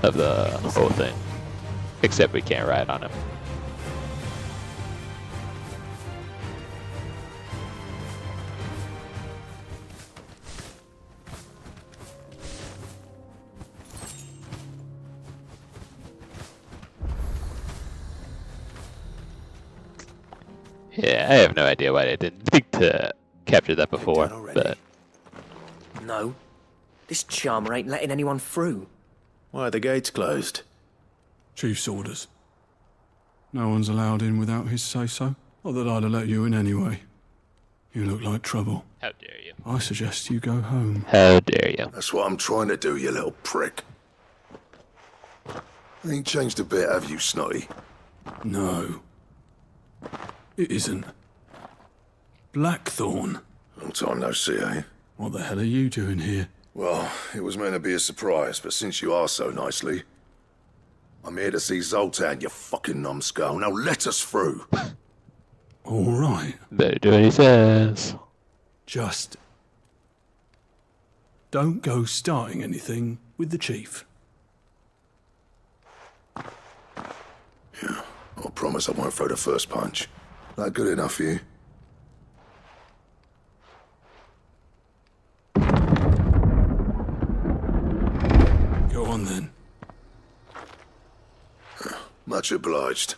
of the whole thing. Except we can't ride on him. Yeah, I have no idea why they didn't think to capture that before, but... No. This charmer ain't letting anyone through. Why are the gates closed? Chief's orders. No one's allowed in without his say-so. Not that I'd have let you in anyway. You look like trouble. How dare you. I suggest you go home. How dare you. That's what I'm trying to do, you little prick. Ain't changed a bit, have you, Snotty? No. It isn't. Blackthorn. Long time no see, eh? What the hell are you doing here? Well, it was meant to be a surprise, but since you asked so nicely, I'm here to see Zoltan, you fucking numbskull. Now let us through. All right. Better do what he says. Just don't go starting anything with the chief. Yeah, I promise I won't throw the first punch. That good enough for you? Go on then. Much obliged.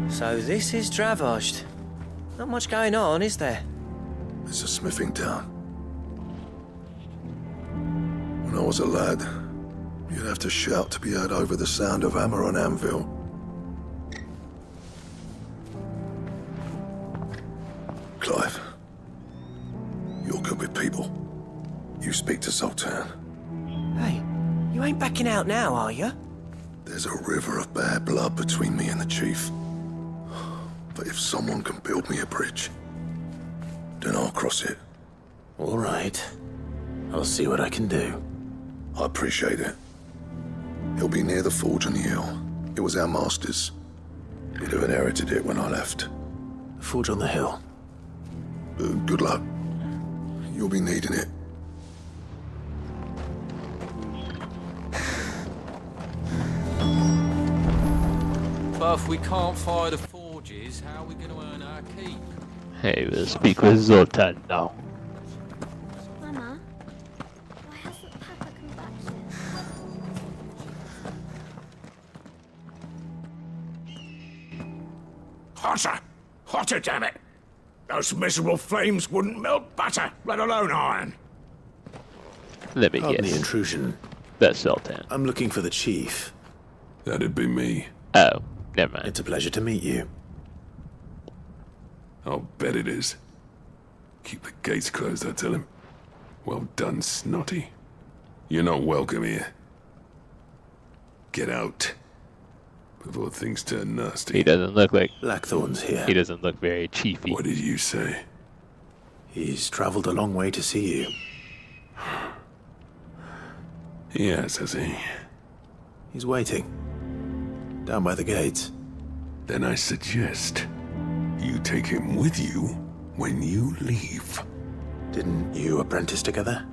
So this is Dravozd. Not much going on, is there? It's a smithing town. When I was a lad, you'd have to shout to be heard over the sound of hammer on anvil. Clive, you're good with people. You speak to Zoltan. Hey, you ain't backing out now, are you? There's a river of bad blood between me and the chief. But if someone can build me a bridge, then I'll cross it. All right. I'll see what I can do. I appreciate it. He'll be near the forge on the hill. It was our master's. He'd have inherited it when I left. The forge on the hill? Good luck. You'll be needing it. But if we can't fire the forges, how are we going to earn our keep? Hey, we'll speak with Zoltan now. Mama, why hasn't Papa come back yet? Hotter! Hotter, damn it! Those miserable flames wouldn't melt butter, let alone iron. Let me Pardon guess. the intrusion. That's Zoltan. I'm looking for the chief. That'd be me. Oh, never mind. It's a pleasure to meet you. I'll bet it is. Keep the gates closed, I tell him. Well done, Snotty. You're not welcome here. Get out. Before things turn nasty. He doesn't look like... Blackthorn's here. He doesn't look very chiefy. What did you say? He's traveled a long way to see you. Yes, has he? He's waiting. Down by the gates. Then I suggest you take him with you when you leave. Didn't you apprentice together?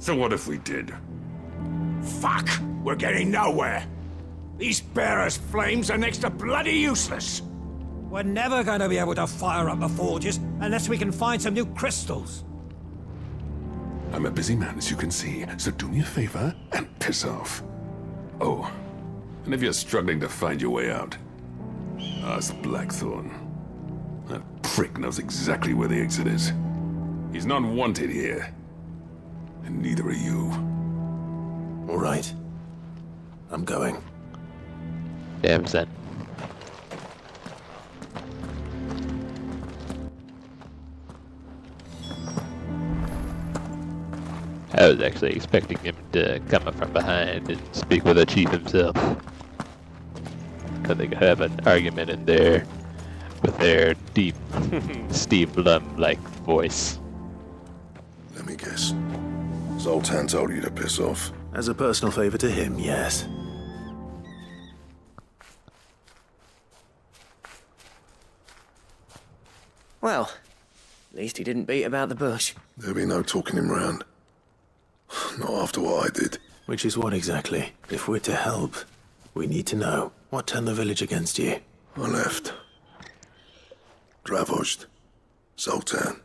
So what if we did? Fuck! We're getting nowhere. These bearers' flames are next to bloody useless. We're never going to be able to fire up the forges unless we can find some new crystals. I'm a busy man, as you can see, so do me a favor and piss off. Oh, and if you're struggling to find your way out, ask Blackthorn. That prick knows exactly where the exit is. He's not wanted here. And neither are you. All right. I'm going. Damn, son. I was actually expecting him to come up from behind and speak with the chief himself. Because they could have an argument in there with their deep, Steve Blum-like voice. Let me guess. Zoltan told you to piss off. As a personal favor to him, yes. Well, at least he didn't beat about the bush. There'll be no talking him round. Not after what I did. Which is what exactly? If we're to help, we need to know. What turned the village against you? I left. Dravozd. Zoltan.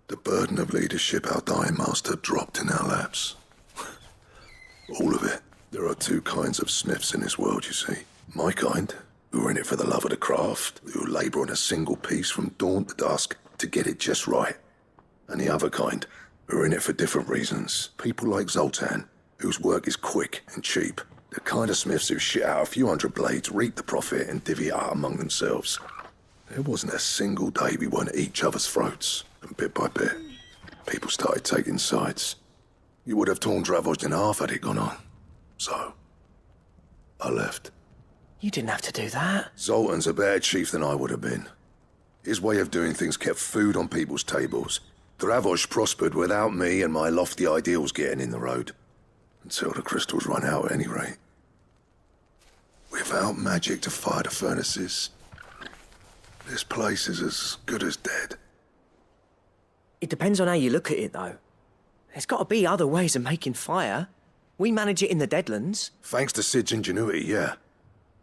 The burden of leadership our dying master dropped in our laps. All of it. There are two kinds of smiths in this world, you see. My kind, who are in it for the love of the craft, who labour on a single piece from dawn to dusk to get it just right. And the other kind, who are in it for different reasons. People like Zoltan, whose work is quick and cheap. The kind of smiths who shit out a few hundred blades, reap the profit, and divvy it out among themselves. There wasn't a single day we weren't at each other's throats, and bit by bit, people started taking sides. You would have torn Dravozd in half had it gone on. So, I left. You didn't have to do that. Zoltan's a better chief than I would have been. His way of doing things kept food on people's tables. Dravozd prospered without me and my lofty ideals getting in the road. Until the crystals run out at any rate. Without magic to fire the furnaces, this place is as good as dead. It depends on how you look at it, though. There's got to be other ways of making fire. We manage it in the Deadlands. Thanks to Sid's ingenuity, yeah.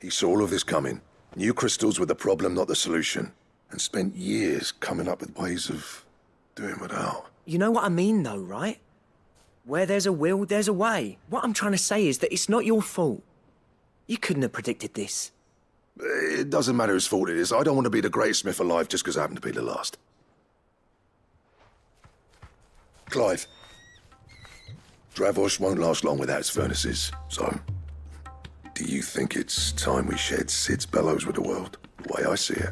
He saw all of this coming. Knew crystals were the problem, not the solution. And spent years coming up with ways of doing without. You know what I mean, though, right? Where there's a will, there's a way. What I'm trying to say is that it's not your fault. You couldn't have predicted this. It doesn't matter whose fault it is. I don't want to be the greatest smith alive just because I happen to be the last. Clive. Dravosh won't last long without its furnaces, so... Do you think it's time we shared Sid's bellows with the world? The way I see it.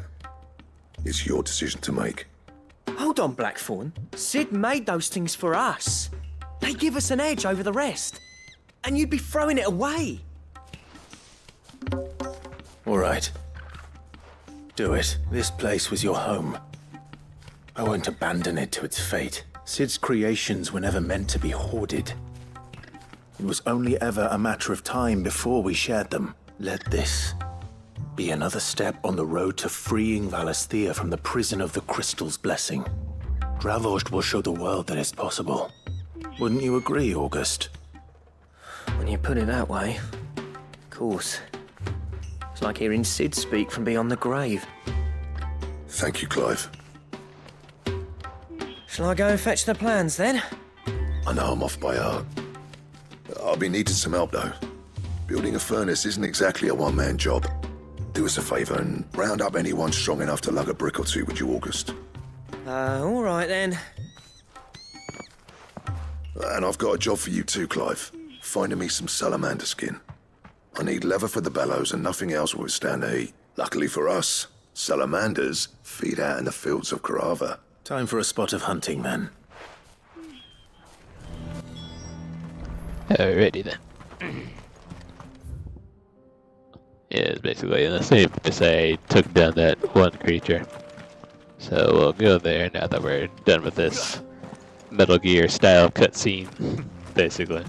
It's your decision to make. Hold on, Blackthorn. Sid made those things for us. They give us an edge over the rest. And you'd be throwing it away. All right. Do it. This place was your home. I won't abandon it to its fate. Sid's creations were never meant to be hoarded. It was only ever a matter of time before we shared them. Let this be another step on the road to freeing Valisthea from the prison of the Crystal's blessing. Dravost will show the world that it's possible. Wouldn't you agree, August? When you put it that way, of course. It's like hearing Sid speak from beyond the grave. Thank you, Clive. Shall I go and fetch the plans, then? I know I'm off by heart. I'll be needing some help, though. Building a furnace isn't exactly a one-man job. Do us a favour and round up anyone strong enough to lug a brick or two, would you, August? All right, then. And I've got a job for you too, Clive. Finding me some salamander skin. I need leather for the bellows and nothing else will withstand the heat. Luckily for us, salamanders feed out in the fields of Carava. Time for a spot of hunting, then. Alrighty then. Yeah, it's basically the same to say I took down that one creature. So we'll go there now that we're done with this Metal Gear style cutscene, basically.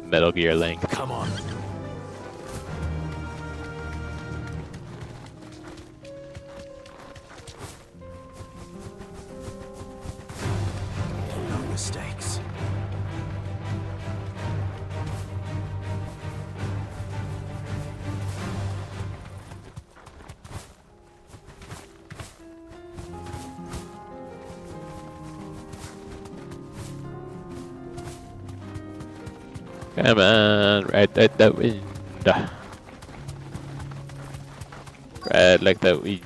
Metal Gear length. Come on. No mistakes. Come on, right at the wind. Right like the wind.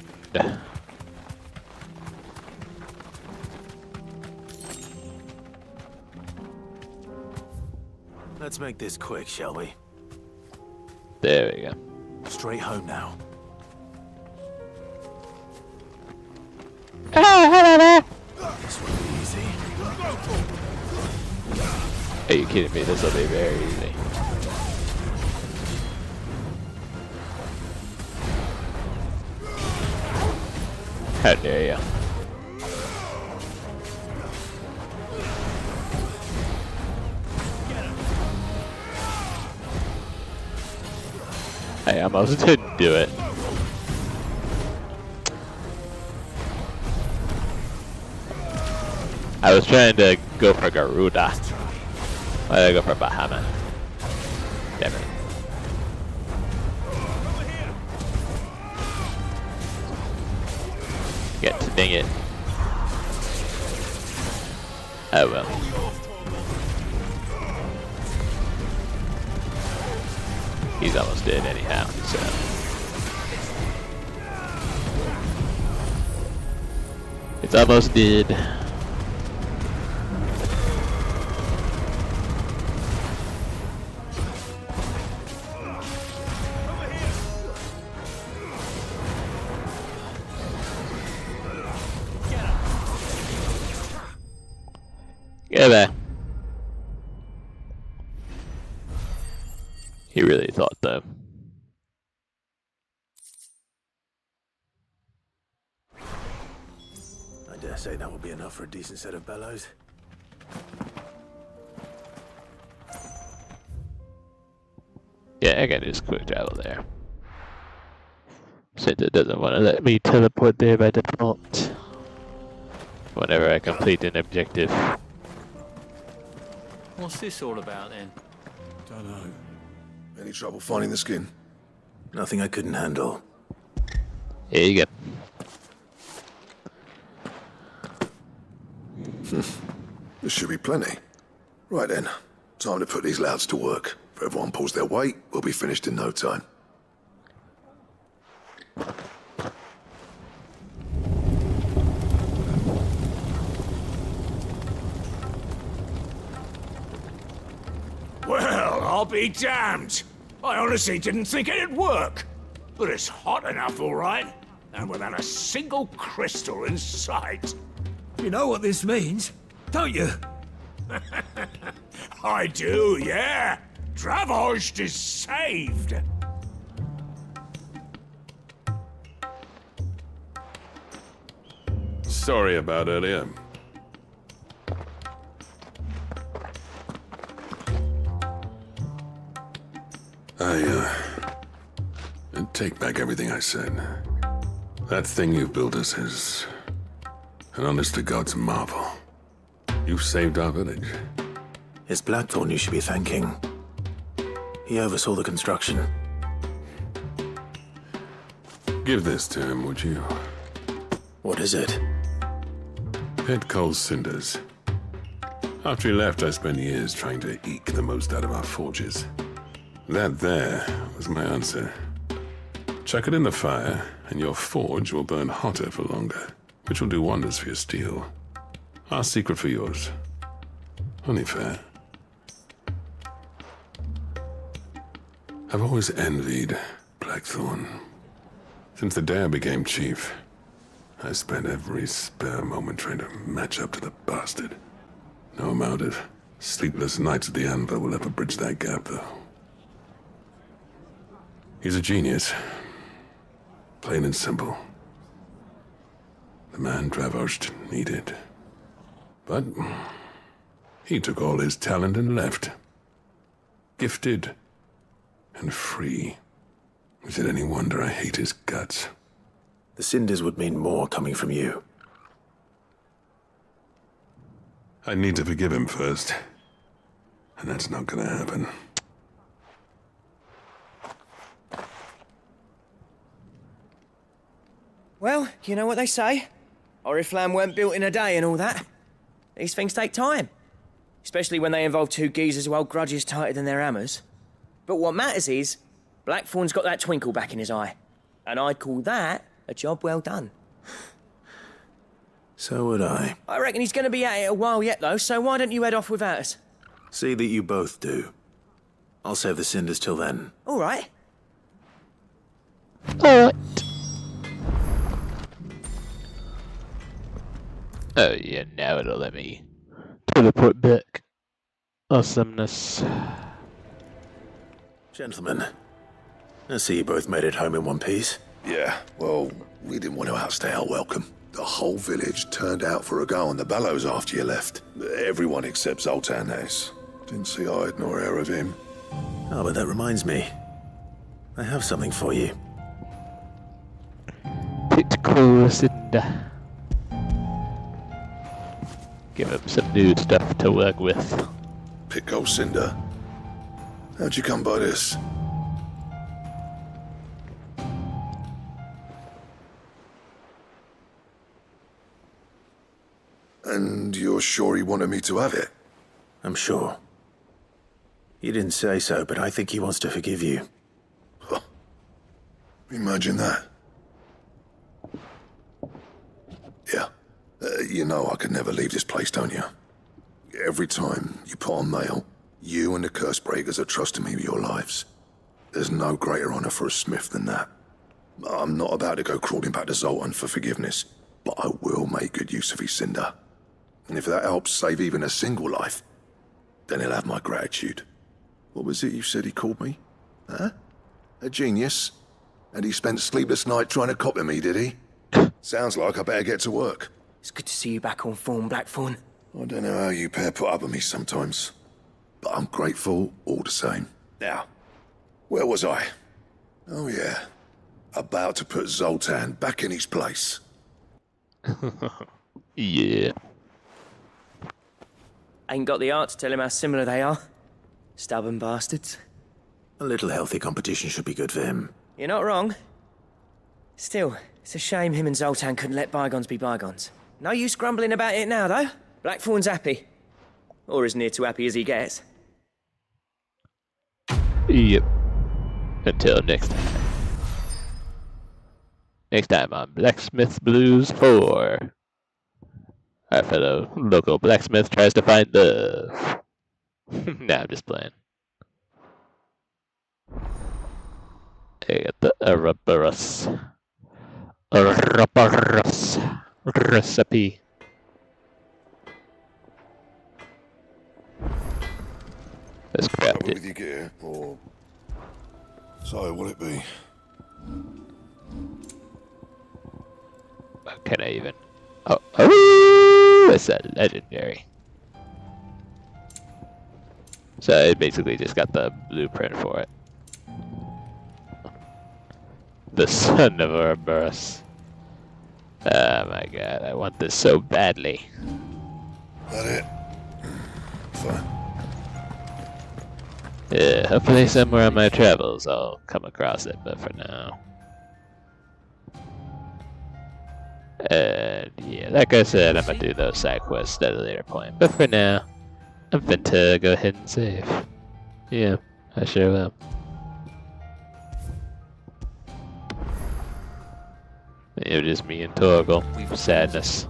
Let's make this quick, shall we? There we go. Straight home now. Hello there! This will be easy. Are you kidding me? This will be very easy. How dare you? I almost didn't do it. I was trying to go for Garuda. Why did I go for Bahamut? Damn it. Dang it. Oh well. He's almost dead anyhow, so. It's almost dead. Get there. He really thought though. I dare say that will be enough for a decent set of bellows. Yeah, I can just quick travel there. Since it doesn't want to let me teleport there by default. whenever I complete an objective. What's this all about then? Don't know. Any trouble finding the skin? Nothing I couldn't handle. Here you go. There should be plenty. Right then, time to put these louds to work. If everyone pulls their weight, we'll be finished in no time. Well, I'll be damned. I honestly didn't think it'd work. But it's hot enough, all right. And without a single crystal in sight. You know what this means, don't you? I do, yeah. Dravost is saved. Sorry about earlier. I take back everything I said. That thing you built us is an honest-to-God's marvel. You've saved our village. It's Blackthorn you should be thanking. He oversaw the construction. Give this to him, would you? What is it? Pet coal cinders. After he left, I spent years trying to eke the most out of our forges. That there was my answer. Chuck it in the fire, and your forge will burn hotter for longer, which will do wonders for your steel. Our secret for yours. Only fair. I've always envied Blackthorn. Since the day I became chief, I spent every spare moment trying to match up to the bastard. No amount of sleepless nights at the Anvil will ever bridge that gap, though. He's a genius. Plain and simple. The man Dravost needed. But he took all his talent and left. Gifted and free. Is it any wonder I hate his guts? The cinders would mean more coming from you. I need to forgive him first. And that's not gonna happen. Well, you know what they say. Oriflamme weren't built in a day and all that. These things take time. Especially when they involve two geezers who hold grudges tighter than their hammers. But what matters is, Blackthorn's got that twinkle back in his eye. And I'd call that a job well done. So would I. I reckon he's going to be at it a while yet, though, so why don't you head off without us? See that you both do. I'll save the cinders till then. All right. Alright. Oh yeah, now it'll let me teleport back. Awesomeness. Gentlemen, I see you both made it home in one piece. Yeah, well, we didn't want to outstay our welcome. The whole village turned out for a go on the bellows after you left. Everyone except Zoltan has. Didn't see hide nor hair of him. Oh, but that reminds me. I have something for you. Pit coal cinder. Give him some new stuff to work with. Pico Cinder. How'd you come by this? And you're sure he wanted me to have it? I'm sure. You didn't say so, but I think he wants to forgive you. Huh. Imagine that. Yeah. You know I could never leave this place, don't you? Every time you put on mail, you and the Cursebreakers are trusting me with your lives. There's no greater honor for a smith than that. I'm not about to go crawling back to Zoltan for forgiveness, but I will make good use of his cinder. And if that helps save even a single life, then he'll have my gratitude. What was it you said he called me? Huh? A genius? And he spent sleepless night trying to copy me, did he? Sounds like I better get to work. It's good to see you back on form, Blackthorn. I don't know how you pair put up with me sometimes, but I'm grateful all the same. Now, where was I? Oh yeah, about to put Zoltan back in his place. Yeah. Ain't got the art to tell him how similar they are. Stubborn bastards. A little healthy competition should be good for him. You're not wrong. Still, it's a shame him and Zoltan couldn't let bygones be bygones. No use grumbling about it now, though. Blackthorn's happy. Or as near to happy as he gets. Yep. Until next time. Next time on Blacksmith's Blues 4. Our fellow local blacksmith tries to find love. Nah, I'm just playing. I got the Ouroboros recipe. Let's craft it. With your gear, or so will it be? Can I even? Oh, it's a legendary. So it basically just got the blueprint for it. The son of Ouroboros. Oh my god, I want this so badly. That it? Fine. Yeah, hopefully somewhere on my travels I'll come across it, but for now. And yeah, like I said, I'm gonna do those side quests at a later point. But for now, I'm finna go ahead and save. Yeah, I sure will. It was just me and Torgal. Sadness.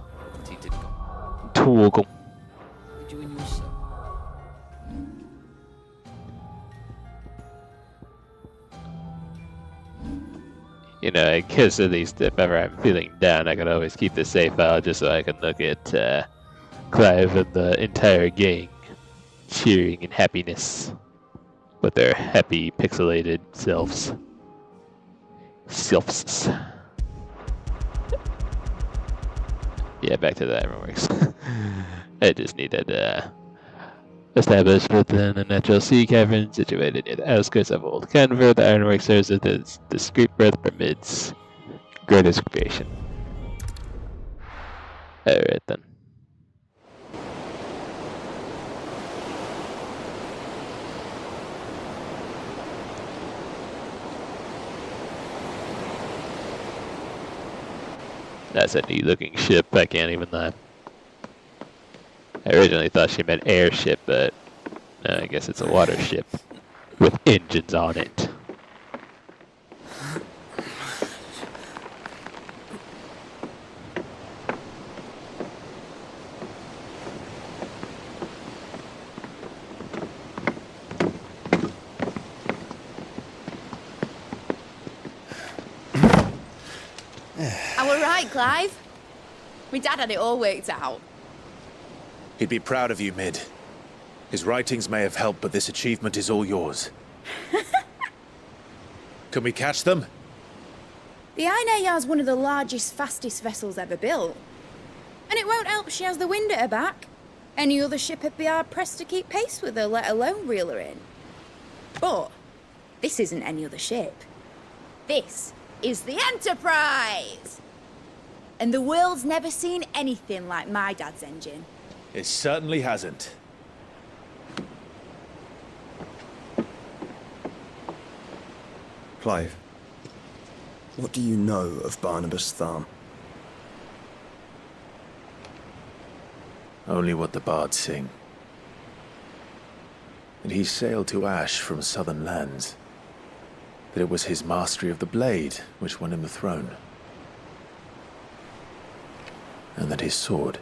Torgal. You know, I guess at least if ever I'm feeling down, I can always keep the save file just so I can look at Clive and the entire gang cheering in happiness with their happy pixelated selves. Yeah, back to the ironworks. I just needed established within a natural sea cavern situated near the outskirts of Old Canver. The ironworks serves as the discreet berth amidst greatest creation. Alright then. That's a neat looking ship, I can't even lie. I originally thought she meant airship, but no, I guess it's a water ship with engines on it. Are we right, Clive? My dad had it all worked out. He'd be proud of you, Mid. His writings may have helped, but this achievement is all yours. Can we catch them? The Ainayar's one of the largest, fastest vessels ever built. And it won't help she has the wind at her back. Any other ship would be hard-pressed to keep pace with her, let alone reel her in. But this isn't any other ship. This is the Enterprise! And the world's never seen anything like my dad's engine. It certainly hasn't. Clive, what do you know of Barnabas Tharm? Only what the bards sing. That he sailed to Ash from southern lands. That it was his mastery of the blade which won him the throne. And that his sword,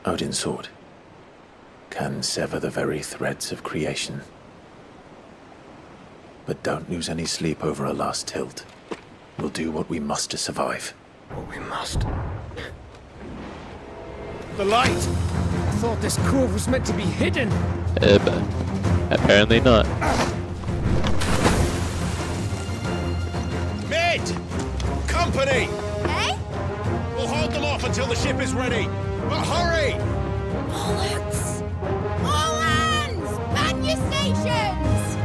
Odin's sword, can sever the very threads of creation. But don't lose any sleep over a last tilt. We'll do what we must to survive. What we must. The light! I thought this cove was meant to be hidden. But apparently not. Mid! Company! Eh? We'll hold them off until the ship is ready. But hurry! Bollocks! All hands! Man your stations!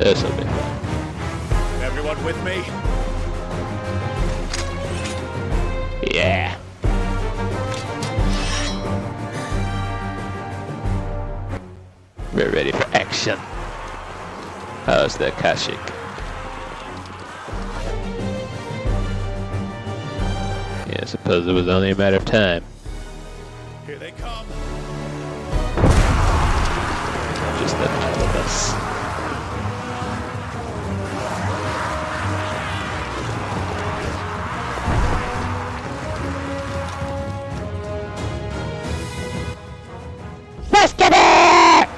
This'll be fun. Everyone with me? Yeah. We're ready for action. How's the Kashik? Yeah, I suppose it was only a matter of time. Here they come. Just the five of us. Let's get it!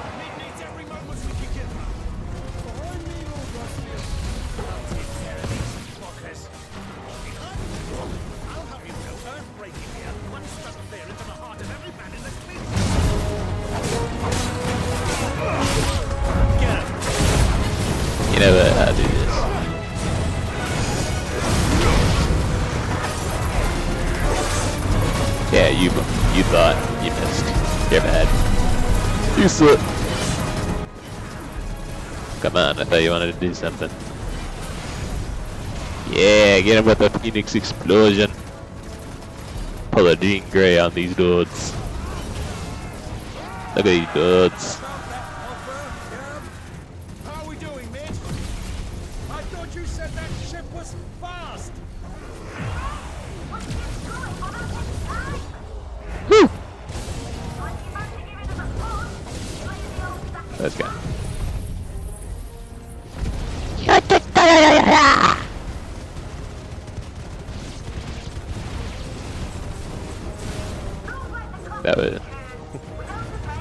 You know what? I'll do this. Yeah, you thought you missed. You're bad. You suck. Come on, I thought you wanted to do something. Yeah, get him with the Phoenix explosion. Pull a Jean Grey on these dudes. Look at these dudes. How are we doing, mate? I thought you said that ship was fast. Whew. Let's go.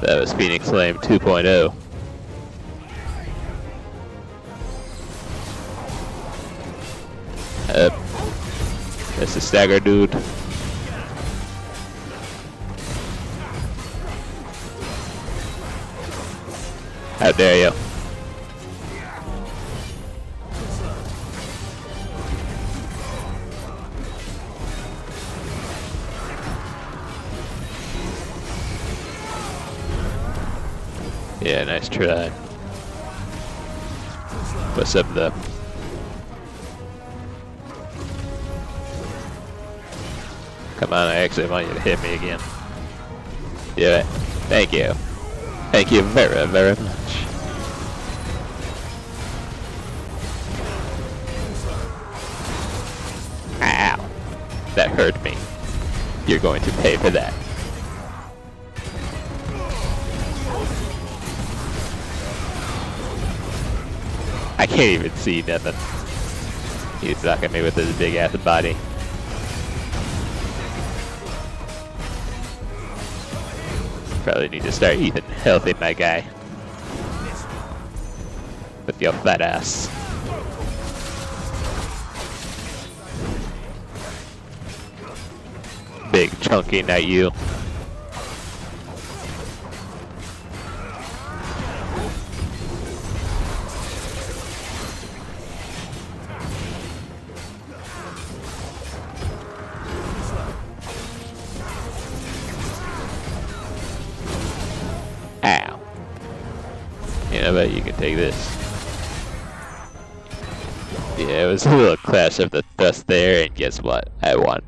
That was Phoenix Flame 2.0. That's the stagger dude. How dare you? Yeah, nice try. What's up, though? Come on, I actually want you to hit me again. Do it. Thank you. Thank you very, very much. Ow. That hurt me. You're going to pay for that. I can't even see nothing. He's sucking me with his big ass body. Probably need to start eating healthy, my guy. With your fat ass. Big chunky, not you. Ow. Yeah, I bet you can take this. Yeah, it was a little clash of the thrust there, and guess what? I won.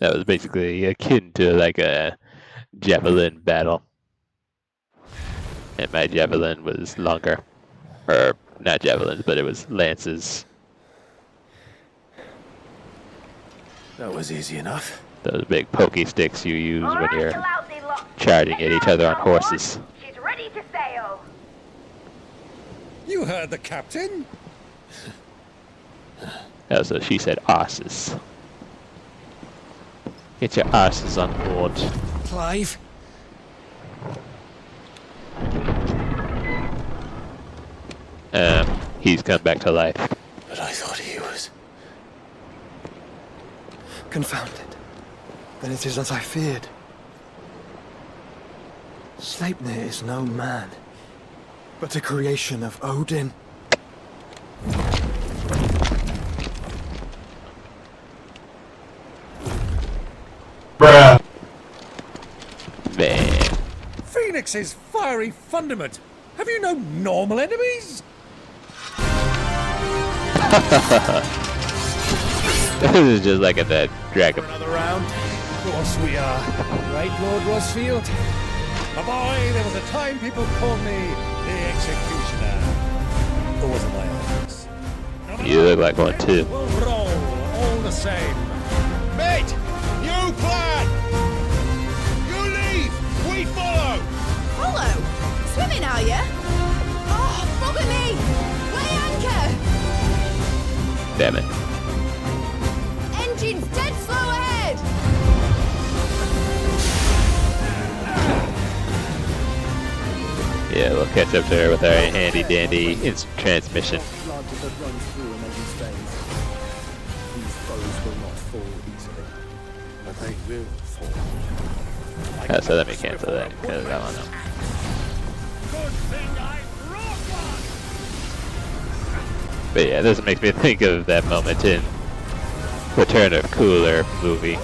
That was basically akin to like a javelin battle. And my javelin was longer. Or, not javelins, but it was lances. That was easy enough. Those big pokey sticks you use when you're charging at each other on horses. She's ready to sail. You heard the captain? Oh, so she said asses. Get your asses on board. Clive? He's come back to life. But I thought he was... Confounded. Then it is as I feared. Sleipner is no man, but a creation of Odin. Man. Phoenix's fiery fundament. Have you no normal enemies? This is just like a dead dragon. Another round? Of course we are. Right, Lord Rosfield? My boy, there was a time people called me the Executioner. Or was it my office? You look like one too. We'll roll, all the same. Mate, new plan! You leave, we follow! Follow? Swimming, are you? Oh, bother me! Weigh anchor! Damn it. Engine's dead slow ahead! Yeah, we'll catch up to her with our handy dandy instant transmission. So let me cancel that because I don't know. But yeah, this makes me think of that moment in Return of Cooler movie,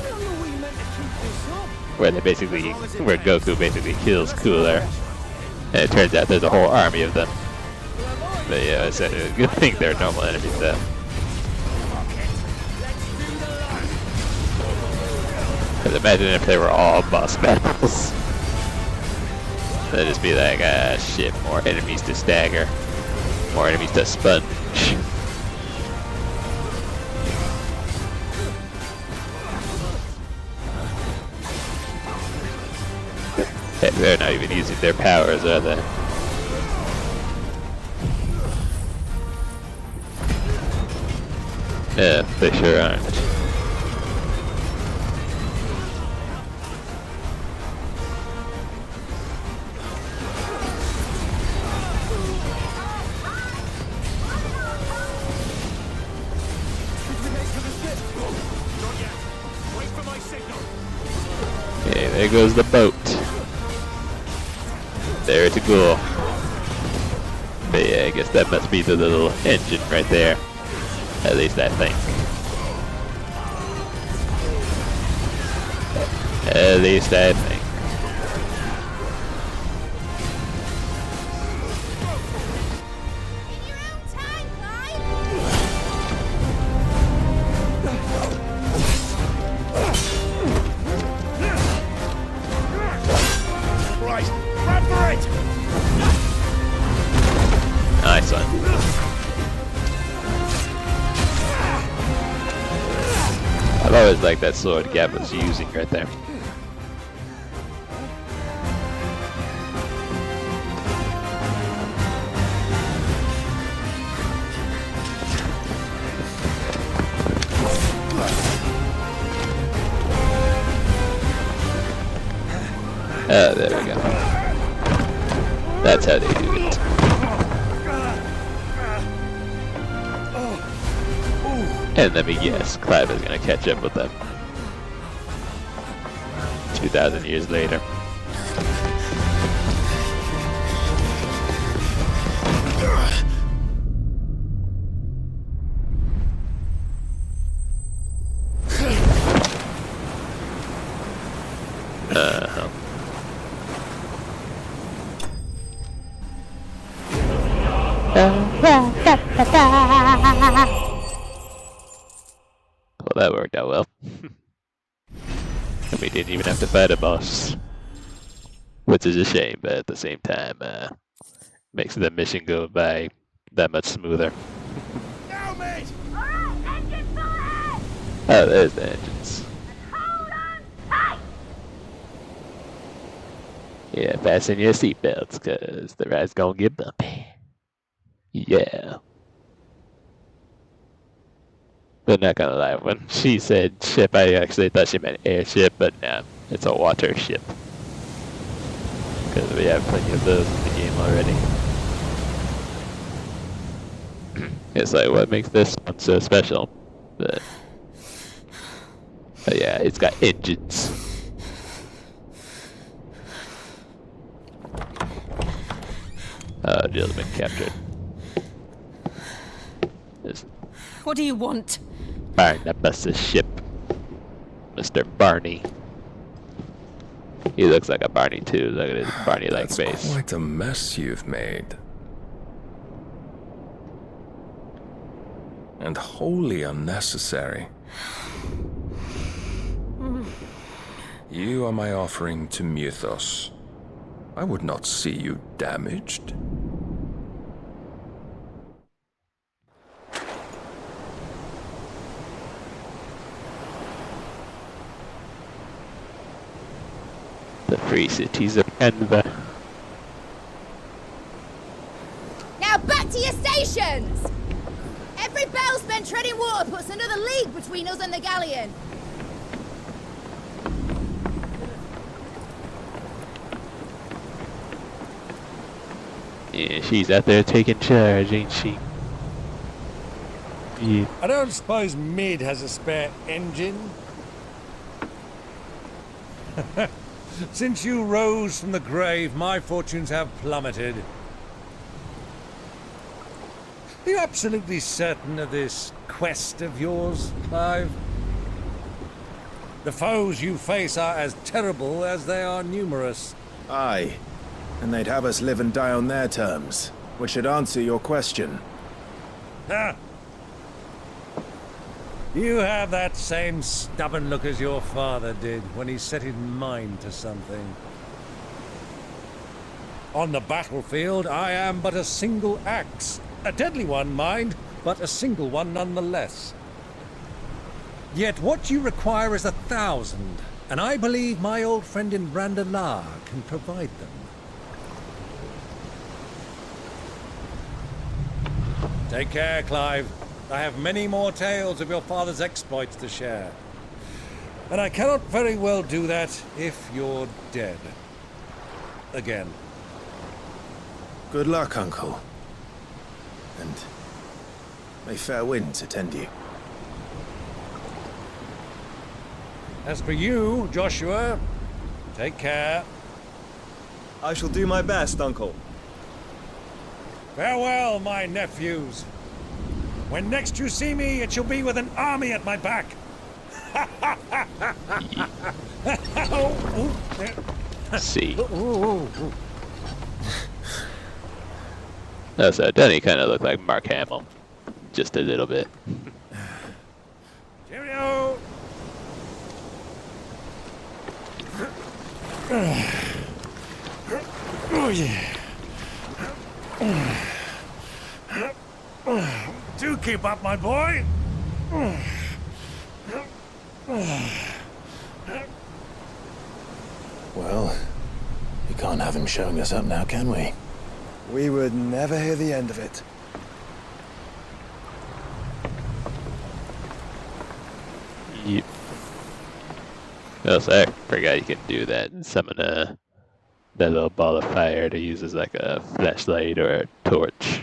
where Goku basically kills Cooler, and it turns out there's a whole army of them. But yeah, it's a good thing they're normal enemies though. Because imagine if they were all boss battles. That'd just be like, ah shit, more enemies to stagger, more enemies to sponge. Heck, they're not even using their powers, are they? Yeah, they sure aren't. Okay, there goes the boat. There to go. But yeah, I guess that must be the little engine right there. At least I think. At least I think. Nice one. I've always liked that sword Gab was using right there. Oh, there we go. That's how they do it. And let me guess, Clive is gonna catch up with them 2,000 years later. Well, that worked out well. And we didn't even have to fight a boss. Which is a shame, but at the same time, makes the mission go by that much smoother. Now, mate! Oh, there's the engines. Yeah, fasten your seatbelts, cause the ride's gonna get bumpy. Yeah. But not gonna lie, when she said ship, I actually thought she meant airship, but nah, it's a water ship. Because we have plenty of those in the game already. It's like, what makes this one so special? But yeah, it's got engines. Oh, Jill's been captured. What do you want? Barnabas' ship. Mr. Barney. He He looks like a Barney too. Look at his Barney-like That's face. quite a mess you've made. And wholly unnecessary. You are my offering to Mythos. I would not see you damaged. The free cities of Enver. Now back to your stations! Every bell spent treading water puts another league between us and the galleon. Yeah, she's out there taking charge, ain't she? Yeah. I don't suppose Mid has a spare engine? Since you rose from the grave, my fortunes have plummeted. Are you absolutely certain of this quest of yours, Clive? The foes you face are as terrible as they are numerous. Aye. And they'd have us live and die on their terms, which should answer your question. Ha! You have that same stubborn look as your father did when he set his mind to something. On the battlefield, I am but a single axe. A deadly one, mind, but a single one nonetheless. Yet what you require is 1,000, and I believe my old friend in Brandalar can provide them. Take care, Clive. I have many more tales of your father's exploits to share. And I cannot very well do that if you're dead. Again. Good luck, Uncle. And may fair winds attend you. As for you, Joshua, take care. I shall do my best, Uncle. Farewell, my nephews. When next you see me, it shall be with an army at my back. See. Oh, so Denny kind of looked like Mark Hamill, just a little bit. Cheerio. Oh yeah. Do keep up, my boy. Well, we can't have him showing us up now, can we? We would never hear the end of it. Yep. Also, I forgot you can do that and summon that little ball of fire to use as like a flashlight or a torch.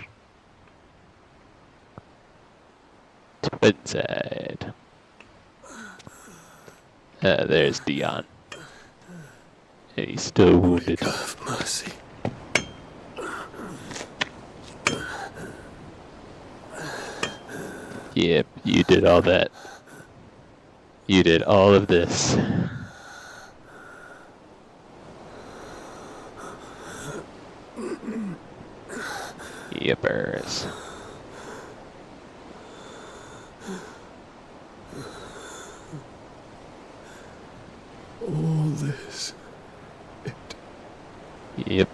Inside. There's Dion. And he's still wounded. God have mercy. Yep, you did all that. You did all of this. Yippers. All this. Yep.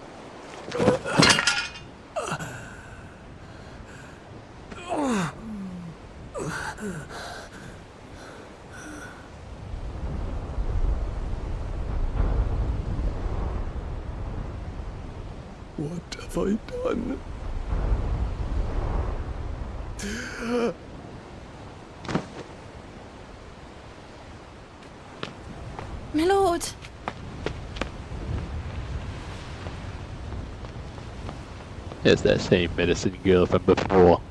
What have I done? My lord. It's that same medicine girl from before.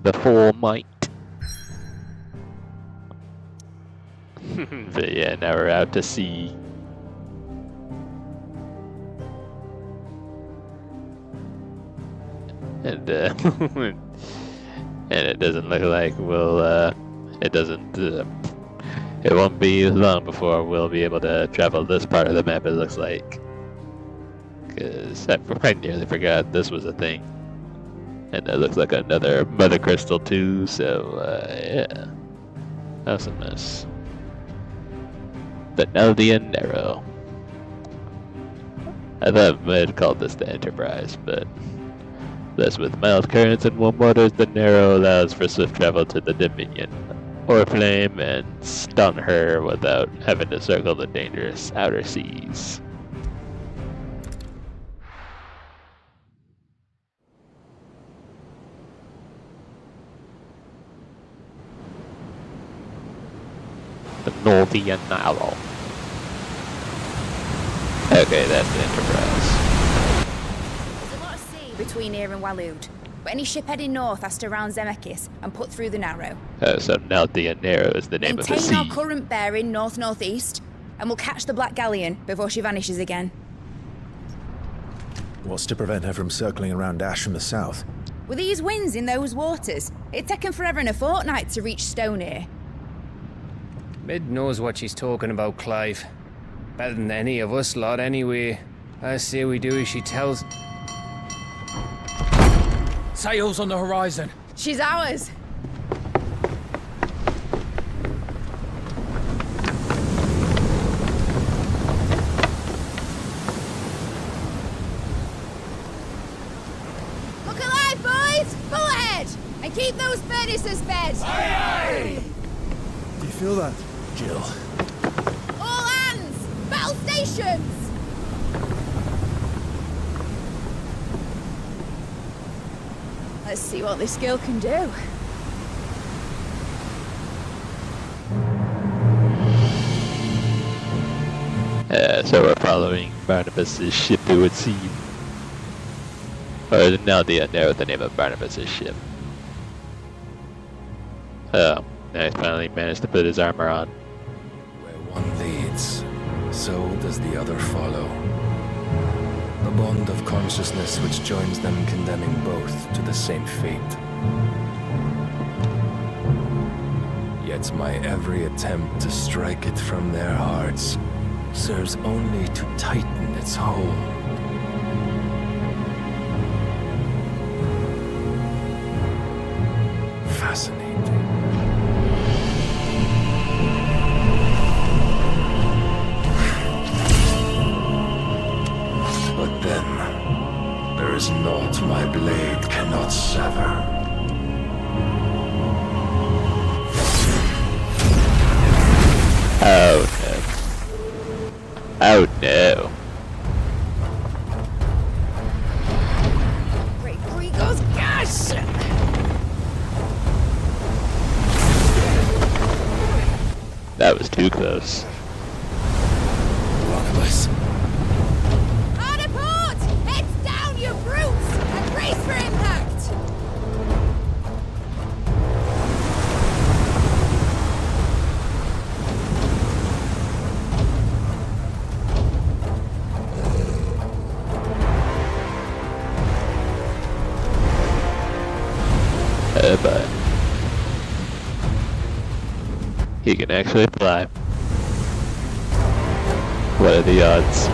Before might. But yeah, now we're out to sea. And and it doesn't look like we'll it doesn't It won't be long before we'll be able to travel this part of the map, it looks like. Because I nearly forgot this was a thing. And that looks like another mother crystal too, so yeah. Awesomeness. The Neldian Narrow. I thought I might have called this the Enterprise, but blessed with mild currents and warm waters, the Narrow allows for swift travel to the Dominion, or Flame, and stun her without having to circle the dangerous outer seas. The Northern Narrow. Okay, that's the Enterprise. There's a lot of sea between here and Waloed, but any ship heading north has to round Zemeckis and put through the Narrow. So Neldian Narrow is the name of the sea. Maintain our current bearing north-northeast, and we'll catch the Black Galleon before she vanishes again. What's to prevent her from circling around Ash from the south? With these winds in those waters, it'd taken forever and a fortnight to reach Stonehere. Mid knows what she's talking about, Clive. Better than any of us lot, anyway. I say we do as she tells. Sails on the horizon. She's ours. Look alive, boys! Pull ahead! And keep those furnaces fed! Aye, aye! Do you feel that, Jill? All hands! Battle stations! Let's see what this girl can do. So we're following Barnabas' ship, it would seem. Or now the narrow the name of Barnabas' ship. Oh, now he's finally managed to put his armor on. Where one leads, so does the other follow. The bond of consciousness which joins them condemning both to the same fate. Yet my every attempt to strike it from their hearts serves only to tighten its hold. Fascinating. But then, there is naught my blade cannot sever. Oh no. Oh no. Great Gregor's gas! That was too close. Barnabas. Hard a port! Heads down, you brutes! And brace for impact! But he can actually fly. What are the odds?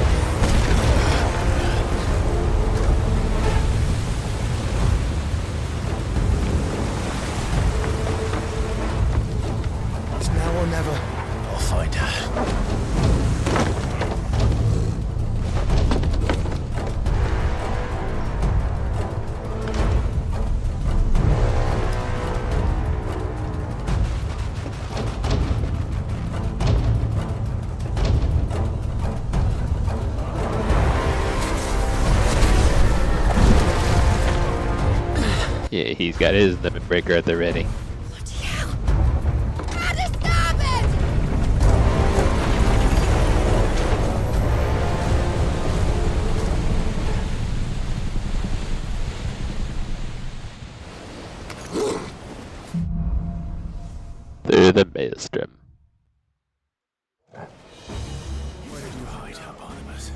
It's now or never. I'll find her. Yeah, he's got his limit breaker at the ready. Through the Maelstrom. Where did you hide her, Barnabas?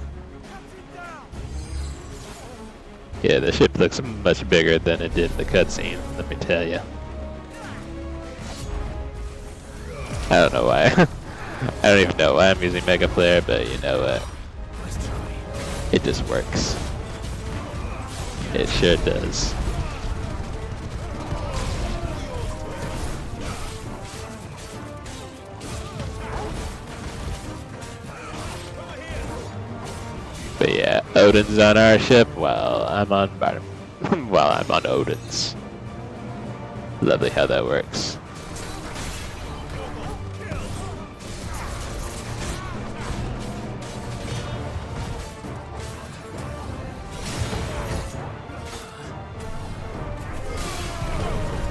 Yeah, the ship looks much bigger than it did in the cutscene, let me tell you. I don't know why. I don't even know why I'm using Mega Flare, but you know what? It just works. It sure does. But yeah, Odin's on our ship while I'm on Barnabas. While I'm on Odin's. Lovely how that works.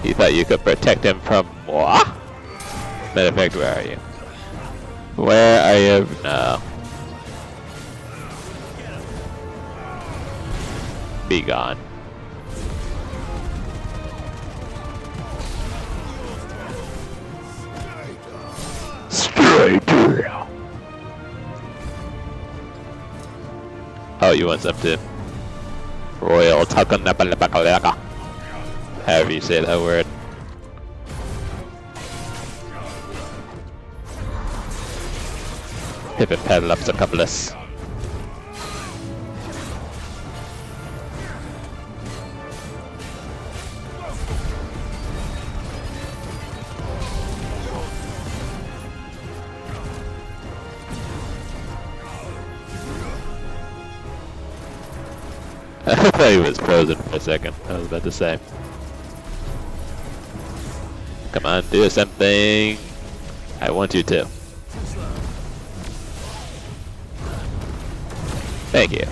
You thought you could protect him from moi? Matter of fact, where are you? Where are you? No. Be gone. Stranger. Oh, you want some too? Royal Takanapalapakalaka. However you say that word. Pip and paddle up's a couple of. I thought he was frozen for a second. I was about to say. Come on, do something. I want you to. Thank you.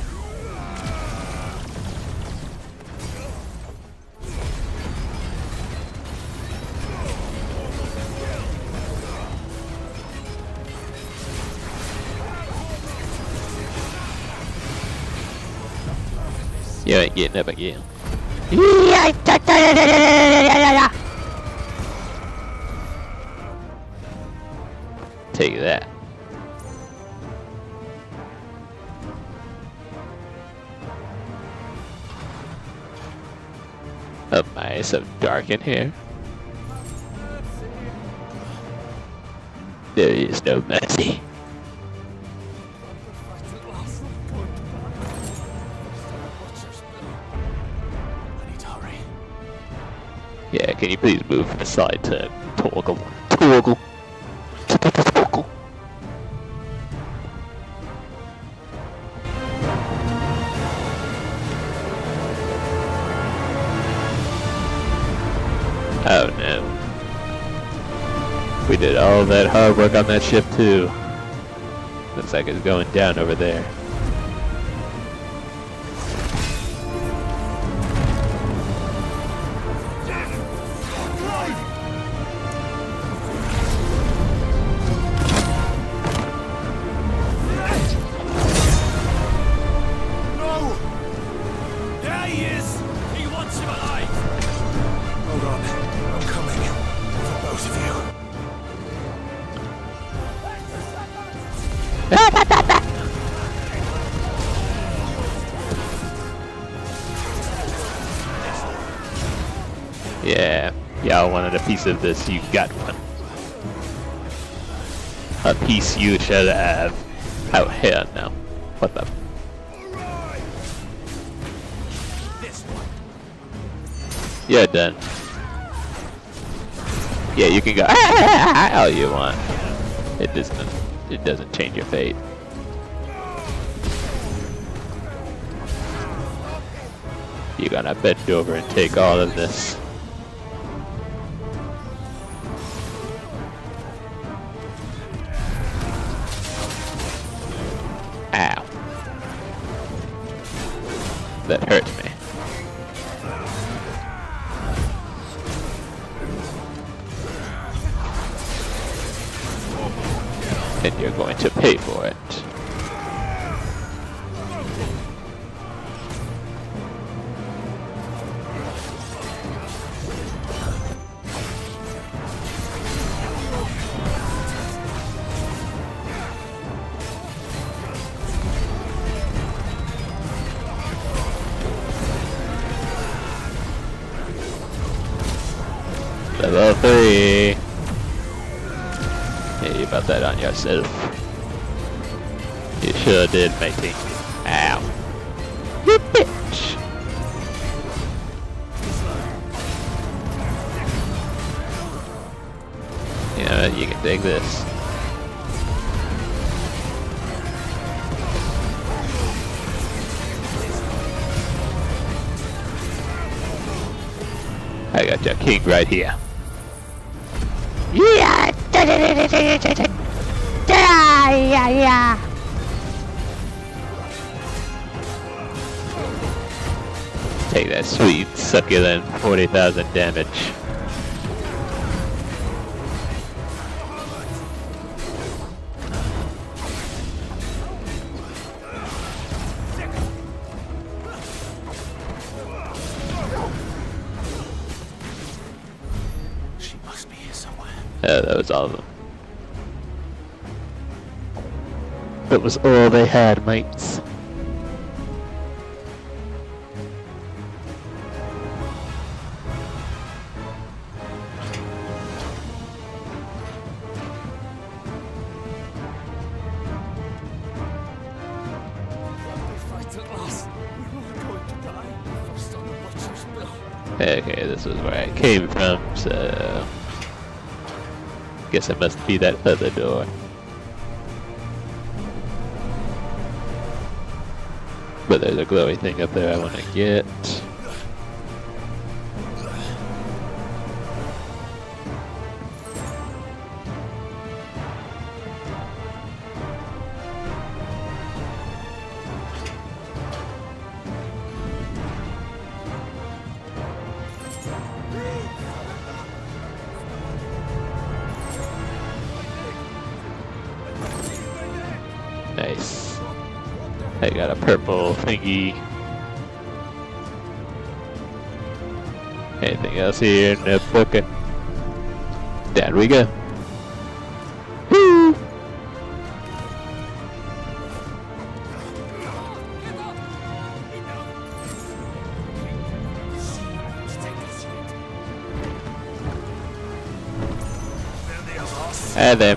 You ain't getting up again. Take that. Oh my, it's so dark in here. There is no mercy. Yeah, can you please move aside to toggle? Toggle. Toggle. Oh no. We did all that hard work on that ship too. Looks like it's going down over there. Yeah, y'all wanted a piece of this, you got one. A piece you should have. Oh hell no. What the? You're done. Yeah, you can go all you want. It doesn't change your fate. You're gonna bend over and take all of this. Ow. That hurts me. And you're going to pay for it. Level 3. Yeah, you're about that on yourself. You sure did, matey. Ow. You bitch! You know what, you can take this. I got your king right here. Yeah! Yeah! Take that sweet, succulent 40,000 damage. She must be here somewhere. That was all of them. That was all they had, mates. Okay, this is where I came from, so guess it must be that other door. But there's a glowy thing up there I want to get. Nice. I got a purple thingy. Anything else here? Nope. Okay. Down we go. Woo! And then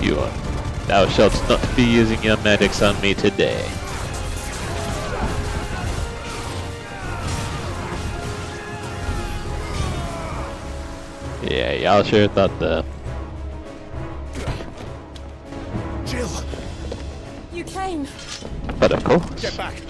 you are. Thou shalt not be using your magics on me today. Yeah, y'all sure thought the... Jill! You came. But of course. Get back!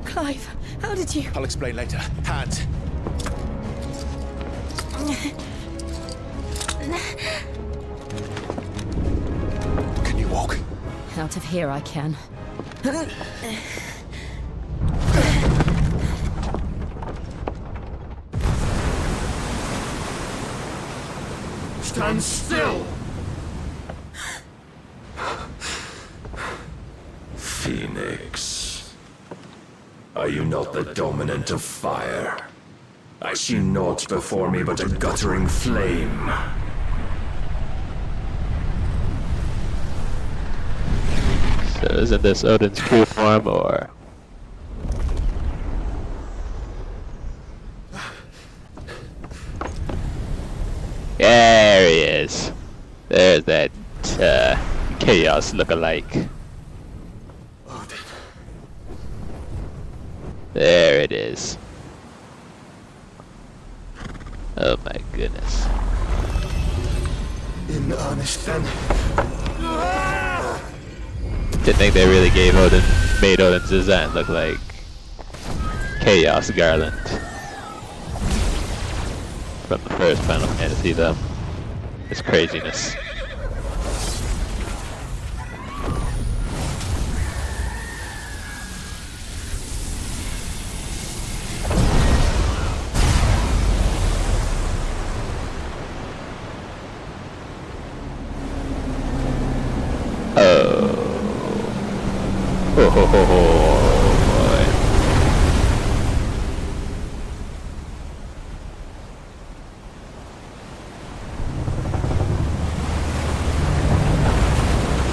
Clive, how did you... I'll explain later. Hands! Can you walk? Out of here I can. Stand still! Phoenix, are you not the dominant of fire? I see naught before me but a guttering flame. So isn't this Odin's true form, or...? There he is. There's that, Chaos lookalike. There it is. Oh my goodness. In earnest then? Didn't think they really made Odin's design look like Chaos Garland from the first Final Fantasy though. It's craziness.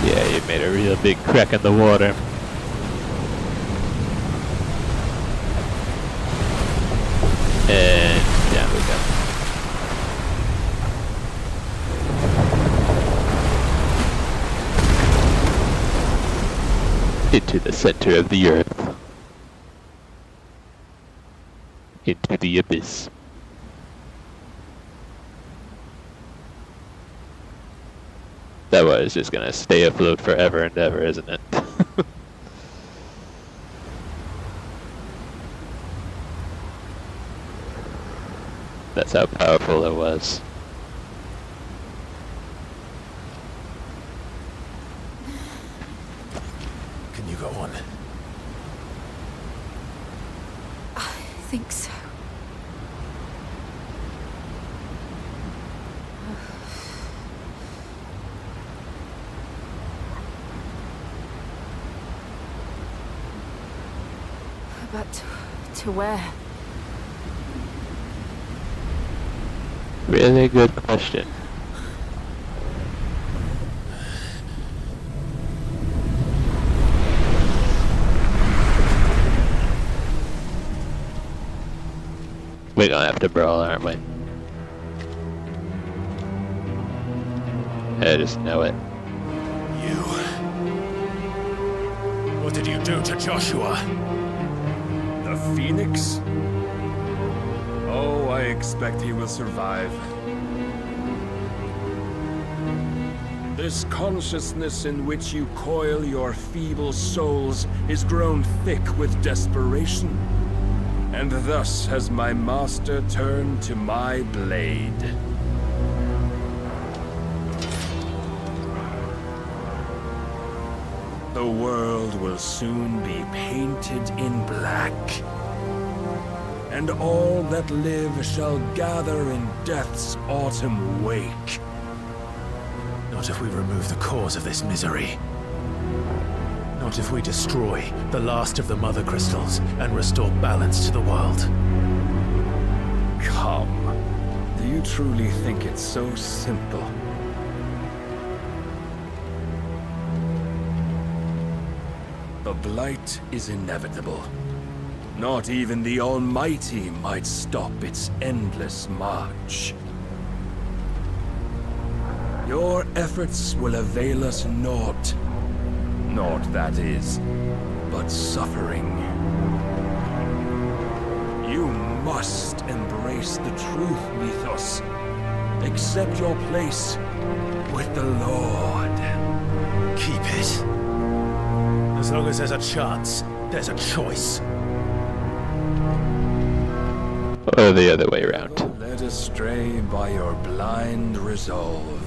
Yeah, you made a real big crack in the water. into the center of the earth, into the abyss. That one is just gonna stay afloat forever and ever, isn't it? That's how powerful it was. Can you go on? I think so. But to where? Really good question. We're gonna have to brawl, aren't we? I just know it. What did you do to Joshua? The Phoenix? Oh, I expect he will survive. This consciousness in which you coil your feeble souls is grown thick with desperation. And thus has my master turned to my blade. The world will soon be painted in black. And all that live shall gather in death's autumn wake. Not if we remove the cause of this misery. Not if we destroy the last of the Mother Crystals and restore balance to the world. Come. Do you truly think it's so simple? The blight is inevitable. Not even the Almighty might stop its endless march. Your efforts will avail us naught. Naught, that is, but suffering. You must embrace the truth, Mythos. Accept your place with the Lord. Keep it. As long as there's a chance, there's a choice. Or the other way around. Led astray by your blind resolve.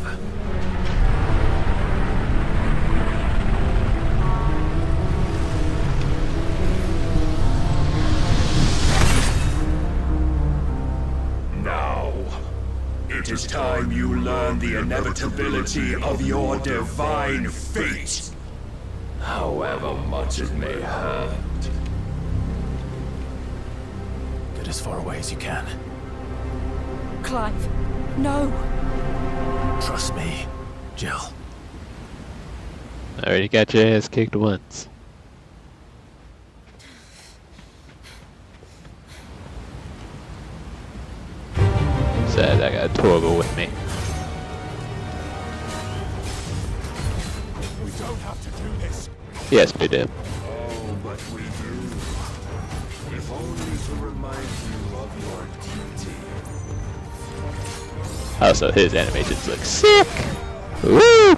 Now, it is time you learn the inevitability of your divine fate. However much it may hurt. Get as far away as you can. Clive, no. Trust me, Jill. I already got your ass kicked once. Sad I got Torgal with me. We don't have to do this. Yes, we do. Oh, but we do. If only to remind you of your duty. Also, his animations look sick! Woo!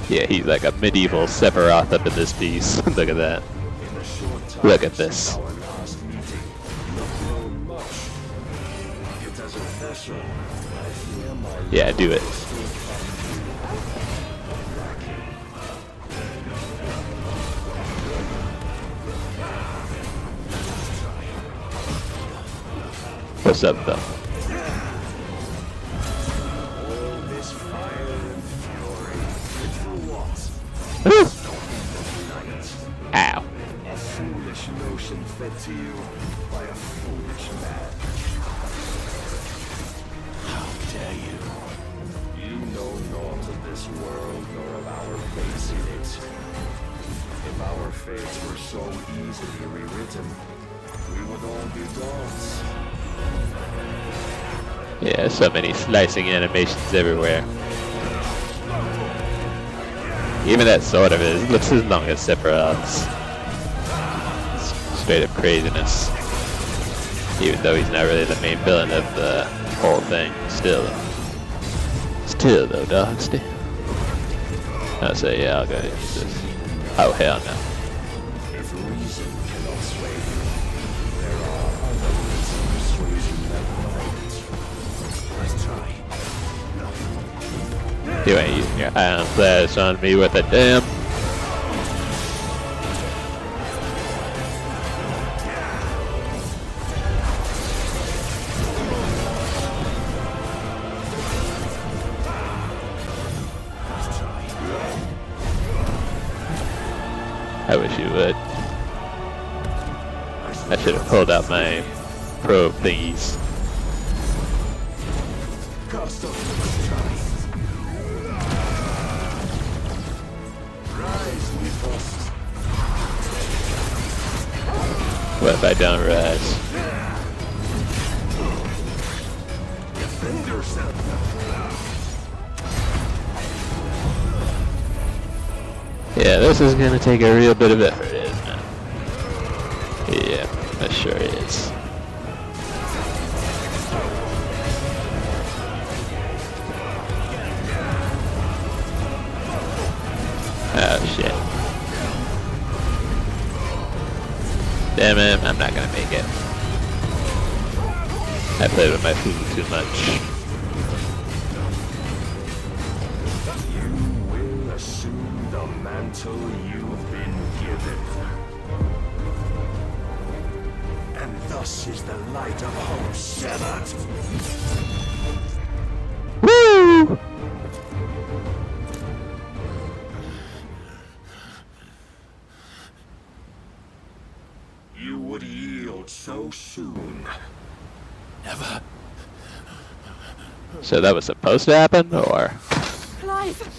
Yeah, he's like a medieval Sephiroth up in this piece. Look at that. Look at this. Yeah, do it. What's up, though? Ow. A foolish notion fed to you by a foolish man. How dare you? You know naught of this world nor of our fates in it. If our fates were so easily rewritten, we would all be gods. Yeah, so many slicing animations everywhere. Even that sword of his looks as long as Sephiroth's. Straight up craziness. Even though he's not really the main villain of the whole thing. Still though, dog, still. I'll say, yeah, I'll go ahead and use this. Oh, hell no. If reason cannot sway you, there are other means of persuasion that might. Let's try. You ain't using your iron flash on me with a damn. I wish you would. I should have pulled out my probe thingies. What if I don't rise? Yeah, this is gonna take a real bit of effort, isn't it? Yeah, that sure is. Oh shit. Damn it, I'm not gonna make it. I played with my food too much. Until you've been given. And thus is the light of hope severed. Woo! You would yield so soon. Never. So that was supposed to happen, or? Clive!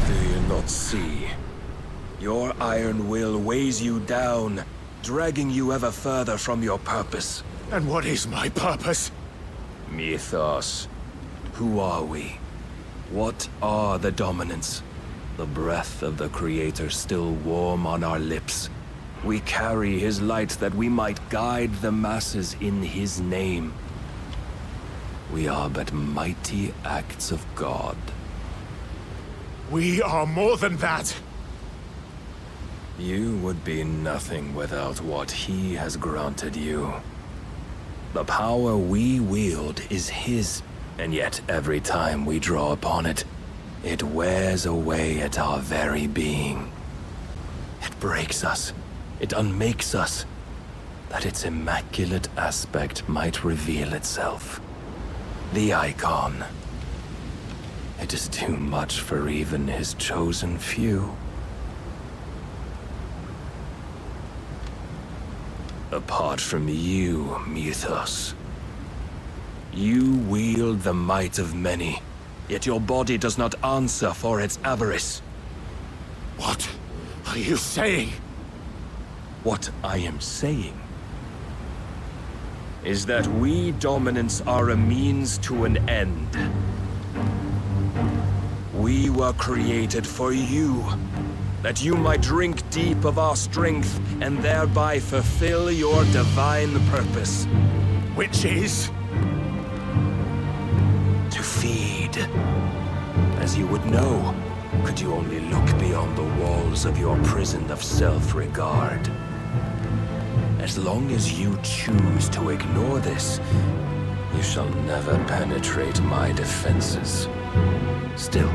Do you not see? Your iron will weighs you down, dragging you ever further from your purpose. And what is my purpose? Mythos. Who are we? What are the dominants? The breath of the Creator still warm on our lips. We carry his light that we might guide the masses in his name. We are but mighty acts of God. We are more than that. You would be nothing without what he has granted you. The power we wield is his, and yet every time we draw upon it, it wears away at our very being. It breaks us, it unmakes us, that its immaculate aspect might reveal itself. The icon. It is too much for even his chosen few. Apart from you, Mythos, you wield the might of many, yet your body does not answer for its avarice. What are you saying? What I am saying is that we dominants are a means to an end. We were created for you, that you might drink deep of our strength and thereby fulfill your divine purpose. Which is? To feed. As you would know, could you only look beyond the walls of your prison of self-regard. As long as you choose to ignore this, you shall never penetrate my defenses. Still,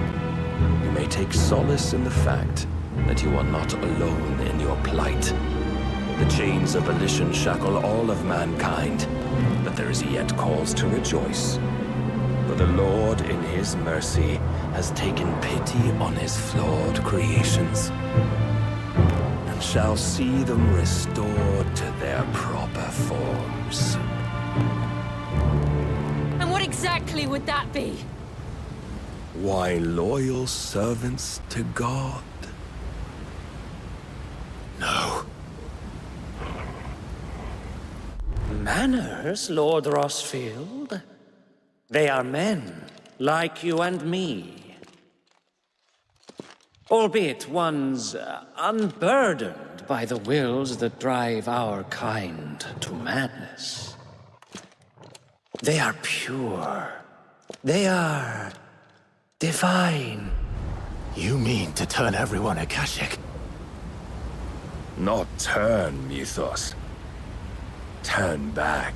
you may take solace in the fact that you are not alone in your plight. The chains of volition shackle all of mankind, but there is yet cause to rejoice. For the Lord, in his mercy, has taken pity on his flawed creations, and shall see them restored to their proper forms. And what exactly would that be? Why, loyal servants to God. No. Man. manners, Lord Rossfield. They are men, like you and me. Albeit one's unburdened by the wills that drive our kind to madness. They are pure. They are divine. You mean to turn everyone Akashic? Not turn, Mythos. Turn back.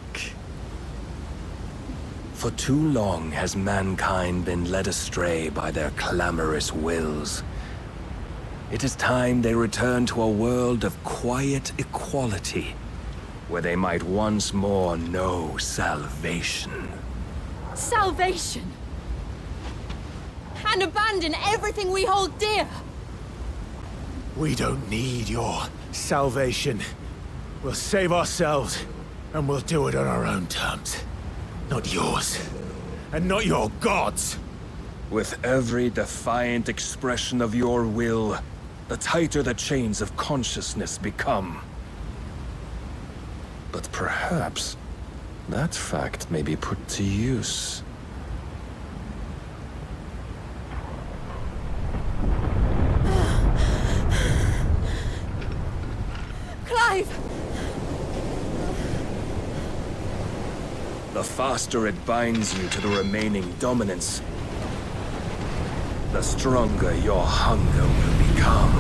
For too long has mankind been led astray by their clamorous wills. It is time they return to a world of quiet equality, where they might once more know salvation. Salvation! And abandon everything we hold dear! We don't need your salvation. We'll save ourselves, and we'll do it on our own terms. Not yours. And not your gods! With every defiant expression of your will, the tighter the chains of consciousness become. But perhaps that fact may be put to use. Clive! The faster it binds you to the remaining dominance, the stronger your hunger will become.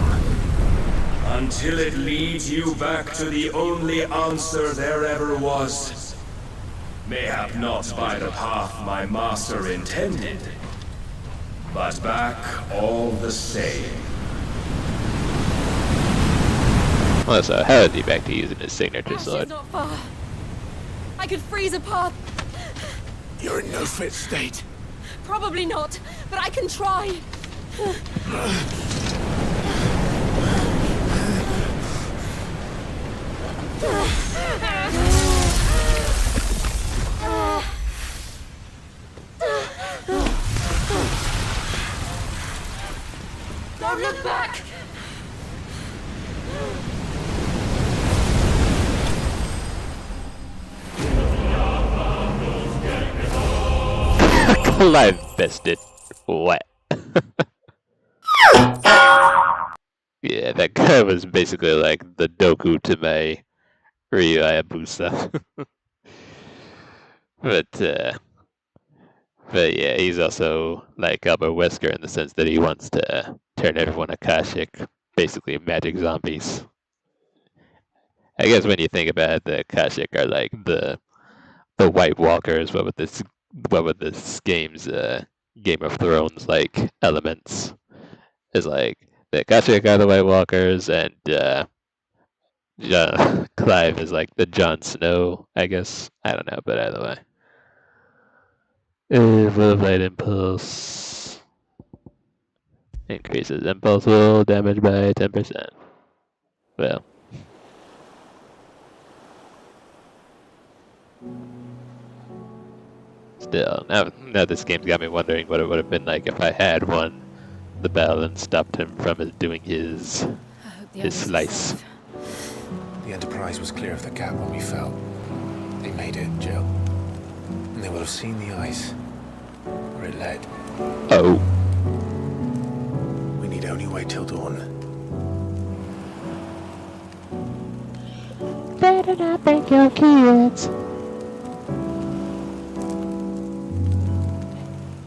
Until it leads you back to the only answer there ever was. Mayhap not by the path my master intended, but back all the same. Well, so how is he back to using his signature sword? Not far. I could freeze a path. You're in no fit state. Probably not, but I can try. Don't look back! Clive bested. What? Yeah, that guy was basically like the Doku to my Ryu Hayabusa. But yeah, he's also like Albert Wesker in the sense that he wants to turn everyone Akashic, basically magic zombies. I guess when you think about it, the Akashic are like the White Walkers, what with this game's Game of Thrones like elements. Is like the Akashic are the White Walkers, and Clive is like the Jon Snow, I guess. I don't know, but either way. Light impulse increases impulse will damage by 10%. Well. Still, now this game's got me wondering what it would have been like if I had won the battle and stopped him from doing his slice. The Enterprise was clear of the gap when we fell. They made it, Jill. And they will have seen the ice where it led. Oh. We need only wait till dawn. Better not break your kids.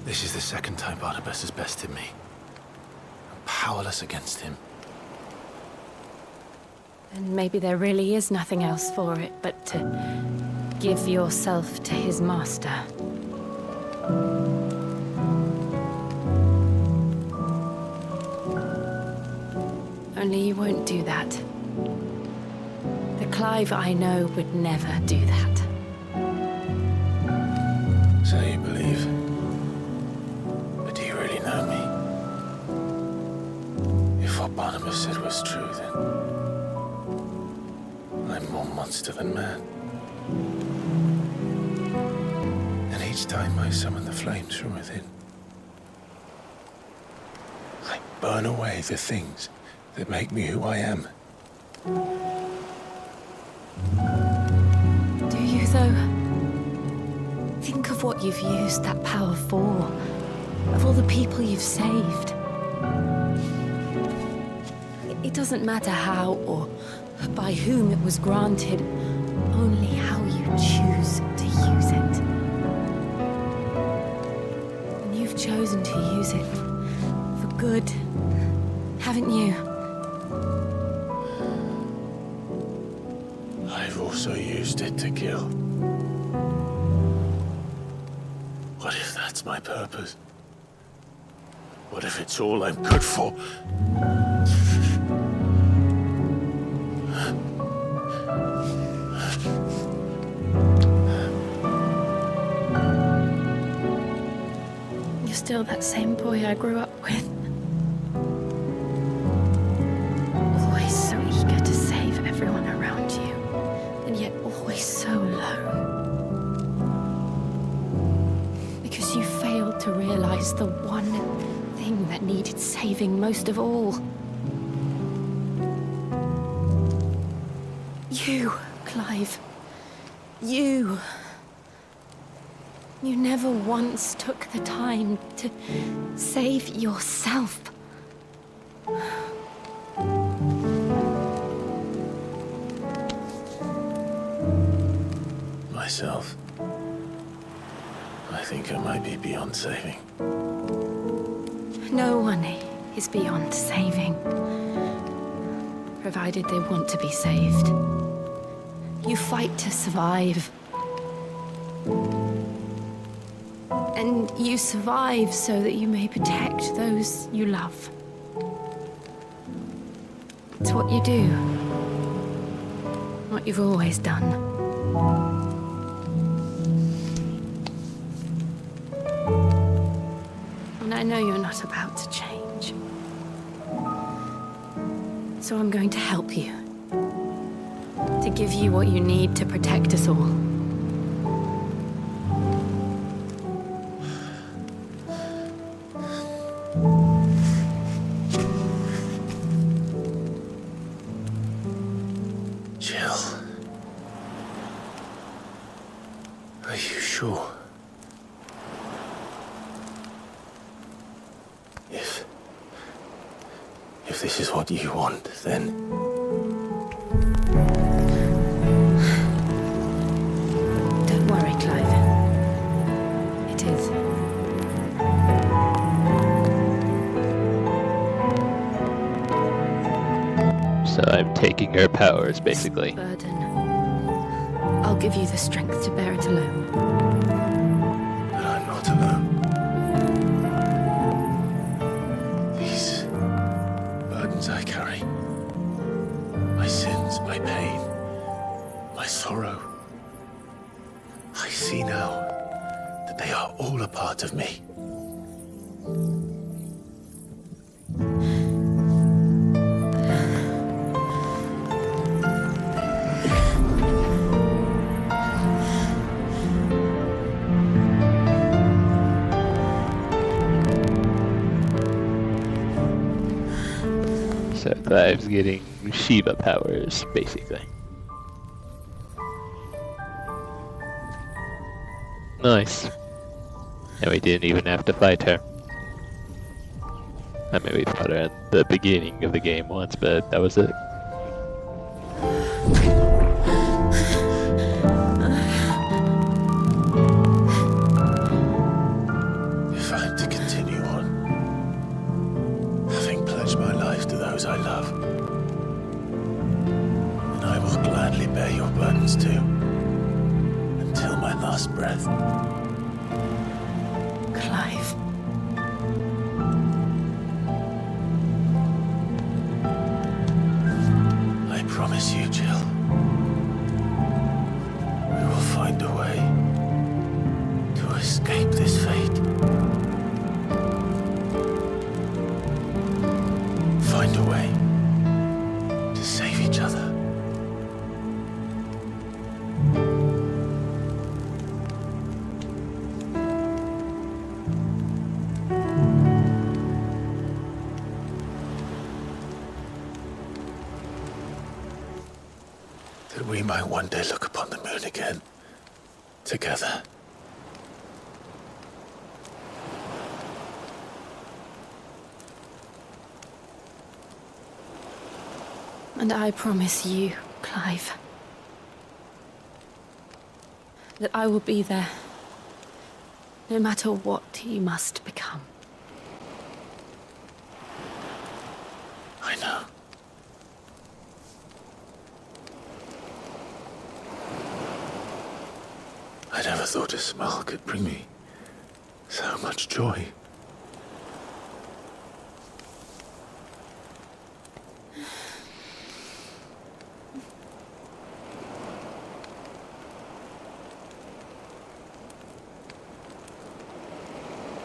This is the second time Barnabas has bested me. I'm powerless against him. And maybe there really is nothing else for it but to give yourself to his master. Only you won't do that. The Clive I know would never do that. So you believe? But do you really know me? If what Barnabas said was true, then I'm more monster than man. And each time I summon the flames from within, I burn away the things that make me who I am. Do you, though? of what you've used that power for, of all the people you've saved. It doesn't matter how or by whom it was granted, only how you choose to use it. And you've chosen to use it for good, haven't you? I've also used it to kill. What if that's my purpose? What if it's all I'm good for? You're still that same boy I grew up with. Always so eager to save everyone around you, and yet always so low. Because you failed to realize the one thing that needed saving most of all. You, Clive. You. You never once took the time to save yourself. Myself. I think I might be beyond saving. No one is beyond saving, provided they want to be saved. You fight to survive. And you survive so that you may protect those you love. It's what you do. What you've always done. And I know you're not about to change. So I'm going to help you. To give you what you need to protect us all. Are you sure? If this is what you want, then... Don't worry, Clive. It is. So I'm taking her powers, basically. Burden. I'll give you the strength to bear it alone. But I'm not alone. These burdens I carry, my sins, my pain, my sorrow, I see now that they are all a part of me. So Clive's getting Shiva powers, basically. Nice. And we didn't even have to fight her. I mean, we fought her at the beginning of the game once, but that was it. If I'm to continue on, having pledged my life to those I love, then I will gladly bear your burdens too, until my last breath. Clive. I promise you, Jill, we will find a way to escape this fate. Find a way to save each other. That we might one day look upon the moon again, together, And I promise you, Clive, that I will be there, no matter what you must become. I know. I never thought a smile could bring me so much joy.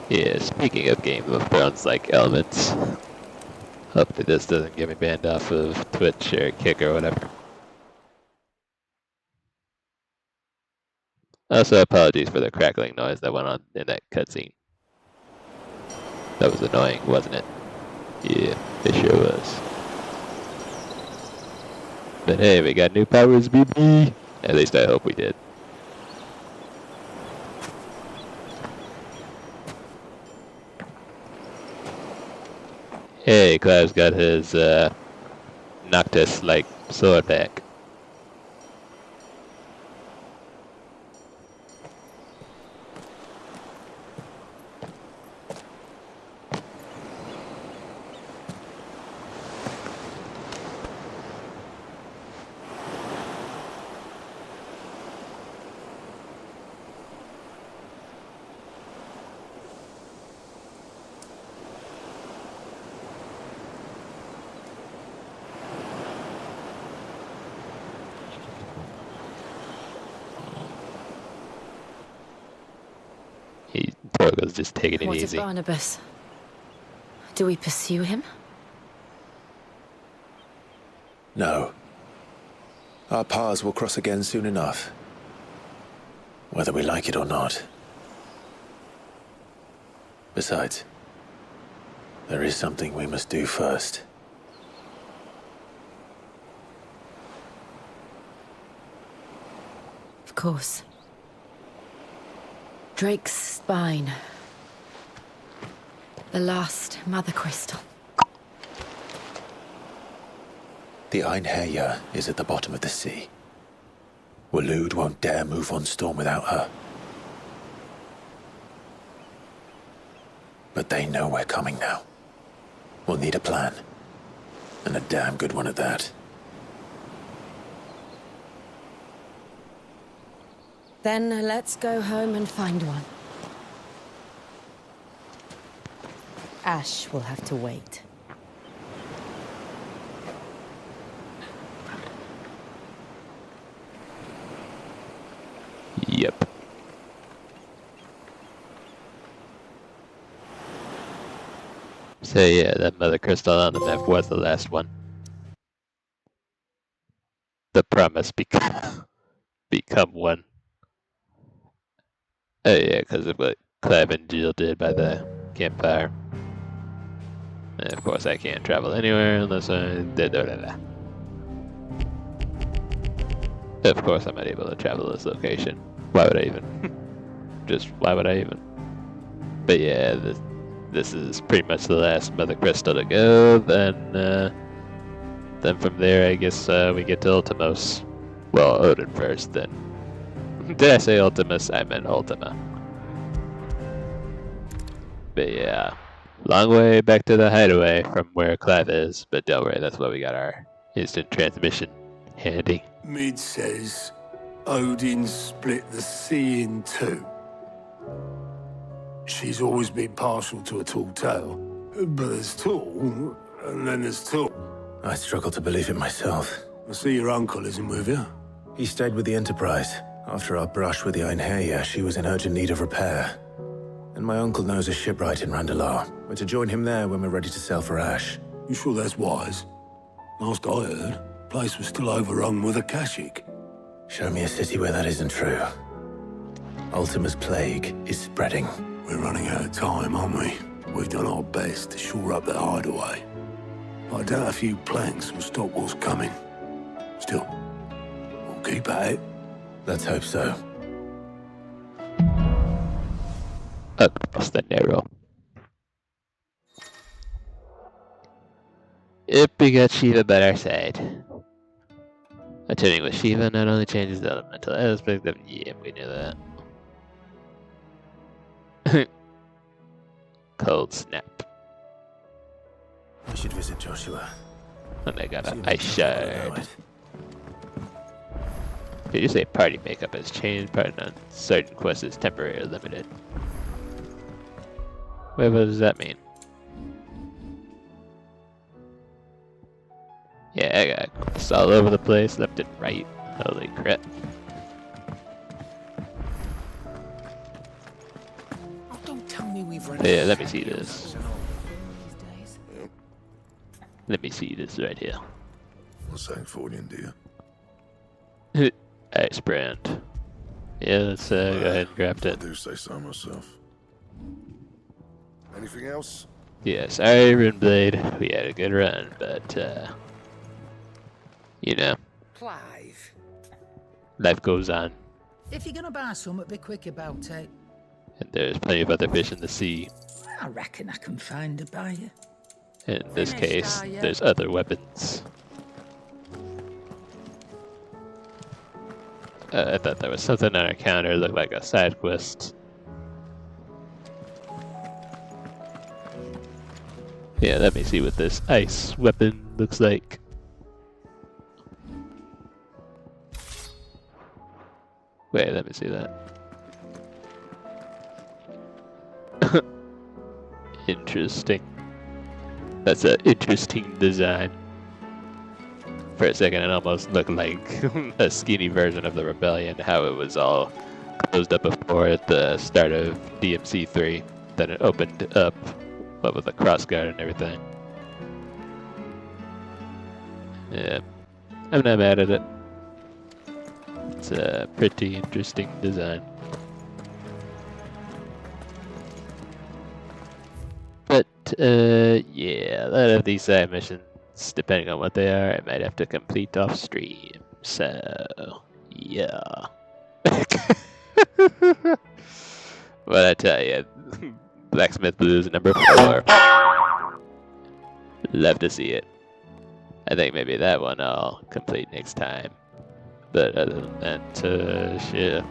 Yeah, speaking of Game of Thrones-like elements, hope that this doesn't get me banned off of Twitch or Kick or whatever. Also, apologies for the crackling noise that went on in that cutscene. That was annoying, wasn't it? Yeah, it sure was. But hey, we got new powers, BB! At least I hope we did. Hey, Clive's got his Noctis-like sword back. Torgo's just taking it What easy. of Barnabas? Do we pursue him? No. Our paths will cross again soon enough. Whether we like it or not. Besides, there is something we must do first. Of course. Drake's spine. The last mother crystal. The Einherja is at the bottom of the sea. Waloed won't dare move on Storm without her. But they know we're coming now. We'll need a plan. And a damn good one at that. Then let's go home and find one. Ash will have to wait. Yep. So yeah, that mother crystal on the map was the last one. The promise become one. Oh yeah, because of what Clive and Jill did by the campfire. And of course I can't travel anywhere unless I... Of course I'm not able to travel this location. Why would I even? Just, why would I even? But yeah, this is pretty much the last Mother Crystal to go. Then from there I guess we get to Ultimos. Well, Odin first, then. Did I say Ultimus? I meant Ultima. But yeah, long way back to the hideaway from where Clive is, but don't worry, that's why we got our instant transmission handy. Mid says Odin split the sea in two. She's always been partial to a tall tale, but there's tall, and then there's tall. I struggle to believe it myself. I see your uncle isn't with you. He stayed with the Enterprise. After our brush with the Einherja, she was in urgent need of repair. And my uncle knows a shipwright in Randalar. We're to join him there when we're ready to sail for Ash. You sure that's wise? Last I heard, the place was still overrun with Akashic. Show me a city where that isn't true. Ultima's plague is spreading. We're running out of time, aren't we? We've done our best to shore up the hideaway. I doubt a few planks will stop what's coming. Still, we'll keep at it. Let's hope so. Across the narrow. Yep, we got Shiva by our side. Attending with Shiva not only changes the elemental aspect of... Yeah, we knew that. Cold snap. I should visit Joshua. And they got an ice shard. Did you say party makeup has changed? Pardon on certain quests is temporarily limited. Wait, what does that mean? Yeah, I got quests all over the place, left and right. Holy crap. Oh, don't tell me we've run. Yeah, let me see this. Let me see this right here. What's that for you, dear? Ice brand. Yeah, let's go ahead and grab it. I do say so myself. Anything else? Yes, Iron Blade. We had a good run, but you know, Clive. Life goes on, If you're gonna buy something, be quick about it. and there's plenty of other fish in the sea. I reckon I can find a buyer. In this Finished, case, are ya? there's other weapons. I thought there was something on our counter. It looked like a side quest. Yeah, let me see what this ice weapon looks like. Wait, let me see that. Interesting. That's an interesting design. For a second, it almost looked like a skinny version of the Rebellion, how it was all closed up before at the start of DMC 3. Then it opened up, but with a crossguard and everything. Yeah, I'm not mad at it. It's a pretty interesting design. But, yeah, a lot of these side missions, depending on what they are, I might have to complete off stream. So, yeah. But I tell you, Blacksmith Blues #4. Love to see it. I think maybe that one I'll complete next time. But other than that, shit,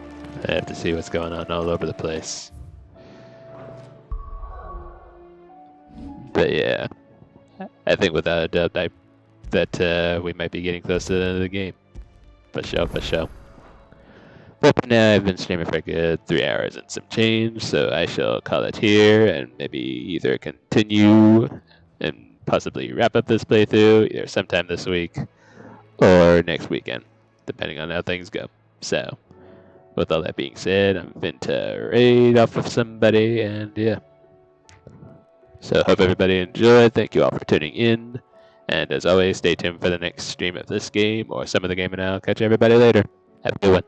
I have to see what's going on all over the place. But yeah, I think without a doubt that we might be getting close to the end of the game. For sure, for sure. But for now, I've been streaming for a good 3 hours and some change, so I shall call it here and maybe either continue and possibly wrap up this playthrough either sometime this week or next weekend, depending on how things go. So, with all that being said, I'm fin to raid off of somebody, and yeah. So, hope everybody enjoyed. Thank you all for tuning in. And as always, stay tuned for the next stream of this game or some of the game, and I'll catch everybody later. Have a good one.